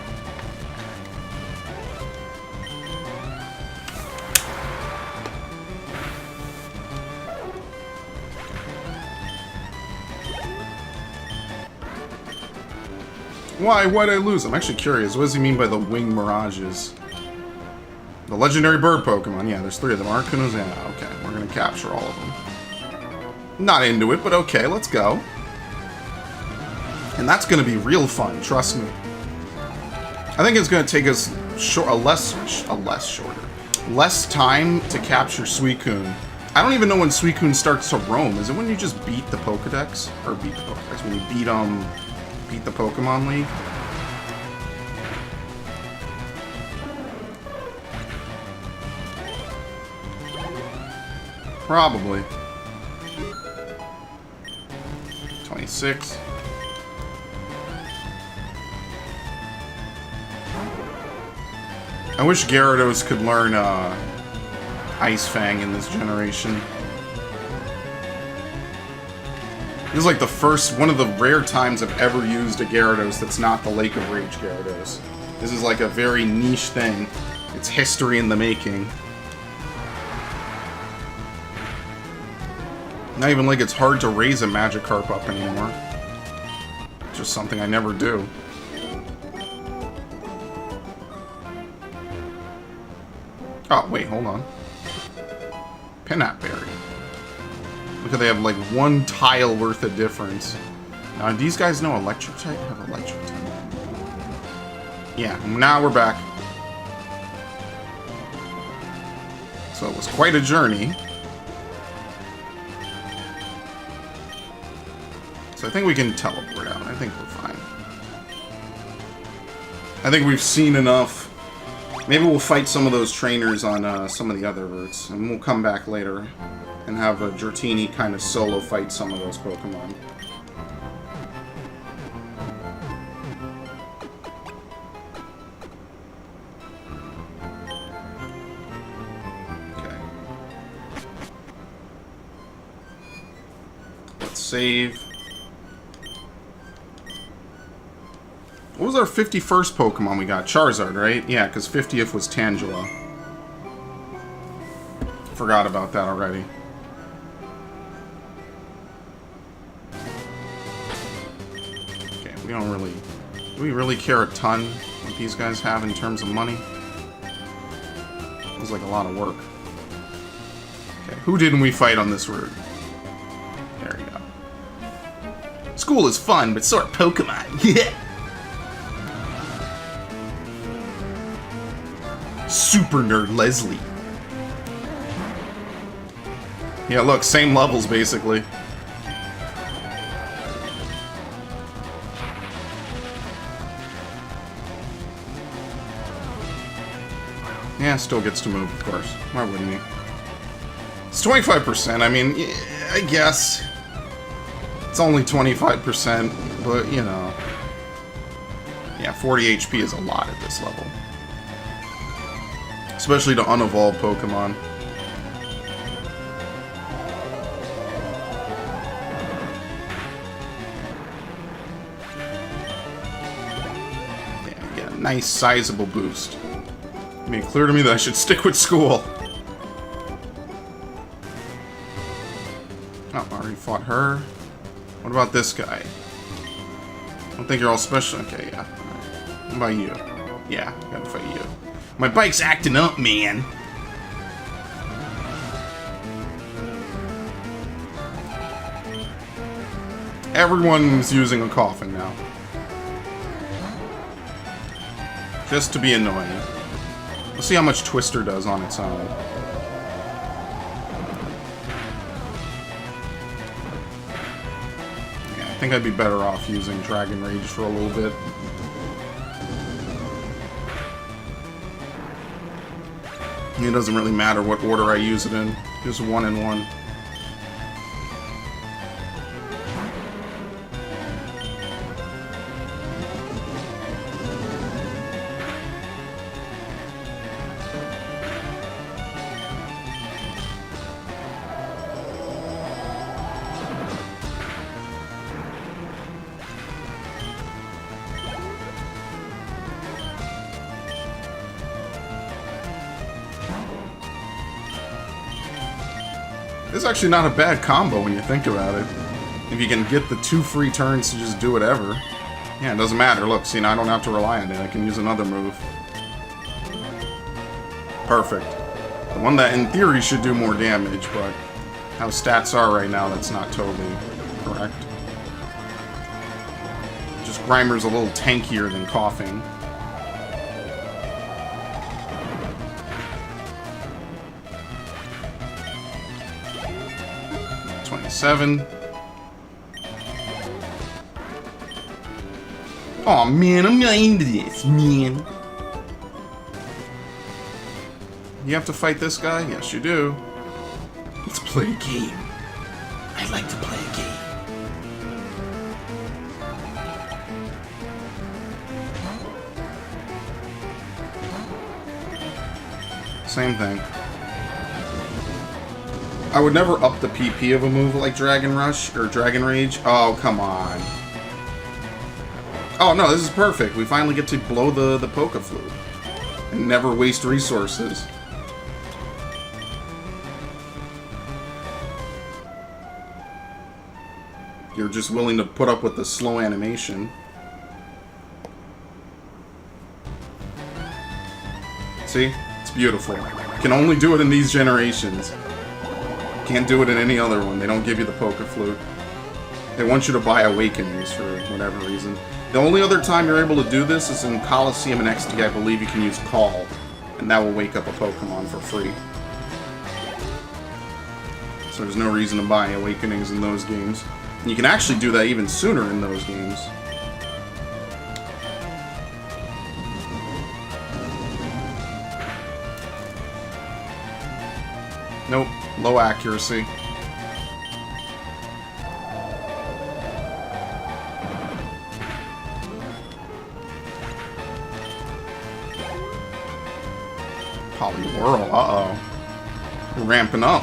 Why? Why'd I lose? I'm actually curious. What does he mean by the Winged Mirages? The legendary bird Pokemon. Yeah, there's 3 of them. Articunos. Yeah, okay. We're gonna capture all of them. Not into it, but okay, let's go. And that's going to be real fun, trust me. I think it's going to take us less time to capture Suicune. I don't even know when Suicune starts to roam. Is it when you just beat the Pokedex? Or beat the Pokedex, when you beat the Pokemon League? Probably. 26. I wish Gyarados could learn Ice Fang in this generation. This is like the first, one of the rare times I've ever used a Gyarados that's not the Lake of Rage Gyarados. This is like a very niche thing. It's history in the making. Not even like it's hard to raise a Magikarp up anymore. Just something I never do. Oh, wait, hold on. Pinap Berry. Look how they have like 1 tile worth of difference. Now, do these guys know Electric type? Have Electric type. Yeah, now we're back. So it was quite a journey. So I think we can teleport out. I think we're fine. I think we've seen enough. Maybe we'll fight some of those trainers on some of the other routes, and we'll come back later and have a Dratini kind of solo fight some of those Pokemon. Okay. Let's save. What was our 51st Pokemon we got? Charizard, right? Yeah, because 50th was Tangela. Forgot about that already. Okay, we don't really... Do we really care a ton what these guys have in terms of money? Feels like a lot of work. Okay, who didn't we fight on this route? There we go. School is fun, but so are Pokemon. Yeah! Super Nerd Leslie. Yeah, look, same levels, basically. Yeah, still gets to move, of course. Why wouldn't he? It's 25%, I mean, yeah, I guess. It's only 25%, but, you know. Yeah, 40 HP is a lot at this level. Especially to unevolved Pokemon. Yeah, get a nice sizable boost. I mean, clear to me that I should stick with school. Oh, I already fought her. What about this guy? I don't think you're all special. Okay, yeah. What about you? Yeah, gotta fight you. My bike's acting up, man. Everyone's using a coffin now. Just to be annoying. Let's see how much Twister does on its own. Yeah, I think I'd be better off using Dragon Rage for a little bit. It doesn't really matter what order I use it in. Just 1 and 1. This is actually not a bad combo when you think about it. If you can get the 2 free turns to just do whatever. Yeah, it doesn't matter. Look, see, now I don't have to rely on it. I can use another move. Perfect. The one that in theory should do more damage, but how stats are right now, that's not totally correct. Just Grimer's a little tankier than Coughing. Seven. Aw, man, I'm not into this, man. You have to fight this guy? Yes, you do. Let's play a game. I'd like to play a game. Same thing. I would never up the PP of a move like Dragon Rush or Dragon Rage. Oh, come on. Oh, no, this is perfect. We finally get to blow the Poke Flute and never waste resources. You're just willing to put up with the slow animation. See? It's beautiful. You can only do it in these generations. Can't do it in any other one. They don't give you the Poke Flute. They want you to buy Awakenings for whatever reason. The only other time you're able to do this is in Coliseum and XD. I believe you can use Call, and that will wake up a Pokemon for free. So there's no reason to buy Awakenings in those games. And you can actually do that even sooner in those games. Nope. Low accuracy. Poliwhirl, uh-oh. We're ramping up.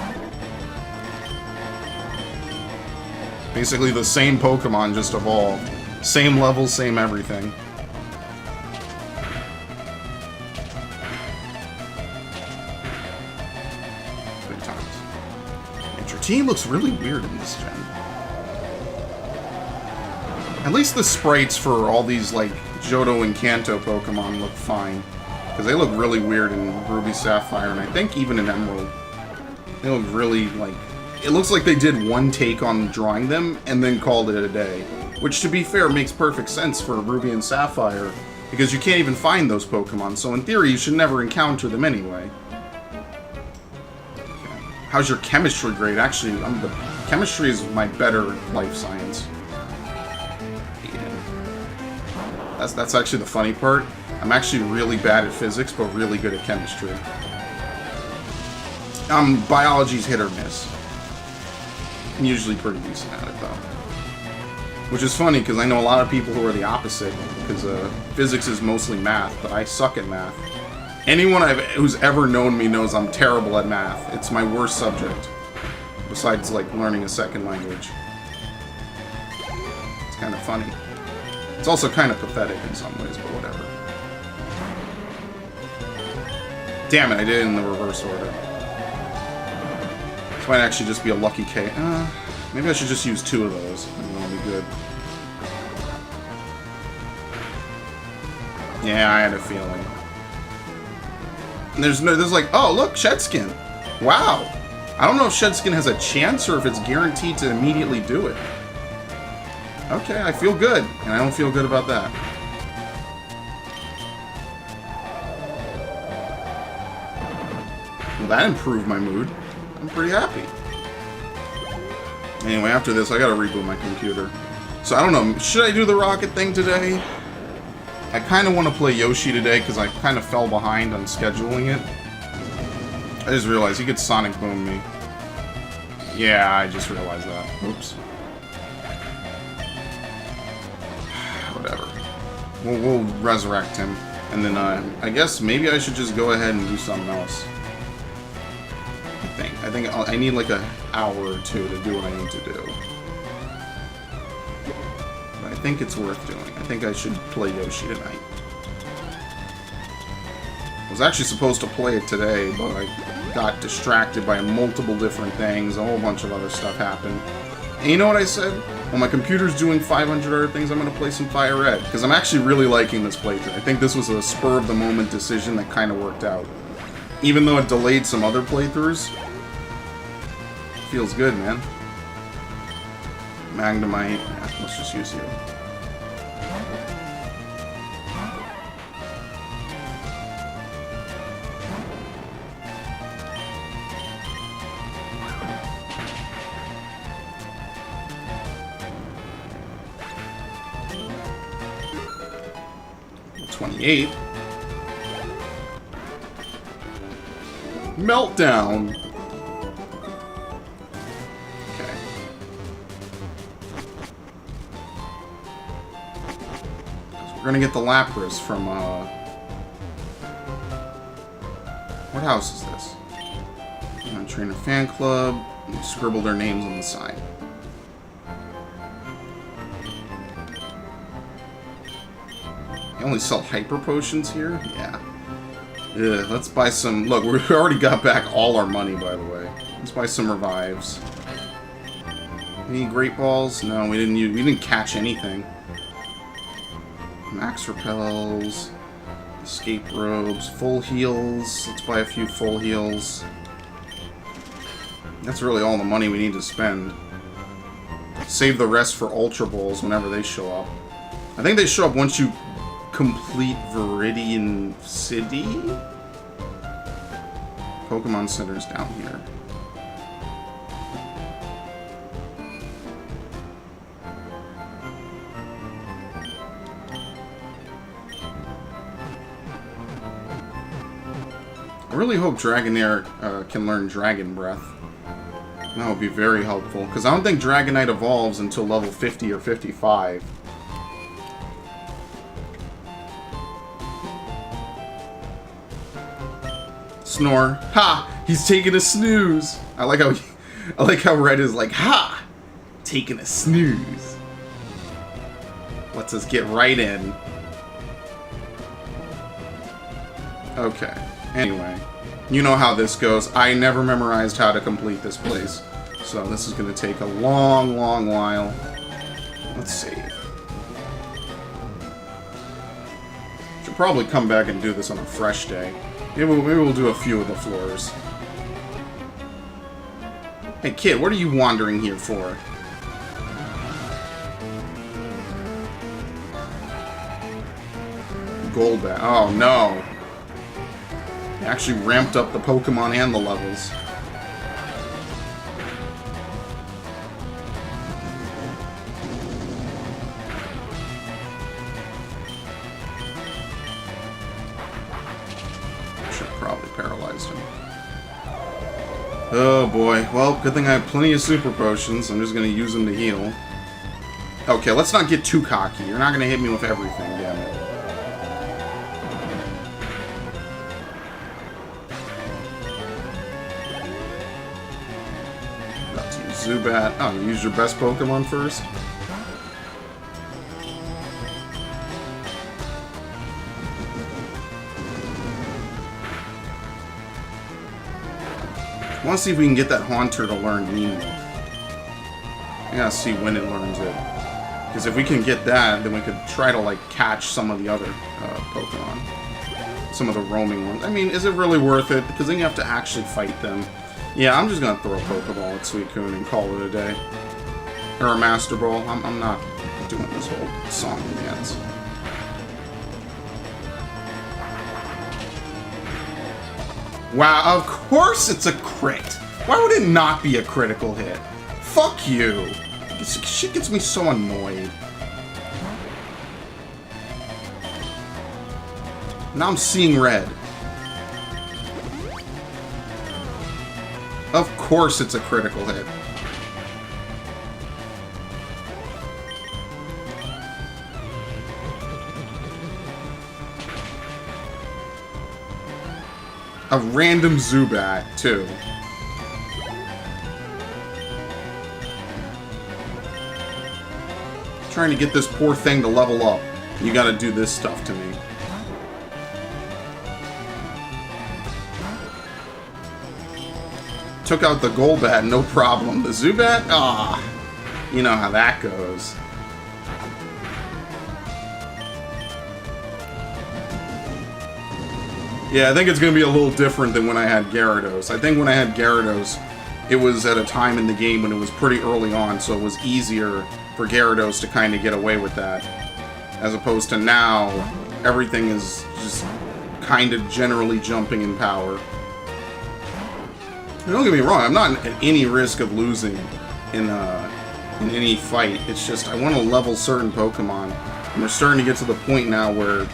Basically the same Pokemon, just evolved. Same level, same everything. Team looks really weird in this gen. At least the sprites for all these, like, Johto and Kanto Pokemon look fine. Because they look really weird in Ruby Sapphire, and I think even in Emerald. They look really, like... It looks like they did one take on drawing them, and then called it a day. Which, to be fair, makes perfect sense for Ruby and Sapphire, because you can't even find those Pokemon, so in theory you should never encounter them anyway. How's your chemistry grade? Actually, the chemistry is my better life science. Yeah. That's actually the funny part. I'm actually really bad at physics, but really good at chemistry. Biology's hit or miss. I'm usually pretty decent at it, though. Which is funny, because I know a lot of people who are the opposite, because physics is mostly math, but I suck at math. Anyone who's ever known me knows I'm terrible at math. It's my worst subject. Besides, like, learning a second language. It's kind of funny. It's also kind of pathetic in some ways, but whatever. Damn it, I did it in the reverse order. This might actually just be a lucky K. Maybe I should just use 2 of those. I think that'll be good. Yeah, I had a feeling. And there's like, oh, look, Shedskin. Wow. I don't know if Shedskin has a chance or if it's guaranteed to immediately do it. Okay, I feel good. And I don't feel good about that. Well, that improved my mood. I'm pretty happy. Anyway, after this, I gotta reboot my computer. So, I don't know. Should I do the rocket thing today? I kind of want to play Yoshi today because I kind of fell behind on scheduling it. I just realized he could Sonic Boom me. Yeah, I just realized that. Oops. Whatever. We'll resurrect him. And then I guess maybe I should just go ahead and do something else. I think I need like an hour or 2 to do what I need to do. But I think it's worth doing. I think I should play Yoshi tonight. I was actually supposed to play it today, but I got distracted by multiple different things. A whole bunch of other stuff happened. And you know what I said? When my computer's doing 500 other things, I'm going to play some FireRed. Because I'm actually really liking this playthrough. I think this was a spur-of-the-moment decision that kind of worked out. Even though it delayed some other playthroughs. Feels good, man. Magnemite. Yeah, let's just use you. $28. Meltdown. We're gonna get the Lapras from, what house is this? Trainer Fan Club. Scribble their names on the side. They only sell Hyper Potions here? Yeah. Yeah, let's buy some... Look, we already got back all our money, by the way. Let's buy some Revives. Any Great Balls? No, we didn't catch anything. Max Repels, Escape Robes, Full Heals. Let's buy a few Full Heals. That's really all the money we need to spend. Save the rest for Ultra Balls whenever they show up. I think they show up once you complete Viridian City? Pokemon Center's down here. I really hope Dragonair can learn Dragon Breath. That would be very helpful, because I don't think Dragonite evolves until level 50 or 55. Snore. Ha! He's taking a snooze! I like how Red is like, ha! Taking a snooze. Lets us get right in. Okay. Anyway, you know how this goes. I never memorized how to complete this place. So this is going to take a long, long while. Let's save. Should probably come back and do this on a fresh day. Maybe we'll do a few of the floors. Hey kid, what are you wandering here for? Golbat. Oh no. They actually ramped up the Pokemon and the levels. Should have probably paralyzed him. Oh boy. Well, good thing I have plenty of Super Potions. I'm just going to use them to heal. Okay, let's not get too cocky. You're not going to hit me with everything, damn it. Let's use Zubat. Oh, you used your best Pokemon first? I want to see if we can get that Haunter to learn Mean. I gotta see when it learns it. Because if we can get that, then we could try to, like, catch some of the other Pokemon. Some of the roaming ones. I mean, is it really worth it? Because then you have to actually fight them. Yeah, I'm just gonna throw a Pokeball at Suicune and call it a day. Or a Master Ball. I'm not doing this whole song and dance. Wow, of course it's a crit! Why would it not be a critical hit? Fuck you! This shit gets me so annoyed. Now I'm seeing red. Of course it's a critical hit. A random Zubat, too. Trying to get this poor thing to level up. You gotta do this stuff to me. Took out the Golbat, no problem. The Zubat? Ah, you know how that goes. Yeah, I think it's going to be a little different than when I had Gyarados. I think when I had Gyarados, it was at a time in the game when it was pretty early on, so it was easier for Gyarados to kind of get away with that. As opposed to now, everything is just kind of generally jumping in power. And don't get me wrong, I'm not at any risk of losing in any fight. It's just I want to level certain Pokemon. And we're starting to get to the point now where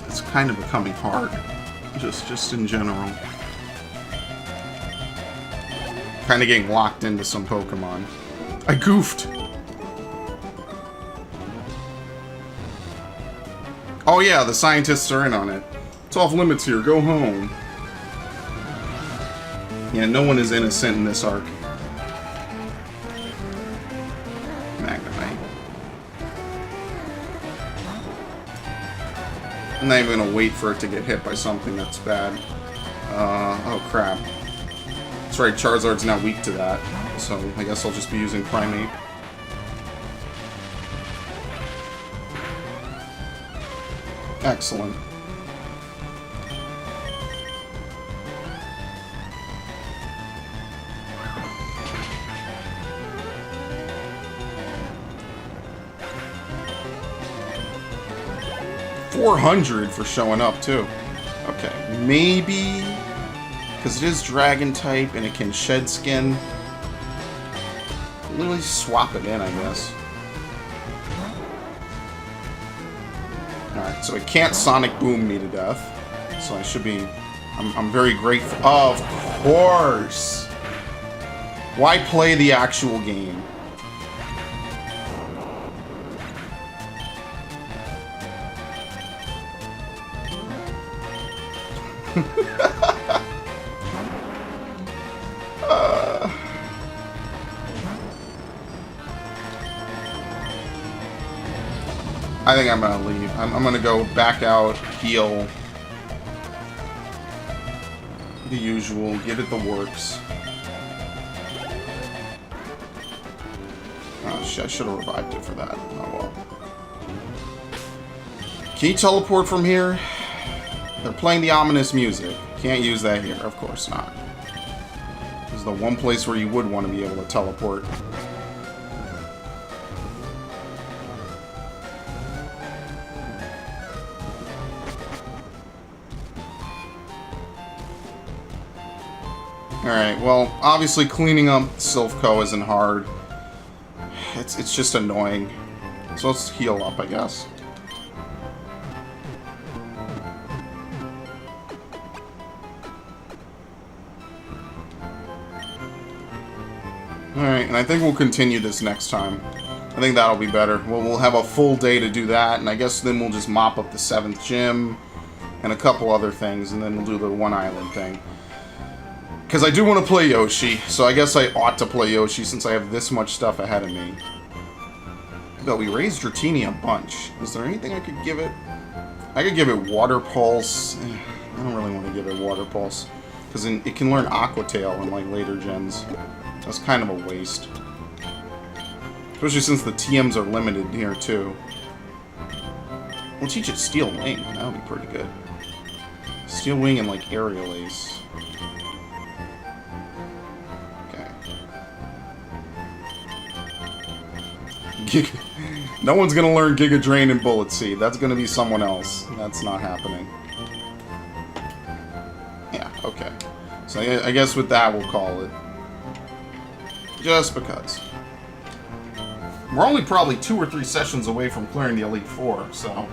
it's kind of becoming hard. Just in general. Kind of getting locked into some Pokemon. I goofed! Oh yeah, the scientists are in on it. It's off limits here, go home. Yeah, no one is innocent in this arc. Magnemite. I'm not even gonna wait for it to get hit by something that's bad. Oh crap. That's right, Charizard's now weak to that. So I guess I'll just be using Primeape. Excellent. $400 for showing up, too. Okay, maybe... because it is Dragon type and it can shed skin. Literally swap it in, I guess. Alright, so it can't Sonic Boom me to death. So I should be... I'm very grateful. Of course! Why play the actual game? I think I'm gonna leave. I'm gonna go back out, heal. The usual, give it the works. Oh shit, I should have revived it for that. Oh well. Can you teleport from here? They're playing the ominous music. Can't use that here, of course not. This is the one place where you would want to be able to teleport. Alright, well, obviously cleaning up Silphco isn't hard. It's just annoying. So let's heal up, I guess. Alright, and I think we'll continue this next time. I think that'll be better. We'll have a full day to do that, and I guess then we'll just mop up the 7th gym and a couple other things, and then we'll do the one island thing. Because I do want to play Yoshi, so I guess I ought to play Yoshi since I have this much stuff ahead of me. But we raised Dratini a bunch. Is there anything I could give it? I could give it Water Pulse. I don't really want to give it Water Pulse. Because it can learn Aqua Tail in like later gens. That's kind of a waste. Especially since the TMs are limited here too. We'll teach it Steel Wing. That'll be pretty good. Steel Wing and like Aerial Ace. No one's gonna learn Giga Drain and Bullet Seed. That's gonna be someone else. That's not happening. Yeah, okay. So I guess with that we'll call it. Just because. We're only probably 2 or 3 sessions away from clearing the Elite Four, so